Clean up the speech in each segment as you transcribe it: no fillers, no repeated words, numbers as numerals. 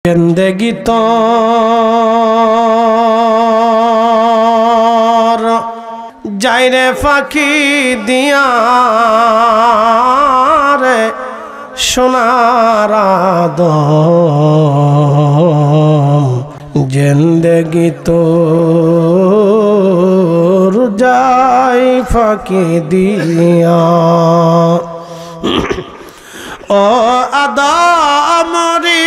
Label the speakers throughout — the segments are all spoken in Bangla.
Speaker 1: जिंदगी तो जायरे फाकी दिया रे सोनारा दो जिंदगी तो जाय फाकी दिया ओ आदमरी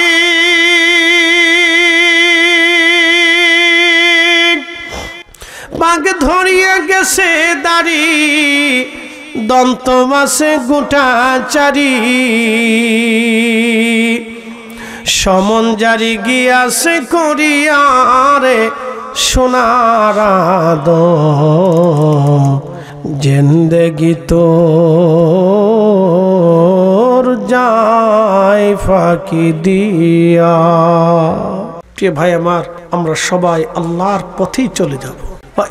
Speaker 1: बाग धरिए गेছে दाड़ी दंत मासे गोटा चारी समन जारी गियाছে करियारे सोनार आदम जिंदगी तोर जाय फाकी दिया। प्रिय भाई आमार आमरा सबाई आल्लाहर पथेई चले যাব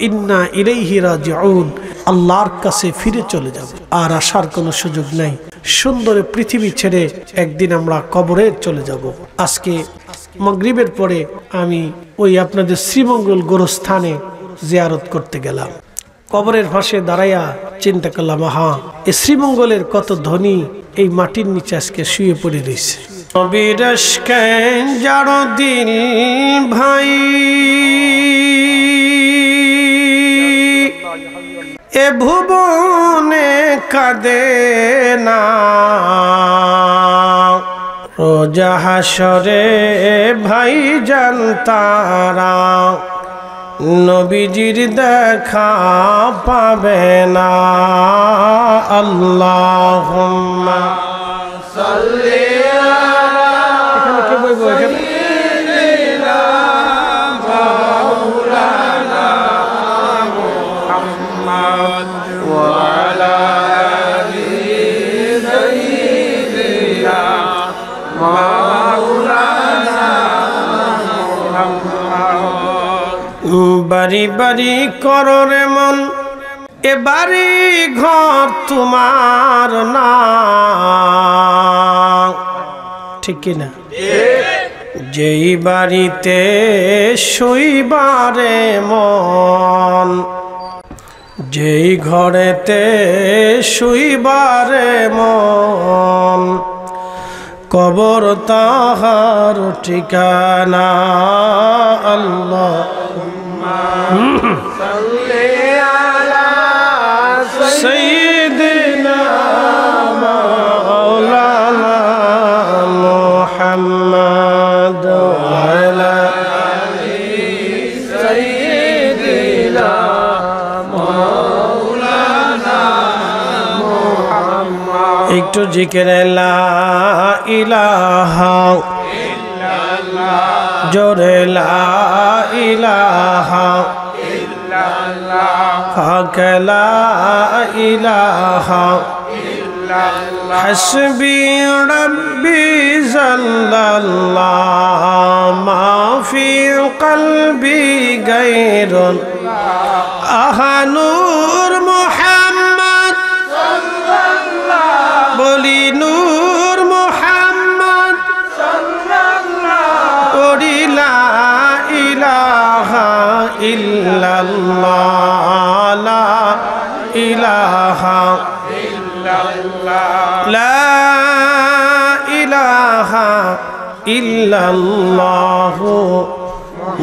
Speaker 1: इन्ना इलैहि राजिऊन आल्लाहर काছে ফিরে চলে যাব আর আসার কোনো সুযোগ নাই। সুন্দর পৃথিবী ছেড়ে একদিন আমরা কবরে চলে যাব। আজকে মাগরিবের পরে আমি ওই আপনাদের শ্রীমঙ্গল গোরস্থানে জিয়ারত করতে গেলাম। কবরের পাশে দাঁড়ায়া চিন্তা করলাম, হ্যাঁ এই শ্রীমঙ্গলের কত ধনী এই মাটির নিচে আজকে শুয়ে পড়ে রয়েছে। নবীর আশকে যার দিল ভাই এ ভুবনে কাঁদে না, রোজা হাসরে ভাই জানতারা নবীজির দেখা পাবে না। আল্লাহুম্মা সাল্লি আলা এখানে কে বলবো এখানে बारी बारी करो रे मन ए बारी घर तुम्हार ना ठीक ना जेई बारीते शुइबारे मन जेई घरेते शुइबारे मन कबर ताहार ठिकाना। अल्लाहुम्मा सल्ली अला सय्यिदिना मौलाना मुहम्मद व अला आलि सय्यिदिना मौलाना मुहम्मद। एक तो जिक्र ला इलाहा इल्लल्लाह जोरे ला इलाहा इल्लल्लाह हक ला इलाहा इल्लल्लाह हस्बी रब्बी जल्लल्लाह मा फी क़ल्बी गैरुन अहानूर मुहम्मद सल्लल्लाह बोली नूर मुहम्मद सल्लल्लाह बोली ला इलाहा इल्लल्लाह ला इलाहा इल्लल्लाह ला इलाहा इल्लल्लाह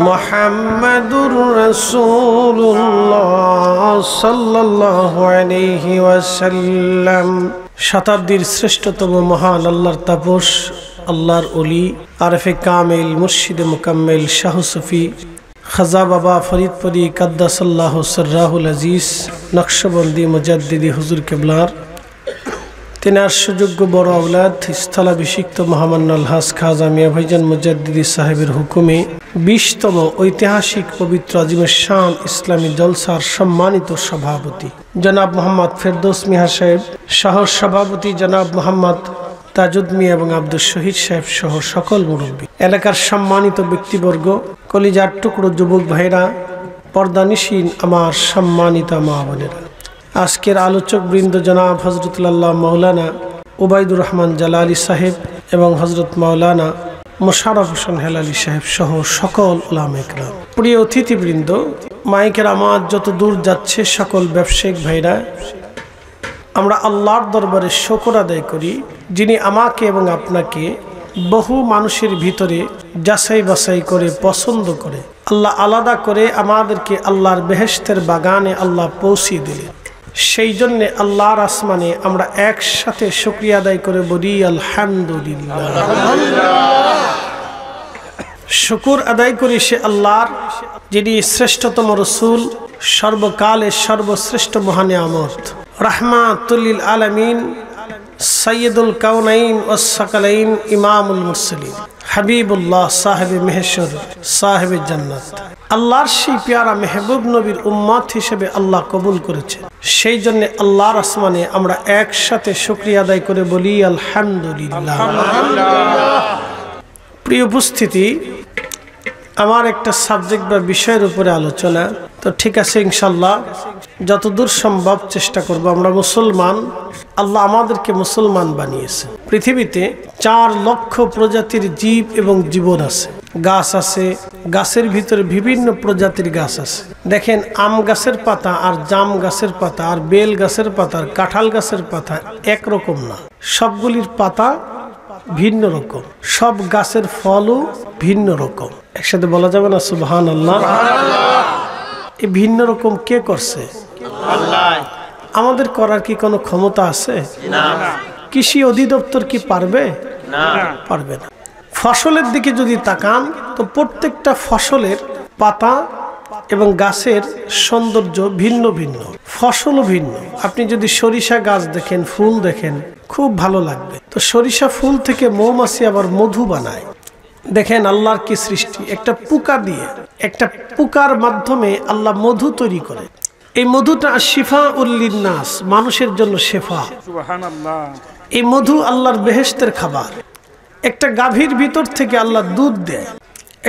Speaker 1: मुहम्मदुर रसूलुल्लाह सल्लल्लाहु अलैहि वसल्लम। शताब्दीर श्रेष्ठतम महान अल्लाहर तापस अल्लाहर ओली आरफे कामिल मुर्शिद मुकम्मिल शाह सूफी खाजा बाबा फरीदपुरी कद्दासल्लाहु सर्राहुल अजीज नक्शबंदी मुजद्दिदी हुजूर केबलार तेनार सुयोग्य बड़ औलाद স্থলাভিষিক্ত महामान्य আলহাজ খাজা মিয়া ভাইজান মুজাদ্দিদি সাহেবের হুকুমে 20তম ঐতিহাসিক পবিত্র আজিমের শান ইসলামী জলসার সম্মানিত সভাপতি জনাব মোহাম্মদ ফেরদৌস মিয়া সাহেব, সহ সভাপতি জনাব মোহাম্মদ তাজুদ মিয়া এবং আব্দুল শহীদ সাহেব সহ সকল মুরব্বী, এলাকার সম্মানিত ব্যক্তিবর্গ, কলিজার টুকরো যুবক ভাইরা, পর্দানিশীন আমার সম্মানিত মা বোনেরা, আজকের আলোচক বৃন্দ জনাব হযরতুল্লাহ মাওলানা উবাইদুর রহমান জালালি সাহেব এবং হযরত মাওলানা মোশাররফ হোসেন হেলালি সাহেব সহ সকল উলামা ইকরাম, প্রিয় অতিথিবৃন্দ, মাইকের আমার যত দূর যাচ্ছে সকল ব্যবসায়িক ভাইরা, আমরা আল্লাহর দরবারে শুকর আদায় করি যিনি আমাকে এবং আপনাকে বহু মানুষের ভিতরে যাচাই বাছাই করে পছন্দ করে আল্লাহ আলাদা করে আমাদেরকে আল্লাহর বেহেশতের বাগানে আল্লাহ পৌঁছিয়ে দিলেন। সেই জন্যে আল্লাহর আসমানে আমরা একসাথে শুকরিয়া আদায় করে বলি আলহামদুলিল্লাহ। শুকর আদায় করি সে আল্লাহর যিনি শ্রেষ্ঠতম রসুল, সর্বকালের সর্বশ্রেষ্ঠ মহানিয়ামত, রাহমাতুল লিল আলামিন, সাইয়্যিদুল কাউনাইন ওয়াস সাকালাইন, ইমামুল মুরসালিন, হাবিবুল্লাহ, সাহেবে মেহেশ্বর, সাহেবে জান্নাত, আল্লাহর সেই পেয়ারা মেহবুব নবীর উম্মত হিসেবে আল্লাহ কবুল করেছেন। সেই জন্য আল্লাহর আসমানে আমরা একসাথে শুকরিয়া আদায় করে বলি আলহামদুলিল্লাহ। প্রিয় উপস্থিতি, আমার একটা সাবজেক্ট বা বিষয়ের উপরে আলোচনা, তো ঠিক আছে ইনশাল্লাহ যতদূর সম্ভব চেষ্টা করব। আমরা মুসলমান, আল্লাহ আমাদেরকে মুসলমান বানিয়েছে। পৃথিবীতে 4 লক্ষ প্রজাতির জীব এবং জীবন আছে, গাছ আছে, গাছের ভিতরে বিভিন্ন প্রজাতির গাছ আছে। দেখেন, আম গাছের পাতা আর জাম গাছের পাতা আর বেল গাছের পাতা আর কাঁঠাল গাছের পাতা একরকম না, সবগুলির পাতা ভিন্ন রকম, সব গাছের ফলও ভিন্ন রকম। একসাথে বলা যাবে না সুবহানাল্লাহ? এই ভিন্ন রকম কে করছে? আল্লাহ। আমাদের করার কি কোনো ক্ষমতা আছে? না। কৃষি অধিদপ্তর কি পারবে? না, পারবে না। ফসলের দিকে যদি তাকান তো প্রত্যেকটা ফসলের পাতা এবং গাছের সৌন্দর্য ভিন্ন ভিন্ন, ফসলও ভিন্ন। আপনি যদি সরিষা গাছ দেখেন, ফুল দেখেন, খুব ভালো লাগবে। তো সরিষা ফুল থেকে মৌমাছি আবার মধু বানায়। দেখেন আল্লাহর কি সৃষ্টি, একটা পোকা দিয়ে, একটা পোকার মাধ্যমে আল্লাহ মধু তৈরি করে। এই মধুটা শিফা উল্লিন নাস, মানুষের জন্য শেফা। সুবহানাল্লাহ। এই মধু আল্লাহর বেহেশতের খাবার। একটা গাভীর ভিতর থেকে আল্লাহ দুধ দেয়,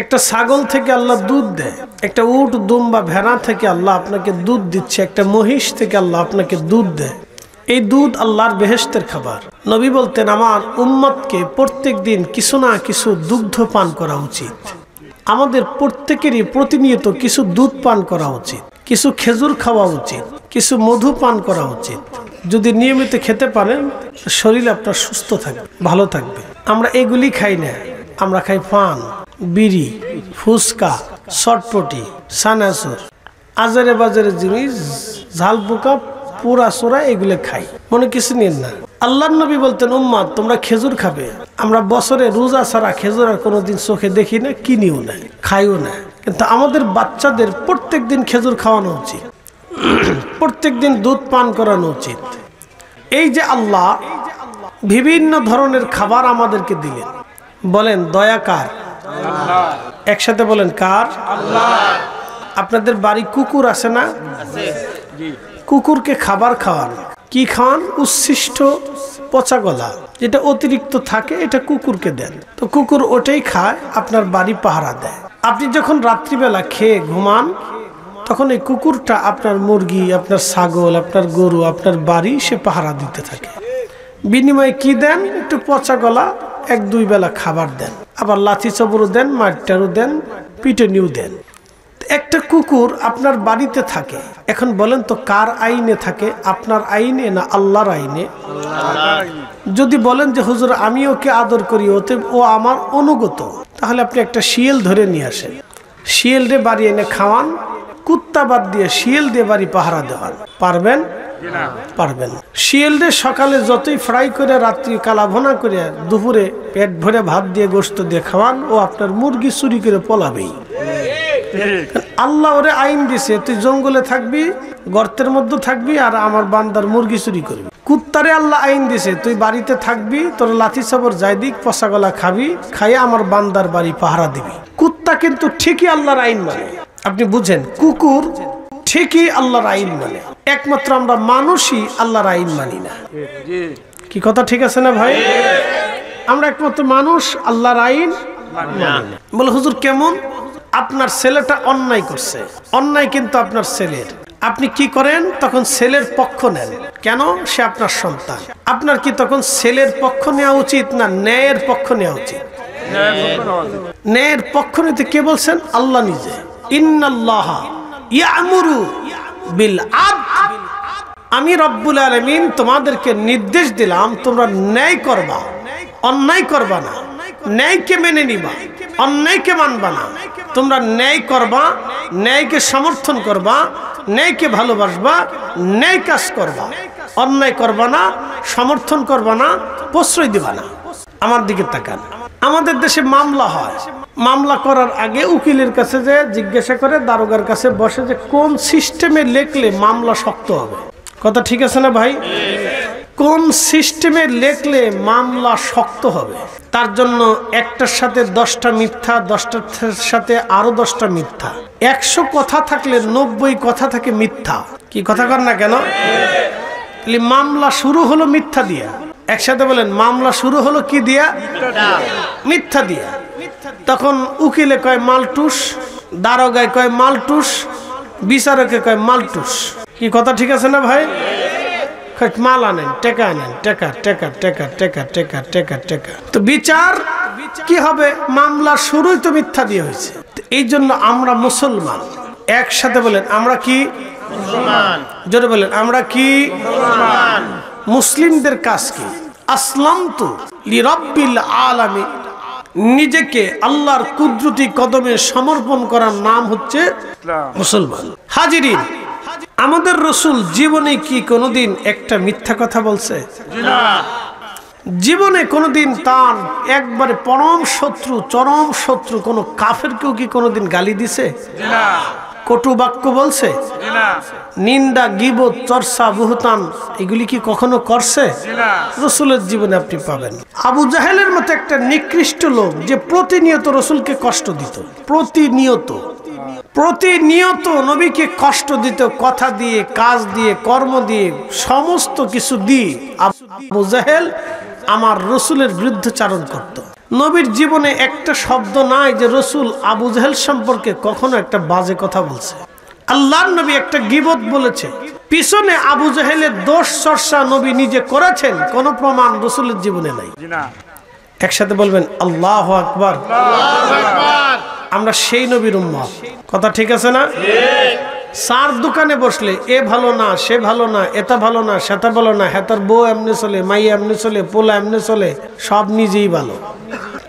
Speaker 1: একটা ছাগল থেকে আল্লাহ দুধ দেয়, একটা উট, দুম বা ভেড়া থেকে আল্লাহ আপনাকে দুধ দিচ্ছে, একটা মহিষ থেকে আল্লাহ আপনাকে দুধ দেয়। এই দুধ আল্লাহর বেহেশতের খাবার। নবী বলতেন, আমার উম্মতকে প্রত্যেক দিন কিছু না কিছু দুগ্ধ পান করা উচিত। আমাদের প্রত্যেকেরই প্রতিনিয়ত কিছু দুধ পান করা উচিত, কিছু খেজুর খাওয়া উচিত, কিছু মধু পান করা উচিত। যদি নিয়মিত খেতে পারেন শরীর আপনার সুস্থ থাকবে, ভালো থাকবে। আমরা এগুলি খাই না, আমরা খাই পান, বিড়ি, ফুচকা, চটপটি, সানাসুর, আজারে বাজারে জিনিস, ঝাল পোকা, পুরা সোরা, এগুলো খাই, মনে কিছু নিন না। আল্লাহর নবী বলতেন, উম্মত তোমরা খেজুর খাবে। আমরা বছরে রোজা ছাড়া খেজুর আর কোনোদিন চোখে দেখি না, কিনিও না, খাইও না। কিন্তু আমাদের বাচ্চাদের প্রত্যেক দিন খেজুর খাওয়ানো উচিত, প্রত্যেক দিন দুধ পান করানো উচিত। এই যে আল্লাহ বিভিন্ন ধরনের খাবার আমাদেরকে দিলেন, বলেন দয়া কার? আল্লাহ। একসাথে বলেন কার? আল্লাহ। আপনাদের বাড়ি কুকুর আছে না? আছে। কুকুরকে খাবার খাওয়ান, কি খাওয়ান? উচ্ছিষ্ট পচা গলা যেটা অতিরিক্ত থাকে, এটা কুকুরকে দেন। তো কুকুর ওটাই খায়, আপনার বাড়ি পাহারা দেয়। আপনি যখন রাত্রিবেলা খেয়ে ঘুমান, তখন এই কুকুরটা আপনার মুরগি, আপনার ছাগল, আপনার গরু, আপনার বাড়ি সে পাহারা দিতে থাকে। বিনিময়ে কি দেন? একটু পচা গলা 1-2 বেলা খাবার দেন, আবার লাথি চবরও দেন, মারটারও দেন, পিটনিও দেন। একটা কুকুর আপনার বাড়িতে থাকে, এখন বলেন তো কার আইনে থাকে? আপনার আইনে না আল্লাহর আইনে? যদি বলেন যে হুজুর আমি ওকে আদর করি, ওতে ও আমার অনুগত, তাহলে আপনি একটা শিয়াল ধরে নিয়ে আসেন, শিয়ালরে বাড়ি এনে খাওয়ান, কুত্তা বাদ দিয়ে শিয়াল দিয়ে বাড়ি পাহারা দেওয়ান, পারবেন? পারবেন। শিয়ালরে সকালে যতই ফ্রাই করে, রাত্রি কালাভনা করে, দুপুরে পেট ভরে ভাত দিয়ে গোশত দিয়ে খাওয়ান, ও আপনার মুরগি চুরি করে পলাবেই। আল্লাহ ওরে আইন দিছে, তুই জঙ্গলে থাকবি, গর্তের মধ্যে থাকবি, আর আমার বান্দার মুরগি চুরি করবি। কুত্তারে আল্লাহ আইন দিছে, তুই বাড়িতে থাকবি, তোর লাথি চাবর যাই দিক, পচা গলা খাবি, খাইয়ে আমার বান্দার বাড়ি পাহারা দিবি। কুত্তা কিন্তু ঠিকই আল্লাহর আইন মানে, আপনি বুঝেন। কুকুর ঠিকই আল্লাহর আইন মানে, একমাত্র আমরা মানুষই আল্লাহর আইন মানি না। কি কথা ঠিক আছে না ভাই? আমরা একমাত্র মানুষ, আল্লাহর আইন মানি না। বলে হুজুর কেমন? আপনার ছেলেটা অন্যায় করছে, অন্যায় কিন্তু আপনার ছেলের, আপনি কি করেন? তখন ছেলের পক্ষ নেন। কেন? সে আপনার সন্তান। আপনার কি তখন ছেলের পক্ষ নেওয়া উচিত না ন্যায়ের পক্ষ নেওয়া উচিত? ন্যায়ের পক্ষ নিতে কে বলছেন? আল্লাহ নিজে। ইন্নাল্লাহা ইয়া'মুরু বিল আদল, আমি রব্বুল আলামিন তোমাদেরকে নির্দেশ দিলাম তোমরা ন্যায় করবা, অন্যায় করবা না, ন্যায়কে মেনে নিবা, অন্যায়কে মানবা না। তোমরা ন্যায় করবা, ন্যায়কে সমর্থন করবা, ন্যায়কে ভালোবাসবা, ন্যায় কাজ করবা, অন্যায় করবা না, সমর্থন করবা না, প্রশ্রয় দিবা না। আমার দিকে তাকান। আমাদের দেশে মামলা হয়, মামলা করার আগে উকিলের কাছে যে জিজ্ঞাসা করে, দারোগার কাছে বসে যে কোন সিস্টেমে লেখলে মামলা শক্ত হবে। কথা ঠিক আছে না ভাই? কোন সিস্টেমে লেখলে মামলা শক্ত হবে? তার জন্য একটার সাথে 10টা মিথ্যা, 10টার সাথে আরো 10টা মিথ্যা, 100 কথা থাকলে 90 কথা থাকে মিথ্যা। কি কথা কর না কেন? মামলা শুরু হলো মিথ্যা দিয়া। একসাথে বলেন, মামলা শুরু হলো কি দিয়া? মিথ্যা দিয়া। তখন উকিলে কয় মালটুস, দারোগায় কয় মালটুস, বিচারকে কয় মালটুস। কি কথা ঠিক আছে না ভাই? মাল আনেন, টেকা আনেন, টেকা টেকা টেকা টেকা টেকা টেকা টেকা। তো বিচার কি হবে? মামলা শুরুই তো মিথ্যা দিয়ে হয়েছে। এই জন্য আমরা মুসলমান। একসাথে বলেন, আমরা কি মুসলমান? জোরে বলেন, আমরা কি মুসলমান? মুসলিমদের কাজ কি? আসলামতু লিরাব্বিল আলামিন, নিজেকে আল্লাহর কুদরতি কদমে সমর্পণ করার নাম হচ্ছে মুসলমান। হাজিরিন, আমাদের রাসূল জীবনে কি কোনোদিন একটা মিথ্যা কথা বলছে? জীবনে কোনোদিন তার একবারে পরম শত্রু, চরম শত্রু কোন কাফেরকেও কি কোনোদিন গালি দিছে? কটু বাক্য বলছে? নিন্দা, গীবত, চর্চা, বুহতান এগুলি কি কখনো করছে? রাসূলের জীবনে আপনি পাবেন। আবু জাহেলের মতো একটা নিকৃষ্ট লোক যে প্রতিনিয়ত রাসূলকে কষ্ট দিত, প্রতিনিয়ত নবীকে কষ্ট দিত, কথা দিয়ে, কাজ দিয়ে, কর্ম দিয়ে, সমস্ত কিছু দিয়ে আবু জাহেল আমার রাসূলের বিরুদ্ধাচরণ করত। নবীর জীবনে একটা শব্দ নাই যে রাসূল আবু জাহেল সম্পর্কে কখনো একটা বাজে কথা বলছে। আল্লাহর নবী একটা গীবত বলেছে, পিছনে আবু জাহেলের দোষ চর্চা নবী নিজে করেছেন, কোন প্রমাণ রাসূলের জীবনে নাই। একসাথে বলবেন আল্লাহু আকবার। আমরা সেই নবীর উম্মত। কথা ঠিক আছে না? সার দোকানে বসলে এ ভালো না, সে ভালো না, এটা ভালো না, সেটা ভালো না, হেতার বউ এমনি চলে, মাই এমনি চলে, পোলা এমনি চলে, সব নিজেই ভালো।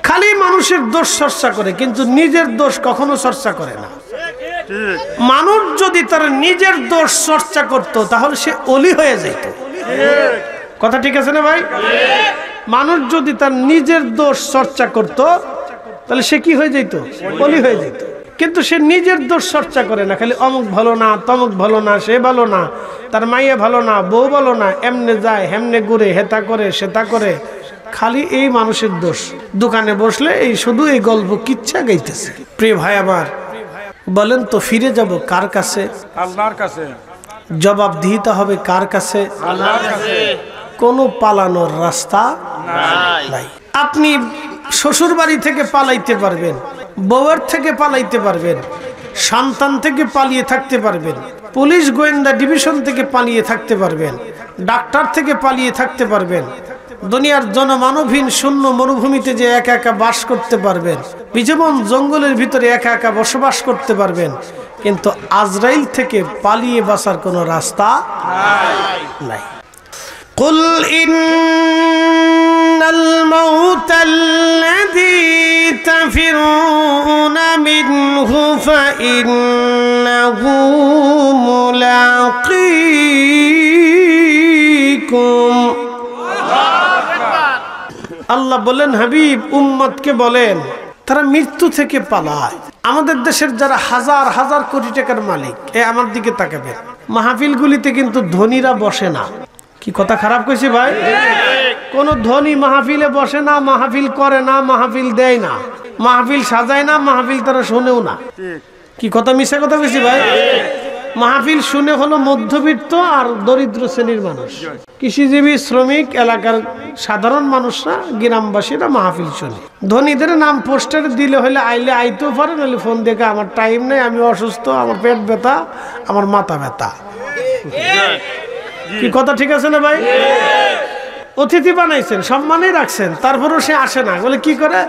Speaker 1: খালি মানুষের দোষ চর্চা করে, কিন্তু নিজের দোষ কখনো চর্চা করে না। মানুষ যদি তার নিজের দোষ চর্চা করত তাহলে সে অলি হয়ে যেত। কথা ঠিক আছে না ভাই? মানুষ যদি তার নিজের দোষ চর্চা করত তাহলে সে কি হয়ে যেত? অলি হয়ে যেত। কিন্তু সে নিজের দোষ চর্চা করে না, খালি অমুক ভালো না, তমুক ভালো না, সে ভালো না, তার মাইয়া ভালো না, বউ ভালো না, এমনে যায়, হেমনে ঘুরে, হেতা করে, সেতা করে, খালি এই মানুষের দোষ। দোকানে বসলে এই শুধু এই গল্প কিচ্ছা গাইতেছে। প্রিয় ভাই আমার, বলেন তো ফিরে যাব কার কাছে?
Speaker 2: আল্লাহর কাছে।
Speaker 1: জবাব দিতে হবে কার কাছে?
Speaker 2: আল্লাহর কাছে।
Speaker 1: কোনো পালানোর রাস্তা নাই। আপনি শ্বশুর বাড়ি থেকে পালাইতে পারবেন, বউয়ের থেকে পালাইতে পারবেন, সন্তান থেকে পালিয়ে থাকতে পারবেন, পুলিশ গোয়েন্দা ডিভিশন থেকে পালিয়ে থাকতে পারবেন, ডাক্তার থেকে পালিয়ে থাকতে পারবেন, দুনিয়ার জনমানবহীন শূন্য মরুভূমিতে যে একা একা বাস করতে পারবেন, বিজনবন জঙ্গলের ভিতরে একা একা বসবাস করতে পারবেন, কিন্তু আজরাইল থেকে পালিয়ে বাঁচার কোনো রাস্তা নাই। কুল ইন্নাল মাউতাল্লাযী তাফিরুনা মিনহু ফাইন্নাহু মুলাকীকুম। আল্লাহ বলেন, হাবিব উম্মতকে বলেন তারা মৃত্যু থেকে পালায়। আমাদের দেশের যারা হাজার হাজার কোটি টাকার মালিক, আমার দিকে তাকাবেন, মাহফিলগুলিতে কিন্তু ধনীরা বসে না। কি কথা খারাপ কইছি ভাই? কোন ধনী মাহফিলে বসে না, মাহফিল করে না, মাহফিল দেয় না, মাহফিল সাজায় না, মাহফিল তারা শোনেও না। কি কথা মিশা কথা কইছি ভাই? মাহফিল শুনে হলো মধ্যবিত্ত আর দরিদ্র শ্রেণীর মানুষ, কৃষিজীবী, শ্রমিক, এলাকার সাধারণ মানুষরা, গ্রামবাসীরা মাহফিল শুনে। ধনীদের নাম পোস্টার দিলে হলে আইলে আইতেও পারে, নাহলে ফোন দেখে আমার টাইম নেই, আমি অসুস্থ, আমার পেট ব্যথা, আমার মাথা ব্যথা। কি কথা ঠিক আছে না ভাই? অতিথি বানাইছেন, সম্মানই রাখছেন, তারপরেও সে আসে না বলে কি করে?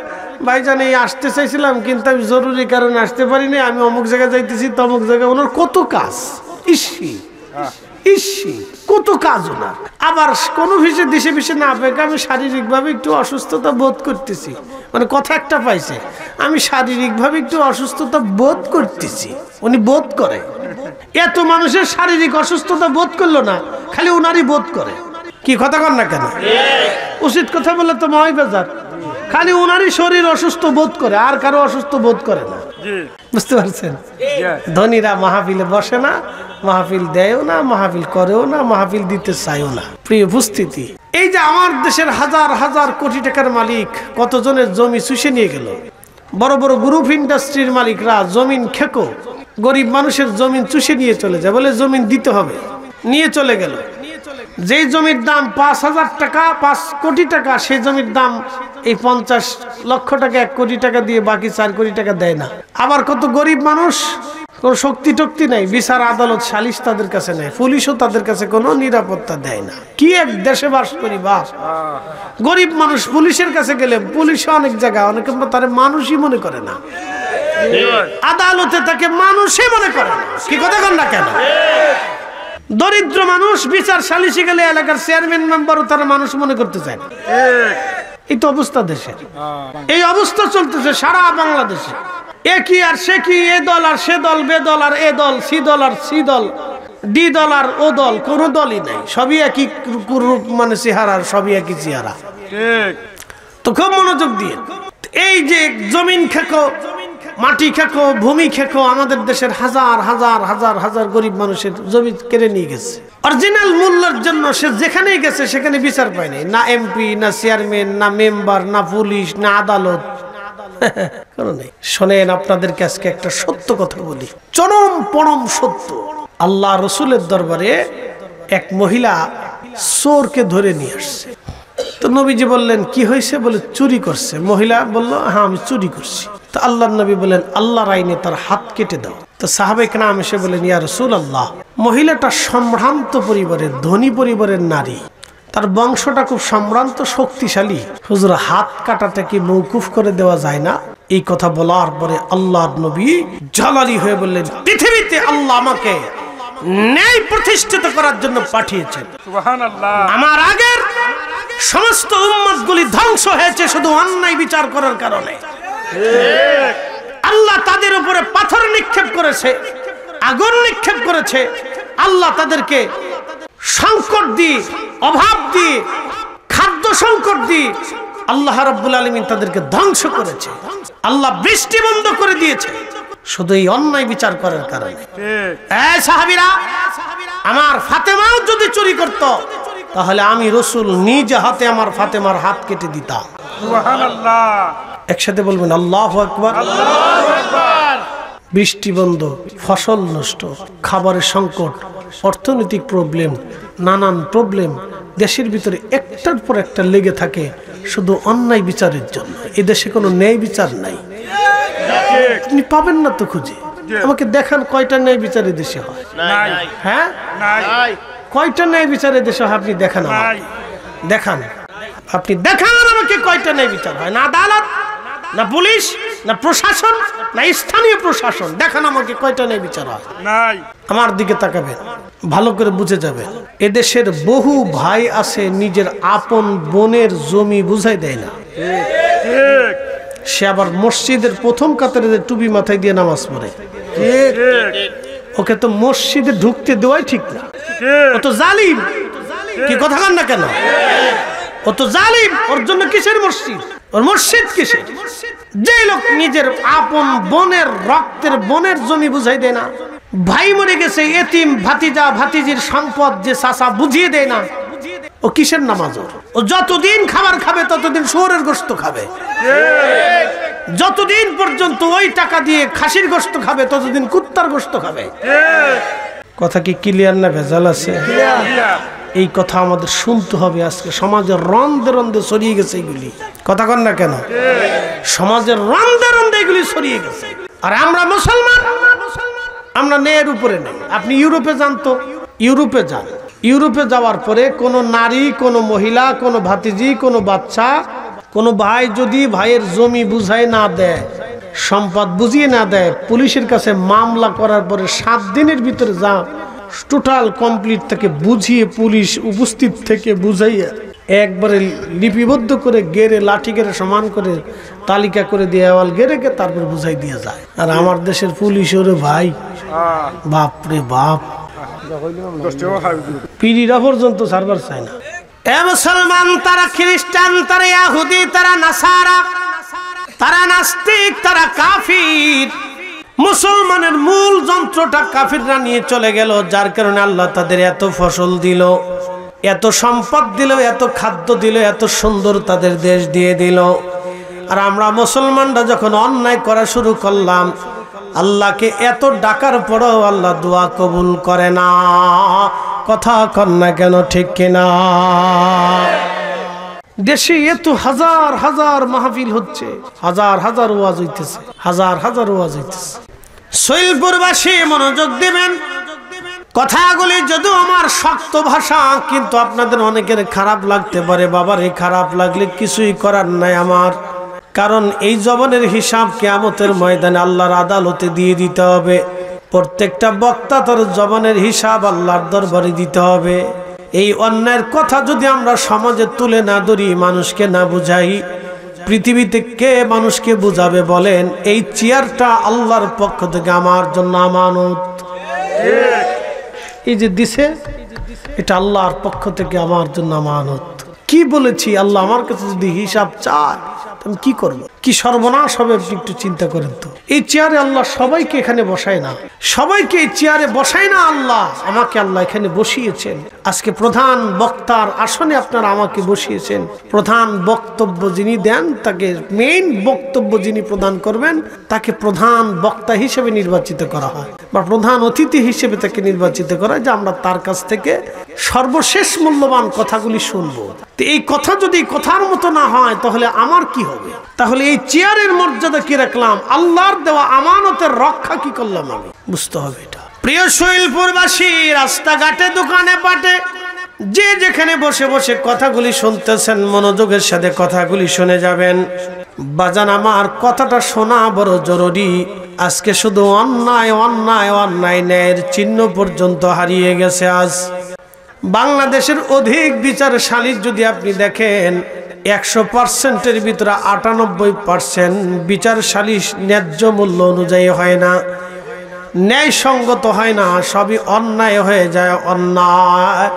Speaker 1: ভাইজান এই আসতে চাইছিলাম কিন্তু আমি জরুরি কারণে আসতে পারিনি, আমি অমুক জায়গায় যাইতেছি তমুক জায়গায়। ওনার কত কাজ, ইসি ইসি কত কাজ ওনার। আবার কোনো দেশে বিষে না পেয়ে আমি শারীরিকভাবে একটু অসুস্থতা বোধ করতেছি, মানে কথা একটা পাইছে, আমি শারীরিকভাবে একটু অসুস্থতা বোধ করতেছি, উনি বোধ করে। এত মানুষের শারীরিক অসুস্থতা বোধ করলো না, খালি উনারই বোধ করে। কি কথা কর না কেন? উচিত কথা বললে তো মহাই বাজার, খালি উনারই শরীর অসুস্থ বোধ করে, আর কারো অসুস্থ বোধ করে না। বুঝতে পারছেন? ধনীরা মাহফিলে বসে না, মাহফিল দেয়ও না, মাহফিল করেও না, মাহফিল দিতে চাইও না। প্রিয় উপস্থিতি, এই যে আমার দেশের হাজার হাজার কোটি টাকার মালিক কতজনের জমি চুষে নিয়ে গেল। বড় বড় গ্রুপ ইন্ডাস্ট্রির মালিকরা জমিন খেকো গরিব মানুষের জমিন চুষে নিয়ে চলে যায়, বলে জমিন দিতে হবে, নিয়ে চলে গেল। যেই জমির দাম 5,000 টাকা, 5 কোটি টাকা, সেই জমির দাম এই 50 লক্ষ টাকা, 1 কোটি টাকা দিয়ে বাকি 4 কোটি টাকা দেয় না। আবার কত গরিব মানুষ, কোন শক্তি টক্তি নাই, বিচার আদালত সালিশ তাদের কাছে নেই, পুলিশও তাদের কাছে কোনো নিরাপত্তা দেয় না। কি এক দেশে বাস করি বাস। গরিব মানুষ পুলিশের কাছে গেলে পুলিশও অনেক জায়গা অনেকে তার মানুষই মনে করে না, আদালতে তাকে মানুষই মনে করে না। কি কথা কন না কেন? দরিদ্র মানুষ বিচার সালিশে গেলে এলাকার চেয়ারম্যান মেম্বারও তারা মানুষ মনে করতে চায় না। এই তো অবস্থা দেশের, এই অবস্থা চলতেছে সারা বাংলাদেশে। এ কি আর সে কি, এ দল আর সে দল, বে দল আর এ দল, সি দল আর সি দল, ডি দল আর ও দল, কোনো দলই নাই, সবই একই রূপ, মানে চেহারা, সবই একই চেহারা। তো খুব মনোযোগ দিয়ে, এই যে জমিন খেকো, মাটি খেকো, ভূমি খেকো, আমাদের দেশের হাজার হাজার হাজার হাজার গরিব মানুষের জমি কেড়ে নিয়ে গেছে। অরিজিনাল মূল্যের জন্য সে যেখানেই গেছে সেখানে বিচার পায়নি, না এমপি, না চেয়ারম্যান, না মেম্বার, না পুলিশ, না আদালত, শোনেন আপনাদেরকে আজকে একটা সত্য কথা বলি, চরম পরম সত্য। আল্লাহ রসুলের দরবারে এক মহিলা চোরকে ধরে নিয়ে আসছে। তো নবীজি বললেন কি হয়েছে? বলে চুরি করছে। মহিলা বলল হ্যাঁ আমি চুরি করছি। তো আল্লাহ নবী বললেন আল্লাহর আইনে তার হাত কেটে দাও। তো সাহাবায়ে কেরাম এসে বলেন ইয়া রাসূলুল্লাহ, মহিলাটা সম্ভ্রান্ত পরিবারের, ধনী পরিবারের নারী, তার বংশটা খুব সম্ভ্রান্ত শক্তিশালী, হুজুর হাত কাটাটা কি মওকুফ করে দেওয়া যায় না? এই কথা বলার পরে আল্লাহর নবী জালালি হয়ে বললেন পৃথিবীতে আল্লাহ আমাকে ন্যায় প্রতিষ্ঠিত করার জন্য পাঠিয়েছেন। সুবহানাল্লাহ। আমার আগের সমস্ত উম্মতগুলি ধ্বংস হয়েছে শুধু অন্যায় বিচার করার কারণে। আল্লাহ তাদের উপরে পাথর নিক্ষেপ করেছে, আগুন নিক্ষেপ করেছে, আল্লাহ তাদেরকে সংকট দিয়ে, অভাব দিয়ে, খাদ্য সংকট দিয়ে আল্লাহ রাব্বুল আলামিন তাদেরকে ধ্বংস করেছে। আল্লাহ বৃষ্টি বন্ধ করে দিয়েছে শুধু এই অন্যায় বিচার করার কারণে। এই সাহাবীরা, আমার ফাতেমাও যদি চুরি করত তাহলে আমি রাসূল নিজ হাতে আমার ফাতেমার হাত কেটে দিতাম। সুবহানাল্লাহ। একসাথে বলবেন আল্লাহু আকবার। আল্লাহু আকবার। বৃষ্টি বন্ধ, ফসল নষ্ট, খাবারের সংকট, অর্থনৈতিক প্রবলেম, নানান প্রবলেম দেশের ভিতরে একটার পর একটা লেগে থাকে শুধু অন্যায় বিচারের জন্য। এই দেশে কোনো ন্যায় বিচার নাই, আপনি পাবেন না তো খুঁজে। আমাকে দেখান কয়টা ন্যায় বিচার এই দেশে হয়? হ্যাঁ, কয়টা ন্যায় বিচার এই দেশে হয়? আপনি দেখান, দেখান, আপনি দেখান আমাকে কয়টা ন্যায় বিচার হয়? না আদালত, না পুলিশ, না প্রশাসন, না স্থানীয় প্রশাসন, দেখান আমাকে কয়টা ন্যায় বিচার হয়। আমার দিকে তাকাবেন, ভালো করে বুঝে যাবেন। এদেশের বহু ভাই আছে নিজের আপন বোনের জমি বুঝাই দেয় না। সে আবার মসজিদের প্রথম কাতারে টুপি মাথায় দিয়ে নামাজ পড়ে, ওকে তো মসজিদে ঢুকতে দেওয়াই ঠিক না। ও তো জালিম। কি কথা কন না কেন? ও তো জালিম। ওর জন্য কিসের মসজিদ? ওর মসজিদ কিসের? যে লোক নিজের আপন বোনের, রক্তের বোনের জমি বুঝাই দেয় না, ভাই মরে গেছে, এতিম ভাতিজা ভাতিজির সম্পদ যে চাচা বুঝিয়ে দেয় না, ও কিসের নামাজ? ও যতদিন খাবার খাবে ততদিন শুয়োরের গোশত খাবে, যতদিন পর্যন্ত ওই টাকা দিয়ে খাসির গোশত খাবে ততদিন কুত্তার গোশত খাবে। কথা কি ক্লিয়ার না ভেজাল আছে? এই কথা আমাদের শুনতে হবে। আজকে সমাজের রন্ধে রন্ধে ছড়িয়ে গেছে এগুলি। কথা কন না কেন? সমাজের রন্ধে রন্ধে এগুলি ছড়িয়ে গেছে। আর আমরা মুসলমান, আমরা ন্যায়ের উপরে নেই। আপনি ইউরোপে যান তো, ইউরোপে যান, ইউরোপে যাওয়ার পরে কোনো নারী, কোনো মহিলা, কোনো ভাতিজি, কোনো বাচ্চা কোনো ভাই যদি ভাইয়ের জমি বুঝাই না দেয়, সম্পদ বুঝিয়ে না দেয়, পুলিশের কাছে মামলা করার পরে 7 দিনের ভিতরে যা টোটাল কমপ্লিট থেকে বুঝিয়ে পুলিশ উপস্থিত থেকে বুঝাইয়া একবারে লিপিবদ্ধ করে গেরে লাঠি গেরে সমান করে তালিকা করে দিয়ে দেওয়াল গেরেকে তারপর বুঝাই দিয়ে যায়। আর আমার দেশের পুলিশ ওরে ভাই বাপরে বাপ, পিড়িরা পর্যন্ত সার্ভার চায় না। এ মুসলমান, তারা খ্রিস্টান, তারা ইহুদি, তারা নাসারা, তারা নাস্তিক, তারা কাফির। মুসলমানের মূল যন্ত্রটা কাফিররা নিয়ে চলে গেল, যার কারণে আল্লাহ তাদের এত ফসল দিল, এত সম্পদ দিল, এত খাদ্য দিল, এত সুন্দর তাদের দেশ দিয়ে দিল। আর আমরা মুসলমানরা যখন অন্যায় করা শুরু করলাম, আল্লাহকে এত ডাকার পরেও আল্লাহ দোয়া কবুল করে না। কথা কন না কেন, ঠিক কিনা? দেশে এত হাজার হাজার মাহফিল হচ্ছে, হাজার হাজার ওয়াজ হইতেছে, হাজার হাজার ওয়াজ হইতেছে। সৈলপুরবাসী মনোযোগ দিবেন, কথাগুলি যদিও আমার শক্ত ভাষা, কিন্তু আপনাদের অনেকের খারাপ লাগতে পারে। বাবার এই খারাপ লাগলে কিছুই করার নাই আমার, কারণ এই জবানের হিসাব কিয়ামতের ময়দানে আল্লাহর আদালতে দিয়ে দিতে হবে। প্রত্যেকটা বক্তা তার জবানের হিসাব আল্লাহর দরবারে দিতে হবে। এই অন্যায়ের কথা যদি আমরা সমাজে তুলে না ধরি, মানুষকে না বুঝাই, পৃথিবীতে কে মানুষকে বুঝাবে বলেন? এই চেয়ারটা আল্লাহর পক্ষ থেকে আমার জন্য আমানত। এই যে দিছে, এটা আল্লাহর পক্ষ থেকে আমার জন্য আমানত। কি বলেছি? আল্লাহ আমার কাছে যদি হিসাব চায়, আমি কি করব? কি সর্বনাশ হবে আপনি একটু চিন্তা করেন তো। এই চেয়ারে আল্লাহ সবাইকে এখানে বসায় না, সবাইকে এই চেয়ারে বসায় না আল্লাহ, আমাকে আল্লাহ এখানে বসিয়েছেন। আজকে প্রধান বক্তার আসনে আপনারা আমাকে বসিয়েছেন। প্রধান বক্তব্য যিনি দেন, তাকে মেইন বক্তব্য যিনি প্রদান করবেন, তাকে প্রধান বক্তা হিসেবে নির্বাচিত করা হয়, বা প্রধান অতিথি হিসেবে তাকে নির্বাচিত করা হয়, যে আমরা তার কাছ থেকে সর্বশেষ মূল্যবান কথাগুলি শুনবো। তো এই কথা যদি কথার মতো না হয়, তাহলে আমার কি হবে? তাহলে এই চেয়ারের মর্যাদা কি রাখলাম? আল্লাহর দেওয়া আমানতের রক্ষা কি করলাম আমি? বুঝতে হবে এটা। প্রিয় সৈলপুরবাসী, রাস্তাঘাটে, দোকানে পাটে, যে যেখানে বসে বসে কথাগুলি শুনতেছেন, মনোযোগের সাথে কথাগুলি শুনে যাবেন। বাজান আমার, কথাটা শোনা বড় জরুরি। আজকে শুধু অন্যায় অন্যায় অন্যায়, ন্যায়ের চিহ্ন পর্যন্ত হারিয়ে গেছে। আজ বাংলাদেশের অধিক বিচারশালীর যদি আপনি দেখেন, 100%-এর ভিতরে 98% বিচারশালী ন্যায্য মূল্য অনুযায়ী হয় না, ন্যায়সঙ্গত হয় না, সবই অন্যায় হয়ে যায়। অন্যায়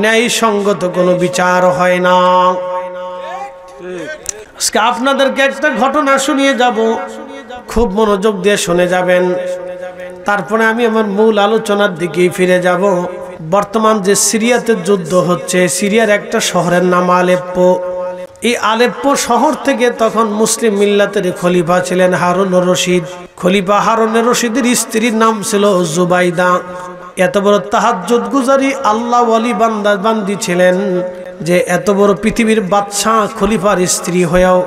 Speaker 1: ন্যায়সঙ্গত কোনো বিচার হয় না। আজকে আপনাদেরকে একটা ঘটনা শুনিয়ে যাব, খুব মনোযোগ দিয়ে শুনে যাবেন। তারপরে আমি আমার মূল আলোচনার দিকে ফিরে যাব। বর্তমান যে সিরিয়াতে যুদ্ধ হচ্ছে, সিরিয়ার একটা শহরের নাম আলেপ্পো। এই আলেপ্পো শহর থেকে তখন মুসলিম মিল্লাতের খলিফা ছিলেন হারুনুর রশিদ। খলিফা হারুনুর রশিদের স্ত্রীর নাম ছিল জুবাইদা। এত বড় তাহাজ্জুদ গুজারি আল্লাহ ওয়ালি বান্দা বান্দি ছিলেন, যে এত বড় পৃথিবীর বাদশাহ খলিফার স্ত্রী হয়েও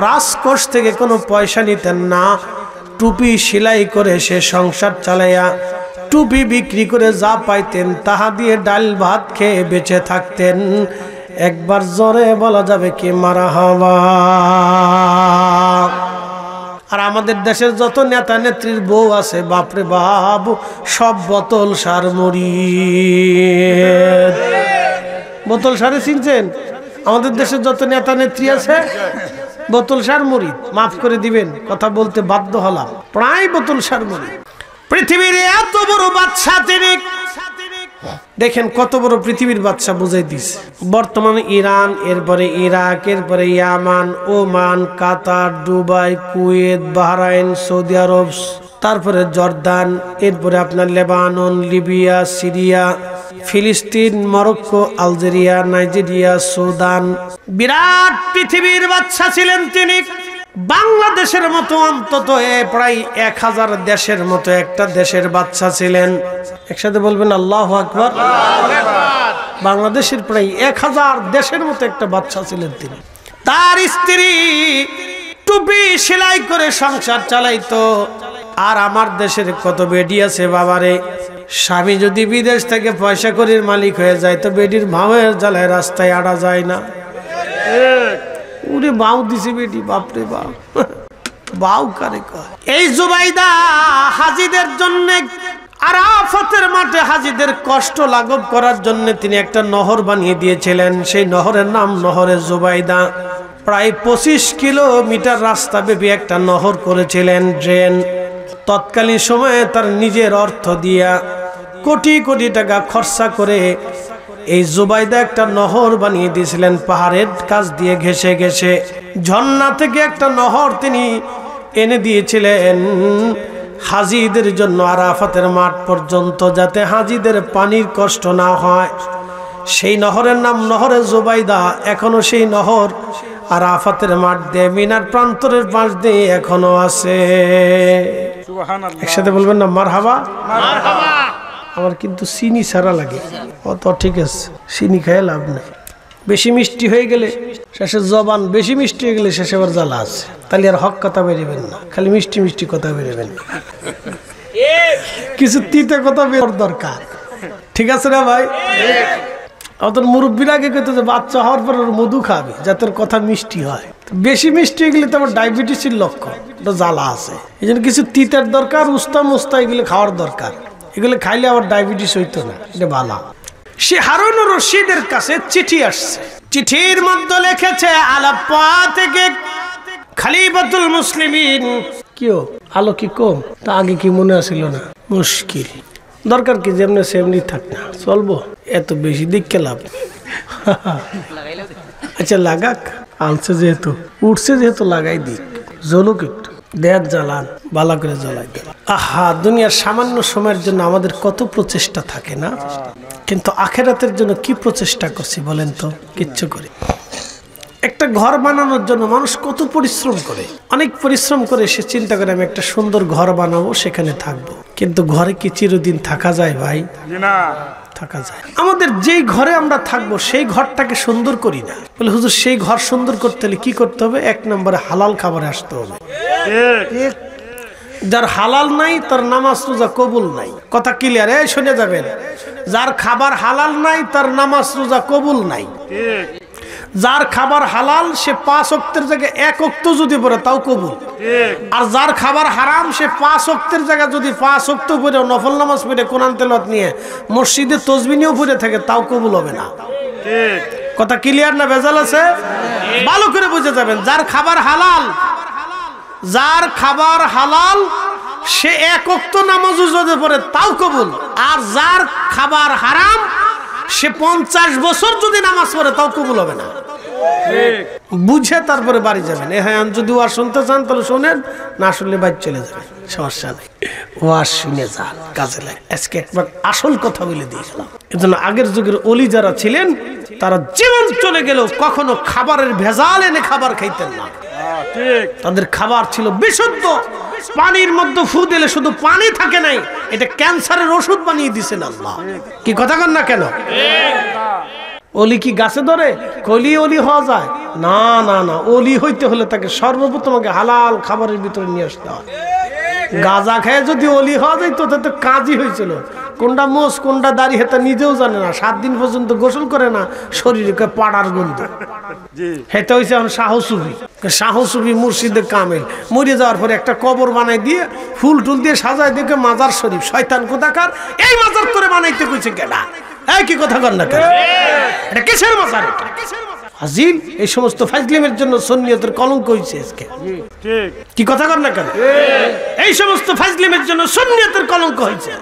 Speaker 1: রাজকোষ থেকে কোনো পয়সা নিতেন না। টুপি সেলাই করে সে সংসার চালাইয়া, টুপি বিক্রি করে যা পাইতেন তাহা দিয়ে ডাল ভাত খেয়ে বেঁচে থাকতেন। একবার জোরে বলা যাবে কি মারহাবা। আর আমাদের দেশের যত নেতা নেত্রীর বউ আছে, বাপরে বাবু, সব বোতল সার মুরিদ। বোতল সারে চিনছেন? আমাদের দেশের যত নেতা নেত্রী আছে, বোতল সার মুরিদ। মাফ করে দিবেন, কথা বলতে বাধ্য হলাম, প্রায় বোতল সার মুরিদ। পৃথিবীর এত বড় বাদশা তিনি, দেখেন কত বড় পৃথিবীর বাদশা বুঝাই দিছে। বর্তমানে ইরান, এরপরে ইরাক, এরপরে ইয়ামান, ওমান, কাতার, দুবাই, কুয়েত, বাহরাইন, সৌদি আরব, তারপরে জর্দান, এরপরে আপনার লেবানন, লিবিয়া, সিরিয়া, ফিলিস্তিন, মরক্কো, আলজেরিয়া, নাইজেরিয়া, সুদান। বিরাট পৃথিবীর বাদশা ছিলেন তিনি। বাংলাদেশের মতো অন্তত প্রায় 1000 দেশের মতো একটা দেশের বাদশা ছিলেন। একসাথে বলবেন আল্লাহু আকবার। বাংলাদেশের প্রায় 1000 দেশের মতো একটা বাদশা ছিলেন তিনি। তার স্ত্রী টুপি সেলাই করে সংসার চালাইতো। আর আমার দেশের কত বেডি আছে বাবারে, স্বামী যদি বিদেশ থেকে পয়সা করির মালিক হয়ে যায়, তো বেডির ভাবের জ্বালায় রাস্তায় আড়া যায় না। ওরে বাউ দিছে বেটি, বাপরে বাপ, বাউ কারে কয়। এই জুবাইদা হাজীদের জন্য আরাফাতের মাঠে হাজীদের কষ্ট লাঘব করার জন্য তিনি একটা নহর বানিয়ে দিয়েছিলেন। সেই নহরের নাম নহরে জুবাইদা। প্রায় 25 কিলোমিটার রাস্তা ব্যাপী একটা নহর করেছিলেন, ড্রেন। তৎকালীন সময়ে তার নিজের অর্থ দিয়া কোটি কোটি টাকা খরচা করে এই জুবাইদা একটা নহর বানিয়ে দিয়েছিলেন। পাহাড়ের কাছ দিয়ে ঘেঁষে ঘেঁষে ঝর্ণা থেকে একটা নহর তিনি এনে দিয়েছিলেন হাজীদের জন্য, আরাফাতের মাঠ পর্যন্ত, যাতে হাজীদের পানির কষ্ট না হয়। সেই নহরের নাম নহরে জুবাইদা। এখনো সেই নহর আরাফাতের মাঠ দিয়ে মিনার প্রান্তরের পাশ দিয়ে এখনো আছে। একসাথে বলবেন না মারহাবা? মারহাবা। আমার কিন্তু চিনি ছাড়া লাগে, অত ঠিক আছে, চিনি খেয়ে লাভ নেই। বেশি মিষ্টি হয়ে গেলে শেষে জবান, বেশি মিষ্টি হয়ে গেলে শেষে আবার জ্বালা আছে। তাহলে আর হক কথা বেরোবেন না, খালি মিষ্টি মিষ্টি কথা বেরোবেন না, কিছু তিতে কথা বের দরকার। ঠিক আছে না ভাই? আমাদের মুরব্বীরা আগে কইতো যে বাচ্চা হওয়ার পর ওর মধু খাবে যাতে ওর কথা মিষ্টি হয়। বেশি মিষ্টি হয়ে গেলে তো আমার ডায়াবেটিসের লক্ষণ, এটা জ্বালা আছে। এই জন্য কিছু তিতের দরকার, উস্তা মুস্তা এগুলো খাওয়ার দরকার। এগুলো খাইলে আবার ডায়াবেটিস হইতো না, এটা ভালো। সে হারুনুর রশিদের কাছে চিঠি আসছে। চিঠির মধ্যে লিখেছে আলাপ্পা থেকে খলিফাতুল মুসলিমিন। কিও আলো কি কম, তা আগে কি মনে আসিল না? মুশকিল, দরকার কি যেমনি সেমনি থাক না, চলবো, এত বেশি দিককে লাভ। আচ্ছা লাগাক, আনছে যেহেতু, উঠছে যেহেতু, লাগাই দিক, জ্বলুক একটু, দেয়ার জ্বালান, বালা করে জ্বালাই দেন। আহা, দুনিয়ার সামান্য সময়ের জন্য আমাদের কত প্রচেষ্টা থাকে না, কিন্তু আখেরাতের জন্য কি প্রচেষ্টা করছি বলেন তো? কিচ্ছু করি। একটা ঘর বানানোর জন্য মানুষ কত পরিশ্রম করে, অনেক পরিশ্রম করে সে চিন্তা করে আমি একটা সুন্দর ঘর বানাবো, সেখানে থাকবো। কিন্তু ঘরে কি চিরদিন থাকা যায় ভাই? না, থাকা যায়। আমাদের যেই ঘরে আমরা থাকবো সেই ঘরটাকে সুন্দর করি না। বলে হুজুর সেই ঘর সুন্দর করতে হলে কি করতে হবে? 1 নম্বরে হালাল খাবারে আসতে হবে। যার হালাল নাই তার নামাজ রোজা কবুল নাই। কথা ক্লিয়ার? এই শুনে যাবেন, যার খাবার হালাল নাই তার নামাজ রোজা কবুল নাই। যার খাবার হালাল সে 5 ওয়াক্তের জায়গায় 1 ওয়াক্ত যদি পড়ে তাও কবুল। আর যার খাবার হারাম সে 5 ওয়াক্তের জায়গায় যদি 5 ওয়াক্ত পড়ে, নফল নামাজ পড়ে, কোরআন তেলাওয়াত নিয়ে মসজিদে তাসবিহ নিয়েও পড়ে থাকে, তাও কবুল হবে না। কথা ক্লিয়ার না ভেজাল আছে? ভালো করে বুঝে যাবেন, যার খাবার হালাল, যার খাবার হালাল সে 1 ওয়াক্ত নামাজও যদি পড়ে তাও কবুল। আর যার খাবার হারাম সে 50 বছর যদি নামাজ পড়ে তাও কবুল হবে না। বুঝে তারপরে বাড়ি যাবেন। হ্যাঁ, যদি ওয়াজ শুনতে চান তাহলে শোনেন, না শুনলে বাড়ি চলে যাবেন, সমস্যা নেই। ওয়াজ শুনে যান, কাজে লাগে। আজকে একবার আসল কথা বলে দিয়েছিলাম। এজন্য আগের যুগের ওলি যারা ছিলেন তারা জীবন চলে গেল কখনো খাবারের ভেজাল এনে খাবার খাইতেন না। তাদের খাবার ছিল বিশুদ্ধ। পানির মধ্যে ফু দিলে শুধু পানি থাকে নাই, এটা ক্যান্সারের ওষুধ বানিয়ে দিয়েছেন আল্লাহ। কি কথা কন না কেন? অলি কি গাছে ধরে? কলি অলি হওয়া যায় না? না না, অলি হইতে হলে তাকে সর্বপ্রথম হালাল খাবারের ভিতরে নিয়ে আসতে হয়। গাঁজা খেয়ে যদি অলি হওয়া যায় তো তাতে কাজই হয়েছিল। কোনটা মোষ কোনটা দাড়ি হেতা নিজেও জানে না, 7 দিন পর্যন্ত গোসল করে না, শরীরে পাড়ার গন্ধ। হেতে হয়েছে এখন শাহসুফি। শাহসুফি মুর্শিদে কামেল মরে যাওয়ার পরে একটা কবর বানাই দিয়ে ফুল টুল দিয়ে সাজায় দেখে মাজার শরীফ। শয়তান কোথাকার, এই মাজার করে বানাইতে কইছে কেডা? এই কি কথা কন না কেন? এটা কিসের মাজার? হাজিল এই সমস্ত ফাজলিমের জন্য সুন্নিয়তের কলঙ্ক হইছে আজকে। ঠিক কি কথা কন না কেন? এই সমস্ত ফাজলিমের জন্য সুন্নিয়তের কলঙ্ক হইছে।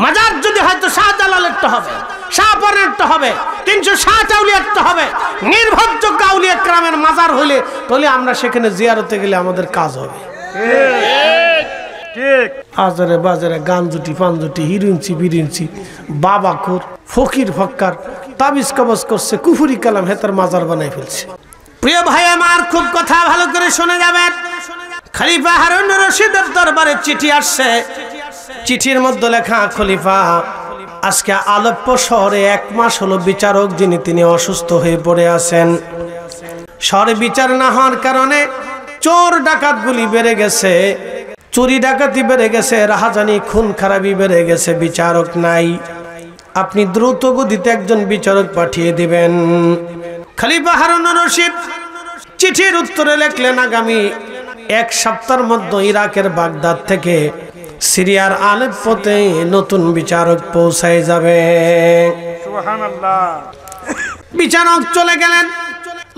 Speaker 1: মাজার যদি হয়তো শাহজালালেরটা হবে, শাহপরেরটা হবে, 360 আউলিয়ারটা হবে, নির্ভরযোগ্য আউলিয়া کرامের মাজার হইলে তাহলে আমরা সেখানে জিয়ারতে গেলে আমাদের কাজ হবে। ঠিক আজারে বাজারে গাঞ্জুটি পাঞ্জুটি হিরুইনছি বিরিনছি বাবাখোর ফকির ফক্কার তাবিজ কবজ করছে, কুফরি কালাম হেতার মাজার বানাই ফেলছে। প্রিয় ভাই আমার, খুব কথা ভালো করে শুনে যাবেন। খলিফা হারুনুর রশিদের দরবারে চিঠি আসছে। চিঠির মধ্যে লেখা, খলিফা আজকে আলেপ্পো শহরে 1 মাস হলো বিচারক যিনি তিনি অসুস্থ হয়ে পড়ে আছেন। শহরে বিচার না হওয়ার কারণে চোর ডাকাতগুলি বেড়ে গেছে, চুরি ডাকাতি বেড়ে গেছে, রাহাজানি খুন খারাপি বেড়ে গেছে, বিচারক নাই। আপনি দ্রুত গতিতে একজন বিচারক পাঠিয়ে দিবেন। খলিফা হারুনুর রশিদ চিঠির উত্তরে লিখলেন আগামী 1 সপ্তাহের মধ্যে ইরাকের বাগদাদ থেকে সিরিয়ার আলেপ্পোতে নতুন বিচারক পৌঁছায় যাবে।
Speaker 2: সুবহানাল্লাহ।
Speaker 1: বিচারক চলে গেলেন।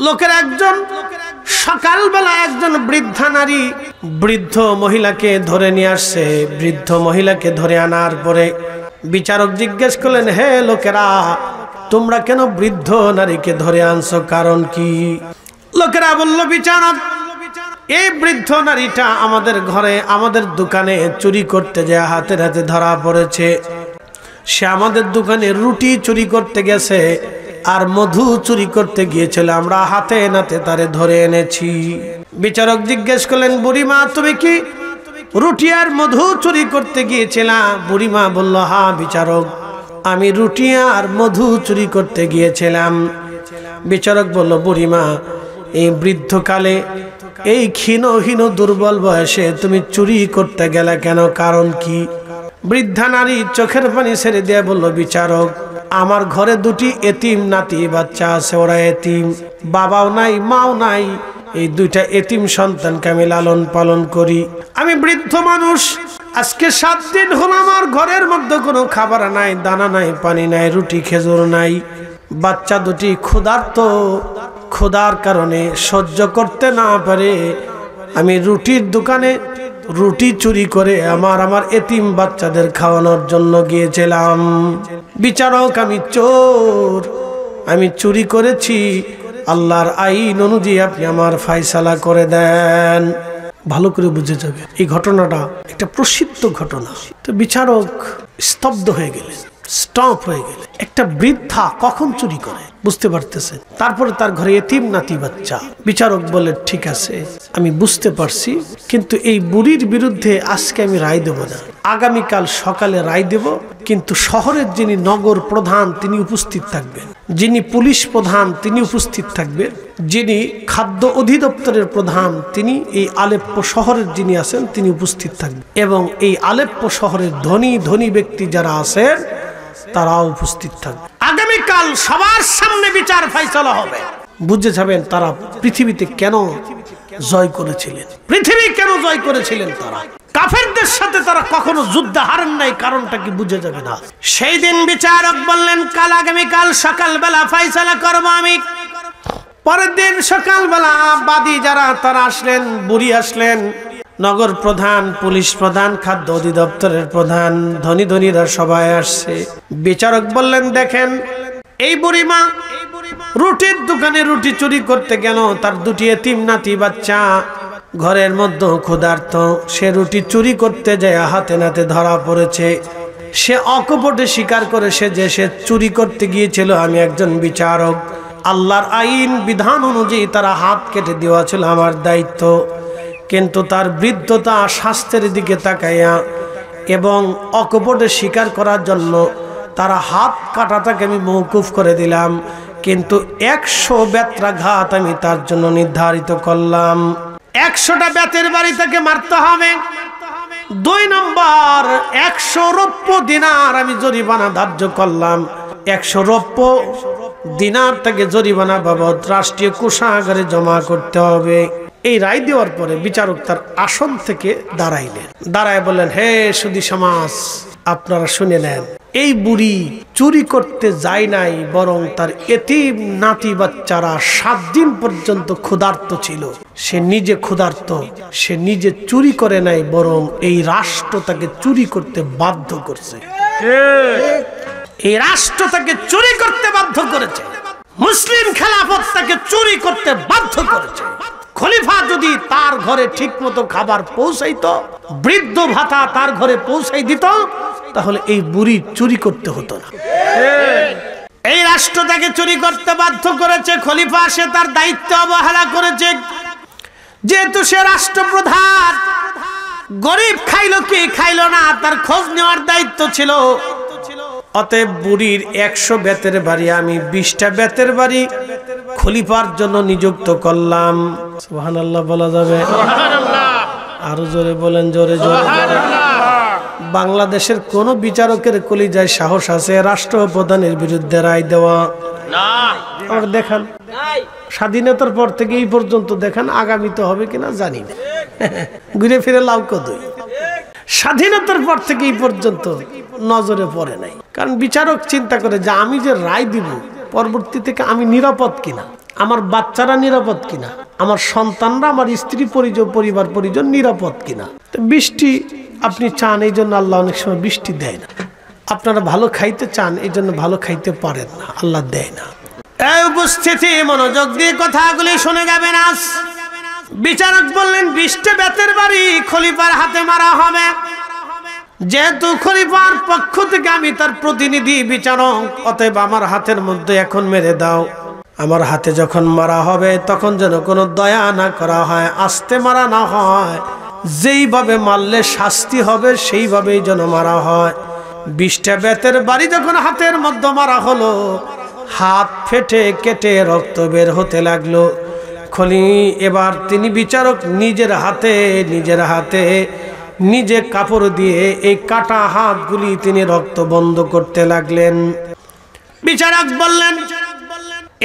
Speaker 1: লোকের একজন সকালবেলা একজন বৃদ্ধা নারী বৃদ্ধ মহিলাকে ধরে নিয়ে আসছে। বৃদ্ধ মহিলাকে ধরে আনার পরে বিচারক জিজ্ঞেস করলেন, হে লোকেরা, তোমরা কেন বৃদ্ধ নারীকে ধরে আনছো, কারণ কি? লোকেরা বলল, বিচারক, এই বৃদ্ধ নারীটা আমাদের ঘরে আমাদের দোকানে চুরি করতে যায় হাতে হাতে ধরা পড়েছে। সে আমাদের দোকানে রুটি চুরি করতে গেছে আর মধু চুরি করতে গিয়েছিল, আমরা হাতে নাতে তারে ধরে এনেছি। বিচারক জিজ্ঞেস করলেন, বুড়িমা, তুমি কি রুটি আর মধু চুরি করতে গিয়েছিলা? বুড়িমা বলল, হ্যাঁ বিচারক, আমি রুটি আর মধু চুরি করতে গিয়েছিলাম। বিচারক বলল, বুড়িমা, এই বৃদ্ধকালে এই ক্ষীণ দুর্বল বয়সে তুমি চুরি করতে গেলে কেন, কারণ কি? বৃদ্ধা নারী চোখের পানি ছেড়ে দিয়ে বলল, বিচারক, আমার ঘরে 2টি এতিম নাতি বাচ্চা আছে, ওরা এতিম, বাবাও নাই মাও নাই, এই 2টা এতিম সন্তানকে আমি লালন পালন করি। আমি বৃদ্ধ মানুষ, আজকে 7 দিন হলো আমার ঘরের মধ্যে কোনো খাবার নাই, দানা নাই, পানি নাই, রুটি খেজুর নাই। বাচ্চা 2টি ক্ষুধার্ত, ক্ষুধার কারণে সহ্য করতে না পারে আমি রুটির দোকানে রুটি চুরি করে আমার এতিম বাচ্চাদের খাওয়ানোর জন্য গিয়েছিলাম। বিচারক, আমি চোর, আমি চুরি করেছি, আল্লাহর আইন অনুযায়ী আপনি আমার ফায়সালা করে দেন। ভালো করে বুঝে যাবে, এই ঘটনাটা একটা প্রসিদ্ধ ঘটনা। তো বিচারক স্তব্ধ হয়ে গেলেন, স্টপ হয়ে গেলেন। একটা বৃদ্ধা কখন চুরি করে বুঝতে পারতেছেন। তারপরে তার ঘরে এতিম নাতি বাচ্চা। বিচারক বলে, ঠিক আছে, আমি বুঝতে পারছি, কিন্তু এই বুড়ির বিরুদ্ধে আজকে আমি রায় দেব না, আগামীকাল সকালে রায় দেব। কিন্তু শহরের যিনি নগর প্রধান তিনি উপস্থিত থাকবেন, যিনি পুলিশ প্রধান তিনি উপস্থিত থাকবেন, যিনি খাদ্য অধিদপ্তরের প্রধান তিনি, এই আলেপ্পো শহরের যিনি আছেন তিনি উপস্থিত থাকবেন, এবং এই আলেপ্পো শহরের ধনী ধনী ব্যক্তি যারা আছেন তারাও উপস্থিত থাকবে। আগামীকাল সবার সামনে বিচার ফায়সালা হবে। বুঝে যাবেন তারা পৃথিবীতে কেন জয় করেছিলেন, পৃথিবী কেন জয় করেছিলেন। তারা কাফেরদের সাথে তারা কখনো যুদ্ধ হারেন নাই, কারণটা কি বুঝে যাবে না। সেই দিন বিচারক বললেন, কাল আগামীকাল সকালবেলা ফায়সালা করবো আমি। পরের দিন সকালবেলা বাদী যারা তারা আসলেন, বুড়ি আসলেন, নগর প্রধান, পুলিশ প্রধান, খাদ্য অধিদপ্তরের প্রধান, ধনী ধনীরা সবাই আসছে। বিচারক বললেন, দেখেন, এই বুড়িমা রুটির দোকানে রুটি চুরি করতে গেল, তার 2টি এতিম নাতি বাচ্চা ঘরের মধ্যে ক্ষুধার্ত, সে রুটি চুরি করতে যায় হাতে নাতে ধরা পড়েছে। সে অকপটে স্বীকার করেছে যে সে চুরি করতে গিয়েছিল। আমি একজন বিচারক, আল্লাহর আইন বিধান অনুযায়ী তারা হাত কেটে দেওয়া ছিল আমার দায়িত্ব, কিন্তু তার বৃদ্ধতা স্বাস্থ্যের দিকে তাকাইয়া এবং অকপটে স্বীকার করার জন্য তারা হাত কাটাটাকে আমি মওকুফ করে দিলাম, কিন্তু 100 বেত্রাঘাত আমি তার জন্য নির্ধারিত করলাম। 100টা বেতের বাড়ি তাকে মারতে হবে। 2 নম্বর, 100 রৌপ্য দিনার আমি জরিমানা ধার্য করলাম। 100 রৌপ্য দিনার তাকে জরিমানা বাবদ রাষ্ট্রীয় কোষাগারে জমা করতে হবে। এই রায় দেওয়ার পরে বিচারক তার আসন থেকে দাঁড়াইলেন, দাঁড়ায় বললেন, হে সুধী সমাজ, আপনারা শুনে নেন, এই বুড়ি চুরি করতে যায় নাই, বরং তার এতিম নাতি বাচ্চারা 7 দিন পর্যন্ত ক্ষুধার্ত ছিল। সে নিজে ক্ষুধার্ত, সে নিজে চুরি করে নাই, বরং এই রাষ্ট্র তাকে চুরি করতে বাধ্য করছে। এই রাষ্ট্র তাকে চুরি করতে বাধ্য করেছে। মুসলিম খেলাফত তাকে চুরি করতে বাধ্য করেছে। খলিফা যদি তার ঘরে ঠিক মতো খাবার পৌঁছাইতো, বৃদ্ধ ভাতা তার ঘরে পৌঁছাই দিত, তাহলে এই বুড়ি চুরি করতে হতো না। এই রাষ্ট্র তাকে চুরি করতে বাধ্য করেছে। খলিফা সে তার দায়িত্ব অবহেলা করেছে। যেহেতু সে রাষ্ট্রপ্রধান, গরিব খাইলো কি খাইলো না তার খোঁজ নেওয়ার দায়িত্ব ছিল। অতএব বুড়ির 100 বেতের বাড়ি আমি 20টা বেতের বাড়ি খলিফার জন্য নিযুক্ত করলাম। সুবহানাল্লাহ বলা যাবে? আরো জোরে বলেন, জোরে জোরে। বাংলাদেশের কোন বিচারকের কলিজায় সাহস আছে রাষ্ট্রপ্রধানের বিরুদ্ধে রায় দেওয়া?
Speaker 2: না।
Speaker 1: আমার দেখান, স্বাধীনতার পর থেকে এই পর্যন্ত দেখান, আগামীতে হবে কিনা জানি না। ঘুরে ফিরে লাউ কদই। স্বাধীনতার পর থেকে এই পর্যন্ত নজরে পড়ে নাই, কারণ বিচারক চিন্তা করে যে আমি যে রায় দিব পরবর্তী থেকে আমি নিরাপদ কিনা, আমার বাচ্চারা নিরাপদ কিনা, আমার সন্তানরা, আমার স্ত্রী পরিবার পরিজন নিরাপদ কিনা। তো বৃষ্টি আপনি চান, এই জন্য আল্লাহ অনেক সময় বৃষ্টি দেয় না। আপনারা ভালো খাইতে চান, এই জন্য ভালো খাইতে পারেন না, আল্লাহ দেয় না। এই উপস্থিতি, মনোযোগ দিয়ে কথাগুলি শুনে যাবেন। আজ বিচারক বললেন 20টা বেতের বাড়ি খলিফার হাতে মারা হবে। যেহেতু খলিফার পক্ষ থেকে আমি তার প্রতিনিধি বিচারক, অতএব আমার হাতের মধ্যে এখন মেরে দাও। আমার হাতে যখন মারা হবে তখন যেন কোনো দয়া না করা হয়, আস্তে মারা না হয়, যেইভাবে মারলে শাস্তি হবে সেইভাবেই যেন মারা হয়। 20টা বেতের বাড়ি যখন হাতের মধ্যে মারা হলো, হাত ফেটে কেটে রক্ত বের হতে লাগলো। এবার তিনি বিচারক নিজের হাতে নিজে কাপড় দিয়ে এই কাটা হাতগুলি তিনি রক্ত বন্ধ করতে লাগলেন। বিচারক বললেন,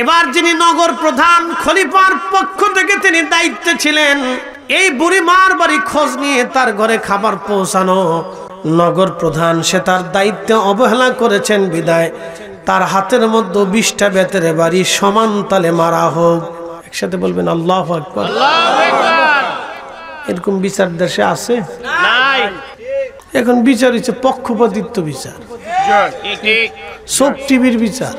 Speaker 1: এবার যিনি নগর প্রধান, খলিফার পক্ষ থেকে তিনি দায়িত্বে ছিলেন এই বুড়িমার বাড়ি খোঁজ নিয়ে তার ঘরে খাবার পৌঁছানো। নগর প্রধান সে তার দায়িত্বে অবহেলা করেছেন বিদায় তার হাতের মধ্যে 20টা বেতের বাড়ি সমান তালে মারা হোক। একসাথে বলবেন আল্লাহু আকবার। এরকম বিচার দেশে আছে? এখন বিচার হচ্ছে পক্ষপাতিত্ব বিচার, সব টিভির বিচার।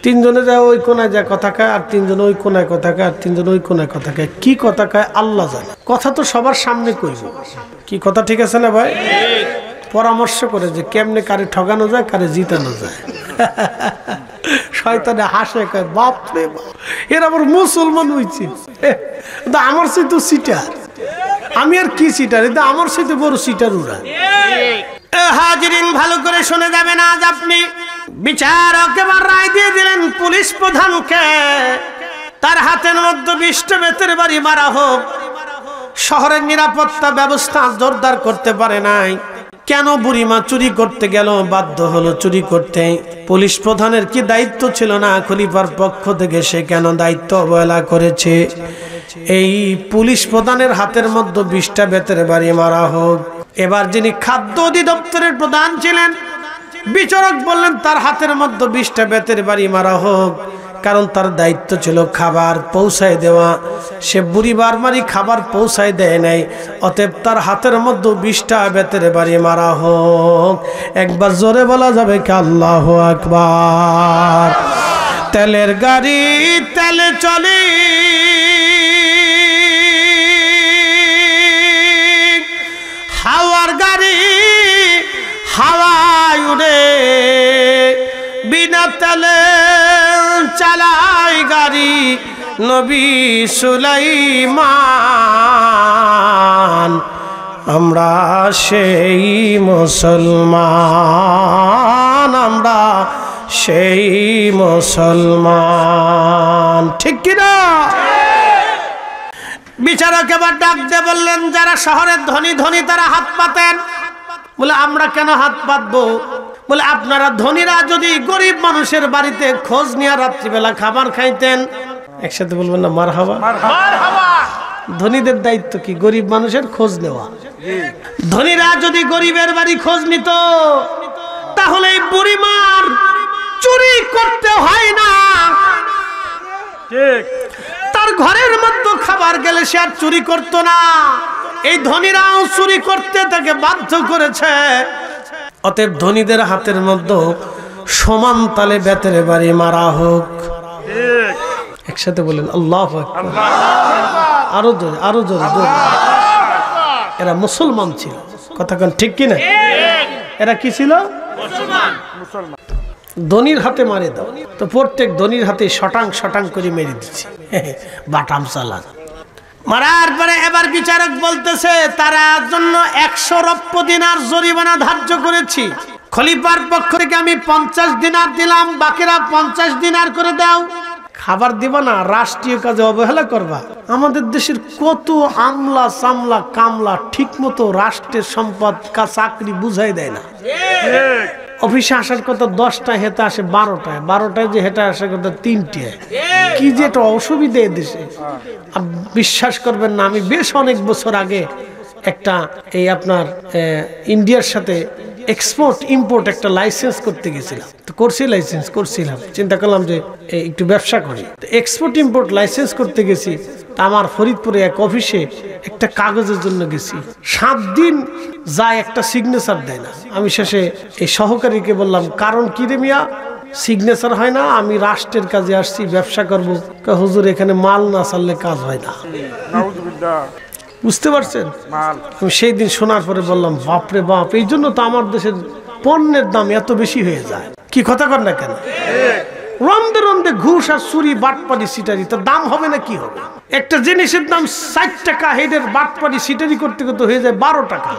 Speaker 1: 3 জনে যায় ওই কোনায় যায় কথা খায়, আর 3 জন ওই কোনায় কথা খায়, আর 3 জন ওই কোনায় কথা খায়। কি কথা খায় আল্লাহ জানে। কথা তো সবার সামনে কইব, কি কথা ঠিক আছে না ভাই? পরামর্শ করে যে কেমনে কারে ঠগানো যায়, কারে জিতানো যায়। শয়তানে হাসে, কয় বাপ রে বাপ, এর আবার মুসলমান হয়েছে। আমার সাথে তো সিটার, আমি আর কি সিটার, এটা আমার সাথে বড় সিটার ওরা। হাজিরিন ভালো করে শুনে যাবেন। আজ আপনি বিচারক এবার রায় দিয়ে দিলেন পুলিশ প্রধানকে তার হাতের মধ্যে 20টা বেতের বাড়ি মারা হোক। শহরের নিরাপত্তা ব্যবস্থা জোরদার করতে পারে নাই, কেন বুড়িমা চুরি করতে গেল, বাধ্য হলো চুরি করতে। পুলিশ প্রধানের কি দায়িত্ব ছিল না? খলিফার পক্ষ থেকে সে কেন দায়িত্ব অবহেলা করেছে? এই পুলিশ প্রধানের হাতের মধ্যে 20টা বেতের বাড়ি মারা হোক। এবার যিনি খাদ্য অধিদপ্তরের প্রধান ছিলেন, বিচারক বললেন তার হাতের মধ্যে 20টা বেতের বাড়ি মারা হোক, কারণ তার দায়িত্ব ছিল খাবার পৌঁছায় দেওয়া। সে বুড়িবার মারি খাবার পৌঁছায় দেয় নাই, অতএব তার হাতের মধ্যে 20টা বেতের বাড়ি মারা হোক। একবার জোরে বলা যাবে কি আল্লাহু আকবার? তেলের গাড়ি তেলে চলে, হাওয়ার গাড়ি হাওয়ায় উড়ে, বিনা তেলে চালাই গাড়ি নবী সুলাইমান। আমরা সেই মুসলমান, আমরা সেই মুসলমান, ঠিক কিনা? বিচারক এবার ডাক দিয়ে বললেন, যারা শহরের ধনী ধনী তারা হাত পাতেন। বলে আমরা কেন হাত পাতবো? বলে আপনারা ধনীরা যদি গরিব মানুষের বাড়িতে খোঁজ নিয়ে রাত্রিবেলা খাবার খাইতেন। একসাথে বলবেন না মারহাবা? ধনীদের দায়িত্ব কি? গরিব মানুষের খোঁজ নেওয়া। ধনীরা যদি গরিবের বাড়ি খোঁজ নিত তাহলে এই বুড়িমার চুরি করতে হয় না।
Speaker 2: ঠিক,
Speaker 1: তার ঘরের মধ্যে খাবার গেলে সে আর চুরি করতো না। এই ধনীরাও চুরি করতে তাকে বাধ্য করেছে। অতএব ধনীদের হাতের মধ্যে সমান তালে বেতের বাড়ি মারা হোক। একসাথে বলেন আল্লাহু আকবার। আরো জোরে, আরো জোরে, জোরে। এরা মুসলমান ছিল, কথা কোন ঠিক কিনা? এরা কি ছিল? মুসলমান। ধনীর হাতে মারে দাও, তো প্রত্যেক ধনীর হাতে শটাং শটাং করে মেরে দিচ্ছে, বাটাম চালান। মারার পরে এবার বিচারক বলতেছে তারা জন্য 100 রৌপ্য দিনার জরিমানা ধার্য করেছি। খলিফার পক্ষ থেকে আমি 50 দিনার দিলাম, বাকিরা 50 দিনার করে দাও। খাবার দিবা না, রাষ্ট্রীয় কাজে অবহেলা করবা, আমাদের দেশের কত আমলা সামলা কামলা ঠিক মতো রাষ্ট্রের সম্পদ চাকরি বুঝাই দেয় না। অফিসে আসার কথা 10টায়, হেঁটে আসে 12টায়, 12টায় যে হেঁটে আসার কথা 3টায়। কি যে একটা অসুবিধা দেশে, বিশ্বাস করবেন না। আমি বেশ অনেক বছর আগে একটা এই আপনার ইন্ডিয়ার সাথে এক্সপোর্ট ইম্পোর্ট একটা লাইসেন্স করতে গেছিলাম। তো লাইসেন্স করছিলাম, চিন্তা করলাম যে একটু ব্যবসা করি। এক্সপোর্ট ইম্পোর্ট লাইসেন্স করতে গেছি। তা আমার ফরিদপুরে এক অফিসে একটা কাগজের জন্য গেছি, 7 দিন যায়, একটা সিগনেচার দেয় না। আমি শেষে এই সহকারীকে বললাম, কারণ কি রে মিয়া, সিগনেচার হয় না? আমি রাষ্ট্রের কাজে আসছি, ব্যবসা করবো। হুজুর এখানে মাল না চাললে কাজ হয় না। বুঝতে পারছেন? আমি সেই দিন শোনার পরে বললাম, বাপরে বাপ, এই জন্য তো আমার দেশের পণ্যের দাম এত বেশি হয়ে যায়। কি কথা কর না কেন? রন্দে রন্দে ঘুষ আর চুরি বাটপাড়ি সিটারি, তো দাম হবে না কি হবে? একটা জিনিসের দাম 60 টাকা, হেডের বাটপাড়ি সিটারি করতে করতে হয়ে যায় 12 টাকা।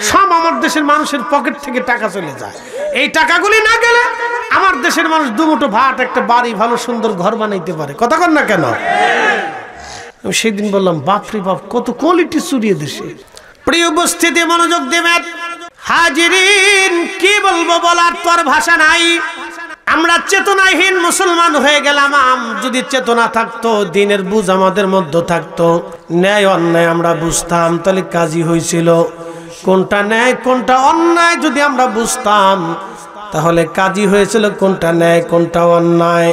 Speaker 1: সব আমার দেশের মানুষের পকেট থেকে টাকা চলে যায়। এই টাকাগুলি না গেলে আমার দেশের মানুষ দুমুঠো ভাত, একটা বাড়ি, ভালো সুন্দর ঘর বানাইতে পারে। কথা কর না কেন? আমি সেই দিন বললাম, বাপরে বাপ, কত কোয়ালিটি চুরিয়ে দেশে। প্রিয় উপস্থিতি, মনোযোগ দেবেন। হাজিরিন, কি বলবো, বলার তোর ভাষা নাই। আমরা চেতনাহীন মুসলমান হয়ে গেলাম। যদি চেতনা থাকতো, দিনের বুঝ আমাদের মধ্যে থাকতো, ন্যায় অন্যায় আমরা বুঝতাম, তাহলে কাজী হয়েছিল। কোনটা ন্যায় কোনটা অন্যায় যদি আমরা বুঝতাম, তাহলে কাজী হয়েছিল কোনটা ন্যায় কোনটা অন্যায়।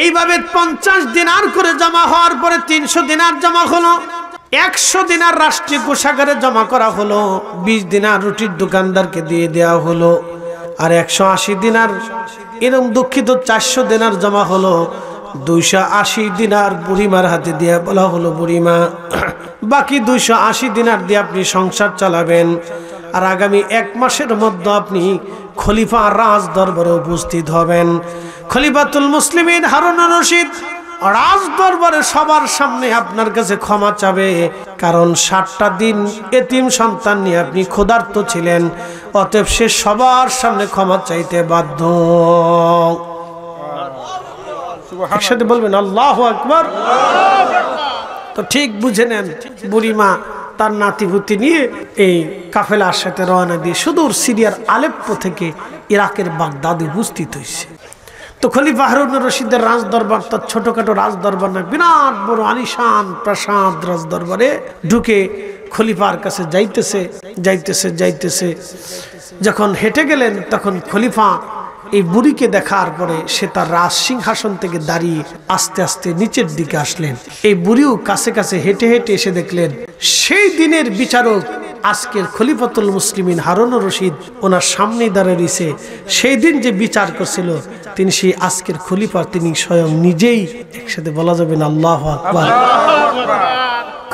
Speaker 1: এইভাবে 50 দিনার করে জমা হওয়ার পরে 300 দিনার জমা হলো, 100 দিনার রাষ্ট্রীয় কোষাগারে জমা করা হলো, 20 দিনার রুটির দোকানদারকে দিয়ে দেওয়া হলো, আর 180 দিনার, এরকম দুঃখিত 400 দিনার জমা হলো। 280 দিনার বুড়িমার হাতে দিয়ে বলা হলো, বুড়িমা, বাকি 280 দিনার দিয়ে আপনি সংসার চালাবেন। আর আগামী 1 মাসের মধ্যে আপনি খলিফা রাজ দরবারে উপস্থিত হবেন। খলিফাতুল মুসলিমিন হারুনুর রশিদ রাজ দরবারে সবার সামনে আপনার কাছে ক্ষমা চাবে, কারণ 60টা দিন এতিম সন্তান নিয়ে আপনি ক্ষুধার্ত ছিলেন। অতএব সে সবার সামনে ক্ষমা চাইতে বাধ্য। একসাথে বলবেন আল্লাহু আকবার। তো ঠিক বুঝে নেন, বুড়িমা তার নাতিপুতি নিয়ে এই কাফেলার সাথে রওনা দিয়ে সুদূর সিরিয়ার আলেপ্পো থেকে ইরাকের বাগদাদে উপস্থিত হয়েছে। তো খলিফা হারুনুর রশিদের রাজ দরবার তার ছোটখাটো রাজ দরবার না, বিরাট বড় আলিশান প্রাসাদ রাজ দরবারে ঢুকে খলিফার কাছে যাইতেছে যখন হেঁটে গেলেন, তখন খলিফা এই বুড়িকে দেখার পরে সে তার রাজ সিংহাসন থেকে দাঁড়িয়ে আস্তে আস্তে নিচের দিকে আসলেন। এই বুড়িও কাছে কাছে হেঁটে হেঁটে এসে দেখলেন সেই দিনের বিচারক আজকের খলিফাতুল মুসলিমিন হারুনুর রশিদ ওনার সামনেই দাঁড়িয়ে রয়েছে। সেই দিন যে বিচার করছিল তিনি সেই আজকের খলিফা, তিনি স্বয়ং নিজেই। একসাথে বলা যাবে না আল্লাহু আকবার।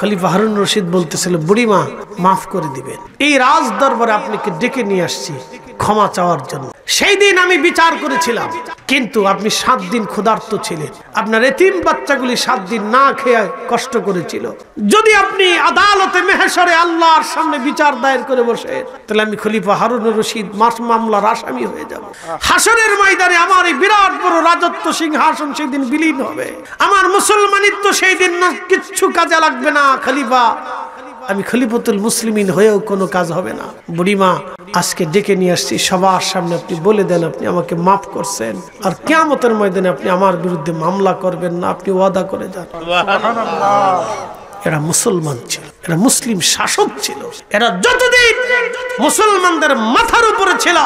Speaker 1: খলিফা হারুনুর রশিদ বলতেছিল, বুড়িমা মাফ করে দিবেন, এই রাজ দরবারে আপনাকে ডেকে নিয়ে আসছি ক্ষমা চাওয়ার জন্য। সেই দিন আমি বিচার করেছিলাম, কিন্তু আপনি 7 দিন ক্ষুধার্ত ছিলেন, আপনার এতিম বাচ্চাগুলি 7 দিন না খেয়ে কষ্ট করেছিল। যদি আপনি আদালতে মেহেশরে আল্লাহর সামনে বিচার দায়ের করে বসে, তাহলে আমি খলিফা হারুনুর রশিদ মামলার আসামি হয়ে যাব। হাসরের ময়দানে আমার এই বিরাট বড় রাজত্ব সিংহাসন সেই দিন বিলীন হবে। আমার মুসলমানিত্ব সেই দিন কিচ্ছু কাজে লাগবে না। খলিফা, আমি খলিফাতুল মুসলিমিন হয়েও কোনো কাজ হবে না। বুড়িমা আজকে ডেকে নিয়ে আসছি, সবার সামনে আপনি বলে দেন আপনি আমাকে মাফ করছেন, আর কিয়ামতের ময়দানে আপনি আমার বিরুদ্ধে মামলা করবেন না, আপনি ওয়াদা করে যান। এরা মুসলমান ছিল, এরা মুসলিম শাসক ছিল। এরা যতদিন মুসলমানদের মাথার উপরে ছিল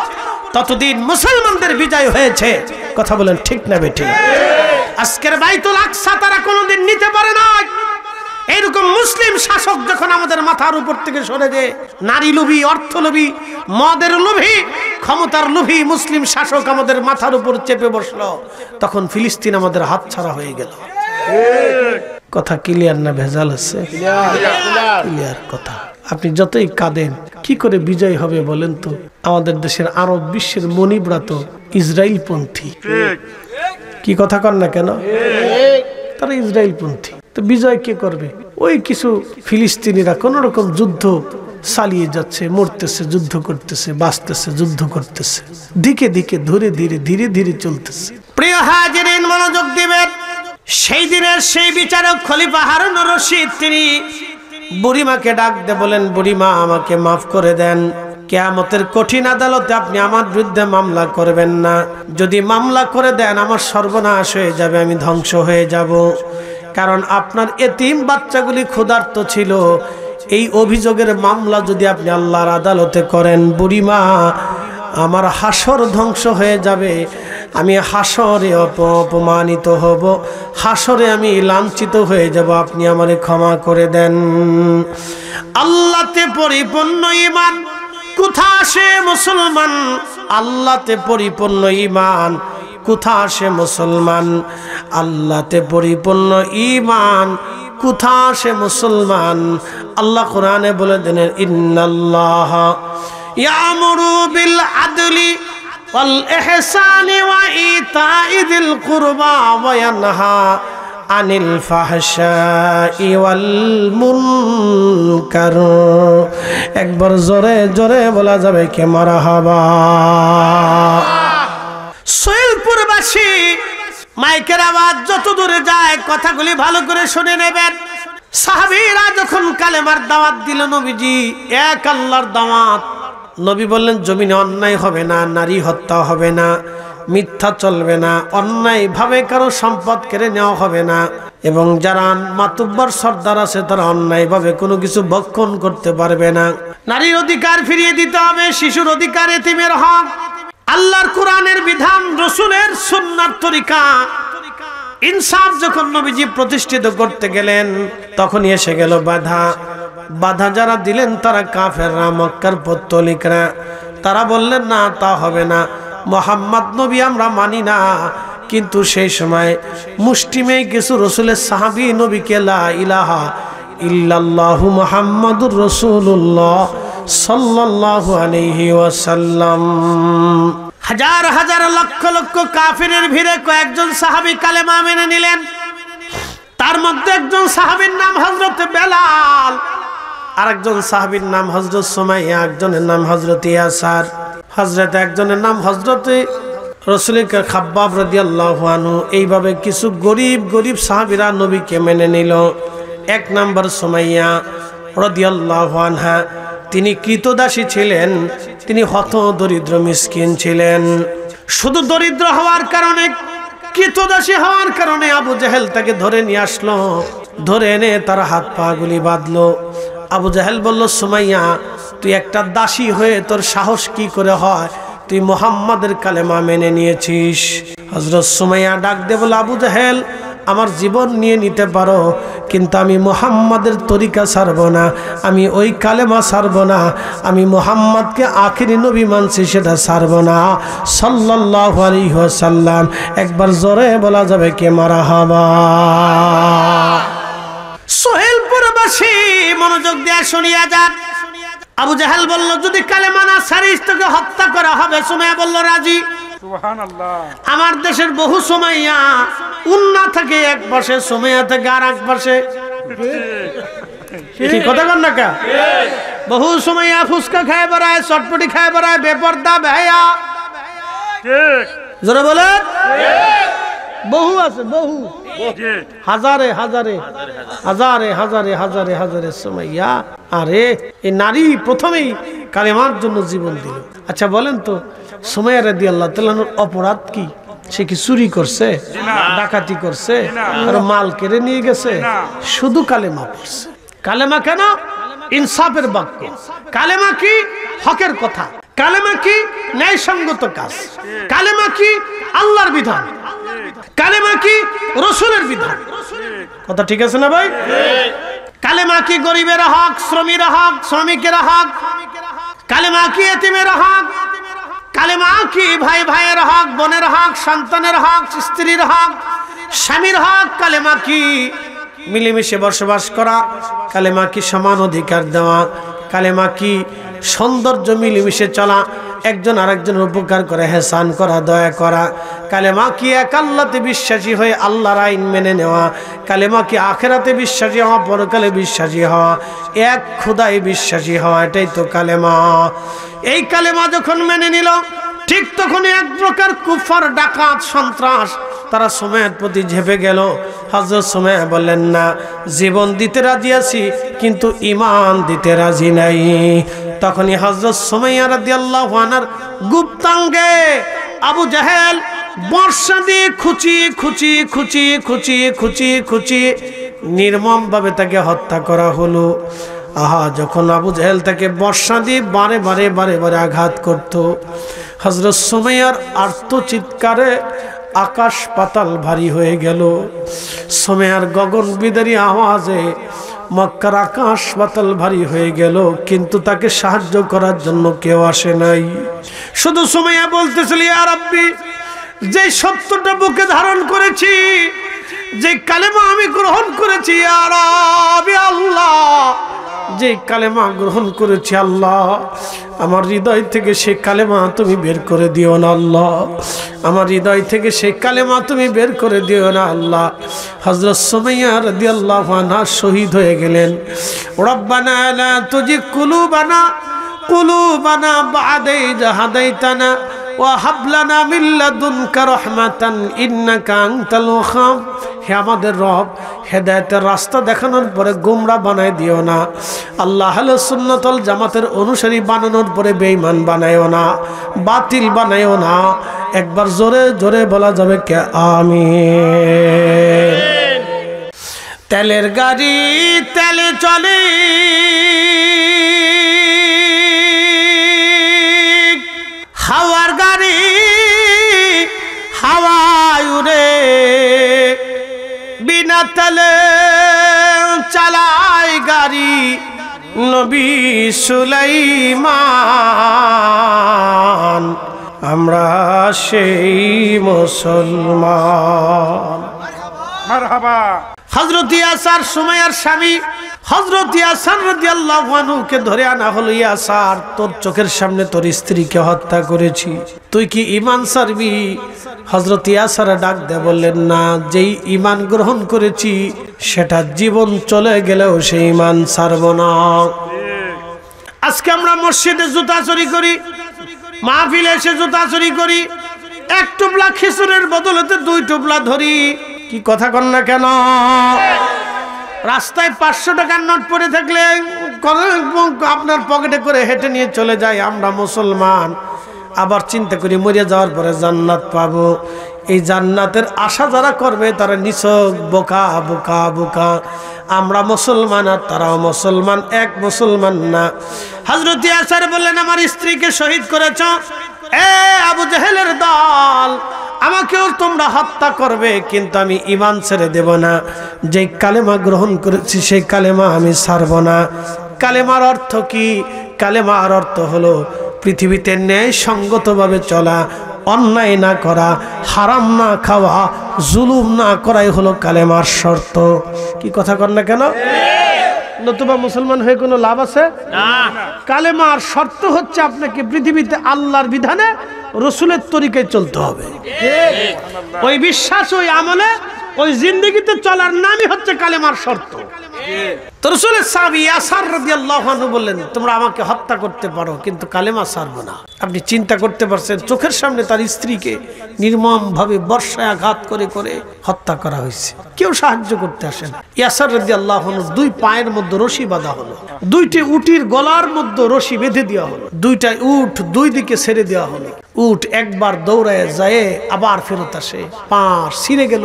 Speaker 1: ততদিন মুসলমানদের বিজয় হয়েছে। কথা বলেন ঠিক না বেঠিক? আজকের বাইতুল আকসা তারা কোনোদিন নিতে পারে না। এইরকম মুসলিম শাসক যখন আমাদের মাথার উপর থেকে সরে যায়, নারী লোভী, অর্থ লোভী, মদের লোভী, ক্ষমতার লোভী মুসলিম শাসক আমাদের মাথার উপর চেপে বসলো, তখন ফিলিস্তিন আমাদের হাতছাড়া হয়ে গেল। কথা ক্লিয়ার না ভেজাল আছে? ক্লিয়ার কথা। আপনি যতই কাঁদেন, কি করে বিজয় হবে বলেন তো? আমাদের দেশের আরব বিশ্বের মনিবরা তো ইসরায়েল পন্থী। কি কথা কর না কেন? তারা ইসরায়েল পন্থী। তো বিজয় কে করবে? ওই কিছু ফিলিস্তিনিরা কোন রকম যুদ্ধ চালিয়ে যাচ্ছে, মরতেছে, যুদ্ধ করতেছে, বাঁচতেছে, যুদ্ধ করতেছে, দিকে দিকে ধরে ধীরে ধীরে ধীরে চলতেছে। প্রিয় হাজিরিন, মনোযোগ দিবেন। সেই দিনের সেই বিচারক খলিফা হারুনুর রশিদ তিনি বুড়িমাকে ডাক দিয়ে বলেন, বুড়িমা আমাকে মাফ করে দেন, কিয়ামতের কঠিন আদালতে আপনি আমার বিরুদ্ধে মামলা করবেন না। যদি মামলা করে দেন আমার সর্বনাশ হয়ে যাবে, আমি ধ্বংস হয়ে যাব। কারণ আপনার এতিম বাচ্চাগুলি ক্ষুধার্ত ছিল। এই অভিযোগের মামলা যদি আপনি আল্লাহর আদালতে করেন বুড়িমা, আমার হাসর ধ্বংস হয়ে যাবে, আমি হাসরে অপমানিত হব, হাসরে আমি লাঞ্ছিত হয়ে যাব, আপনি আমারে ক্ষমা করে দেন। আল্লাহতে পরিপূর্ণ ঈমান কোথা আসে মুসলমান, আল্লাহতে পরিপূর্ণ ঈমান কোথা আসে মুসলমান, আল্লাহতে পরিপূর্ণ ঈমান কোথা আসে মুসলমান। আল্লাহ কোরআনে বলে দেন, ইন্নাল্লাহ ইয়ামুরু বিল আদলি ওয়াল ইহসানি ওয়া ইতাই যিল কুরবা ওয়া ইয়ানহা আনিল ফাহশাই ওয়াল মুনকার। একবার জোরে জোরে বলা যাবে কে মারহাবা। সোহেলপুরবাসী মাইকের আওয়াজ যত দূরে যায় কথাগুলি ভালো করে শুনে নেবেন। সাহাবীরা যখন কালেমার দাওয়াত দিল নবীজি, এক আল্লাহর দাওয়াত, নবী বললেন জমিনে অন্যায় হবে না, নারী হত্যা হবে না, মিথ্যা চলবে না, অন্যায় ভাবে কারো সম্পদ কেড়ে নেওয়া হবে না, এবং যারা মাতুব্বর সর্দার আছে তারা অন্যায় ভাবে কোনো কিছু ভক্ষণ করতে পারবে না। নারীর অধিকার ফিরিয়ে দিতে হবে, শিশুর অধিকার, এতিমের হক, আল্লাহর কোরআনের বিধান, রসুলের সুন্নাত তরিকা, ইনসাফ যখন নবীজি প্রতিষ্ঠিত করতে গেলেন তখনই এসে গেল বাধা। বাধা যারা দিলেন তারা কাফেররা, মক্কার পত্তলিকরা। তারা বললেন না, তা হবে না, মুহাম্মদ নবী আমরা মানি না। কিন্তু সেই সময় মুষ্টিমেয় কিছু রসুলের সাহাবী নবীকে লা ইলাহা ইল্লাল্লাহু মুহাম্মাদুর রাসূলুল্লাহ সাল্লাল্লাহু আলাইহি ওয়াসাল্লাম, হাজার হাজার লক্ষ লক্ষ কাফিরের ভিড়ে কয়েকজন সাহাবী কালেমা মেনে নিলেন। তার মধ্যে একজন সাহাবীর নাম হযরত বেলাল, আরেকজন সাহাবীর নাম হযরত সুমাইয়া, একজনের নাম হযরত ইয়াসার, একজনের নাম হযরত রাসূল খাব্বাব রাদিয়াল্লাহু আনহু। এইভাবে কিছু গরিব গরিব সাহাবীরা নবীকে মেনে নিল। এক নাম্বার সুমাইয়া রাদিয়াল্লাহু আনহা, তিনি কৃতদাসী ছিলেন, তিনি হত দরিদ্র মিসকিন ছিলেন। শুধু দরিদ্র হওয়ার কারণে, কৃতদাসী হওয়ার কারণে আবু জেহেল তাকে ধরে নিয়ে আসলো, ধরে এনে তার হাত পা গুলি বাঁধলো। আবু জেহেল বলল, সুমাইয়া তুই একটা দাসী হয়ে তোর সাহস কি করে হয়, তুই মুহাম্মাদের কালেমা মেনে নিয়েছিস। হযরত সুমাইয়া ডাক দিয়ে বলে, আবু জেহেল আমার জীবন নিয়ে নিতে পারো, কিন্তু আমি মুহাম্মাদের তরিকা ছাড়ব না, আমি ওই কালেমা ছাড়ব না, আমি মুহাম্মাদকে আখিরি নবী মানছি, সেটা ছাড়ব না সাল্লাল্লাহু আলাইহি ওয়াসাল্লাম। একবার জোরে বলা যাবে কে মারহাবা। সোহেলপুরবাসী মনোযোগ দিয়ে শুনিয়া যান। আবু জাহেল বলল, যদি কালেমা না ছাড়িস তোকে হত্যা করা হবে। সুমাইয়া বলল, রাজি।
Speaker 2: সুবহানাল্লাহ।
Speaker 1: আমার দেশের বহু সুমাইয়া উন্না থেকে এক পাশে, সুমাইয়া থেকে আর এক পাশে, কি কথা কন না কা? বহু সুমাইয়া ফুসকা খায় বেড়ায়, চটপটি খায় বেড়ায়, বেপর্দা বেহায়া। জোরে বলে, বহু আছে, বহু, হাজারে হাজারে হাজারে হাজারে হাজারে হাজারে সুমাইয়া। আরে এই নারী প্রথমেই কালেমার জন্য জীবন দিল। আচ্ছা বলেন তো, সুমাইয়া রাদিয়াল্লাহু তাআলার অপরাধ কি? সে কি চুরি করছে, ডাকাতি করছে, আর মাল কেড়ে নিয়ে গেছে? শুধু কালেমা পড়ছে। কালেমা কেন? ইনসাফের বাক্য। কালেমা কি? হকের কথা। কালেমা কি? ন্যায়সঙ্গত কাজ। কালেমা কি? আল্লাহর বিধান। কালেমা কি? রসুলের বিধান। কথা ঠিক আছে না ভাই? কালেমা কি? গরিবের হক, শ্রমিকের হক, শ্রমিকের হক। কালেমা কি? এতিমের হক। কালেমা কি? ভাই ভাইয়ের হক, বোনের হক, সন্তানের হক, স্ত্রীর হক, স্বামীর হক। কালেমা কি? মিলেমিশে বসবাস করা। কালেমা কি? সমান অধিকার দেওয়া। কালেমা কি? সৌন্দর্য, মিলেমিশে চলা, একজন আরেকজনের উপকার করে, হেসান করা, দয়া করা। কালেমা কি? এক আল্লাহতে বিশ্বাসী হয়ে আল্লাহর আইন মেনে নেওয়া। কালেমা কি? আখিরাতে বিশ্বাসী হওয়া, পরকালে বিশ্বাসী হওয়া, এক খোদায় বিশ্বাসী হওয়া। এটাই তো কালেমা। এই কালেমা যখন মেনে নিল, ঠিক তখনই এক প্রকার কুফর, ডাকাত, সন্ত্রাস তারা সুমাইয়ার প্রতি ঝেঁপে গেল। হযরত সুমাইয়া বললেন, না, জীবন দিতে রাজি আছি কিন্তু ঈমান দিতে রাজি নাই। তখনই হযরত সুমাইয়া রাদিয়াল্লাহু আনহার গুপ্তাঙ্গে আবু জাহেল বর্ষা দিয়ে খুঁচিয়ে নির্মমভাবে তাকে হত্যা করা হলো। আহা, যখন আবু জাহেল তাকে বর্ষা দিয়ে বারে বারে আঘাত করত, হযরত সুমাইয়ার আর্তচিৎকারে আকাশ পাতাল ভারী হয়ে গেল। সুমাইয়ার গগন বিদারী আওয়াজে মক্কার আকাশ পাতাল ভারী হয়ে গেল, কিন্তু তাকে সাহায্য করার জন্য কেউ আসে নাই। শুধু সুমাইয়া বলতেছিল, ইয়া রাব্বি, যে সত্যটা বুকে ধারণ করেছি, যে কালেমা আমি গ্রহণ করেছি, ইয়া রাব্বি আল্লাহ, যে কালেমা গ্রহণ করেছি আল্লাহ, আমার হৃদয় থেকে সেই কালেমা তুমি বের করে দিও না আল্লাহ, আমার হৃদয় থেকে সেই কালেমা তুমি বের করে দিও না আল্লাহ। হযরত সুমাইয়া রাদিয়াল্লাহু আনহা শহীদ হয়ে গেলেন। রব্বানা লা তুজিগ কুলুবানা বা'দা ইয হাদাইতানা ওয়া হাব লানা মিন লাদুনকা রাহমাতান ইন্নাকা আনতাল ওয়াহ্হাব। হে আমাদের রব, হেদায়েতের রাস্তা দেখানোর পরে গোমরা বানায় দিও না আল্লাহ। আহলে সুন্নাত ওয়াল জামাতের অনুসারী বানানোর পরে বেঈমান বানায়ও না, বাতিল বানায়ও না। একবার জোরে জোরে বলা যাবে কে আমিন। তেলের গাড়ি তেলে চলে, হাওয়ার গাড়ি হাওয়ায় উড়ে, বিনা তেলে চালায় গাড়ি নবী সুলাইমান। আমরা সেই মুসলমান।
Speaker 2: মারহাবা।
Speaker 1: হযরত ইয়াসার সুমাইয়ার স্বামী হযরত ইয়াসার রাদিয়াল্লাহু আনহুকে ধরে আনা হলো। ইয়াসার, তোর চোখের সামনে তোর স্ত্রীকে হত্যা করেছি, তুই কি ঈমান ছাড়বি? হযরত ইয়াসার ডাক দিয়ে বললেন, না, যেই ঈমান গ্রহণ করেছি সেটা জীবন চলে গেলেও সেই ঈমান ছাড়ব না। আজকে আমরা মসজিদে জুতা চুরি করি, মাহফিলে এসে জুতা চুরি করি, এক টুপলা খিচুড়ির বদলেতে 2 টুপলা ধরি। কি কথা কন না কেন? রাস্তায় 500 টাকার নোট পড়ে থাকলে আপনার পকেটে করে হেঁটে নিয়ে চলে যায়। আমরা মুসলমান, আবার চিন্তা করি মরে যাওয়ার পরে জান্নাত পাবো। এই জান্নাতের আশা যারা করবে তারা নিছক বোকা বোকা বোকা। আমরা মুসলমান আর তারাও মুসলমান, এক মুসলমান না। হযরত ইয়াসার বললেন, আমার স্ত্রীকে শহীদ করেছ, এ আবু জাহেলের দল, আমাকেও তোমরা হত্যা করবে, কিন্তু আমি ঈমান ছেড়ে দেব না। যে কালেমা গ্রহণ করেছি সেই কালেমা আমি ছাড়ব না। কালেমার অর্থ কি? কালেমার অর্থ হলো পৃথিবীতে ন্যায় সঙ্গতভাবে চলা, অন্যায় না করা, হারাম না খাওয়া, জুলুম না করাই হলো কালেমার শর্ত। কি কথা কর না কেন? নতুবা মুসলমান হয়ে কোনো লাভ আছে না। কালেমার শর্ত হচ্ছে আপনাকে পৃথিবীতে আল্লাহর বিধানে রসুলের তরিকায় চলতে হবে। ওই বিশ্বাস, ওই আমলে, ওই জিন্দেগিতে চলার নামই হচ্ছে কালেমার শর্ত। তো রাসূলের সাহাবী ইয়াসার রাদিয়াল্লাহু আনহু বললেন, তোমরা আমাকে হত্যা করতে পারো কিন্তু কালেমা ছাড়বো না। আপনি চিন্তা করতে পারছেন, চোখের সামনে তার স্ত্রীকে নির্মমভাবে বর্ষায় আঘাত করে করে হত্যা করা হয়েছে, কেউ সাহায্য করতে আসে না। ইয়াসার রাদিয়াল্লাহু আনহু 2 পায়ের মধ্যে রশি বাঁধা হলো, 2টি উটের গলার মধ্যে রশি বেঁধে দেওয়া হলো, 2টা উট 2 দিকে ছেড়ে দেওয়া হলো। উট একবার দৌড়ায় যায়, আবার ফেরত আসে, পা ছিঁড়ে গেল,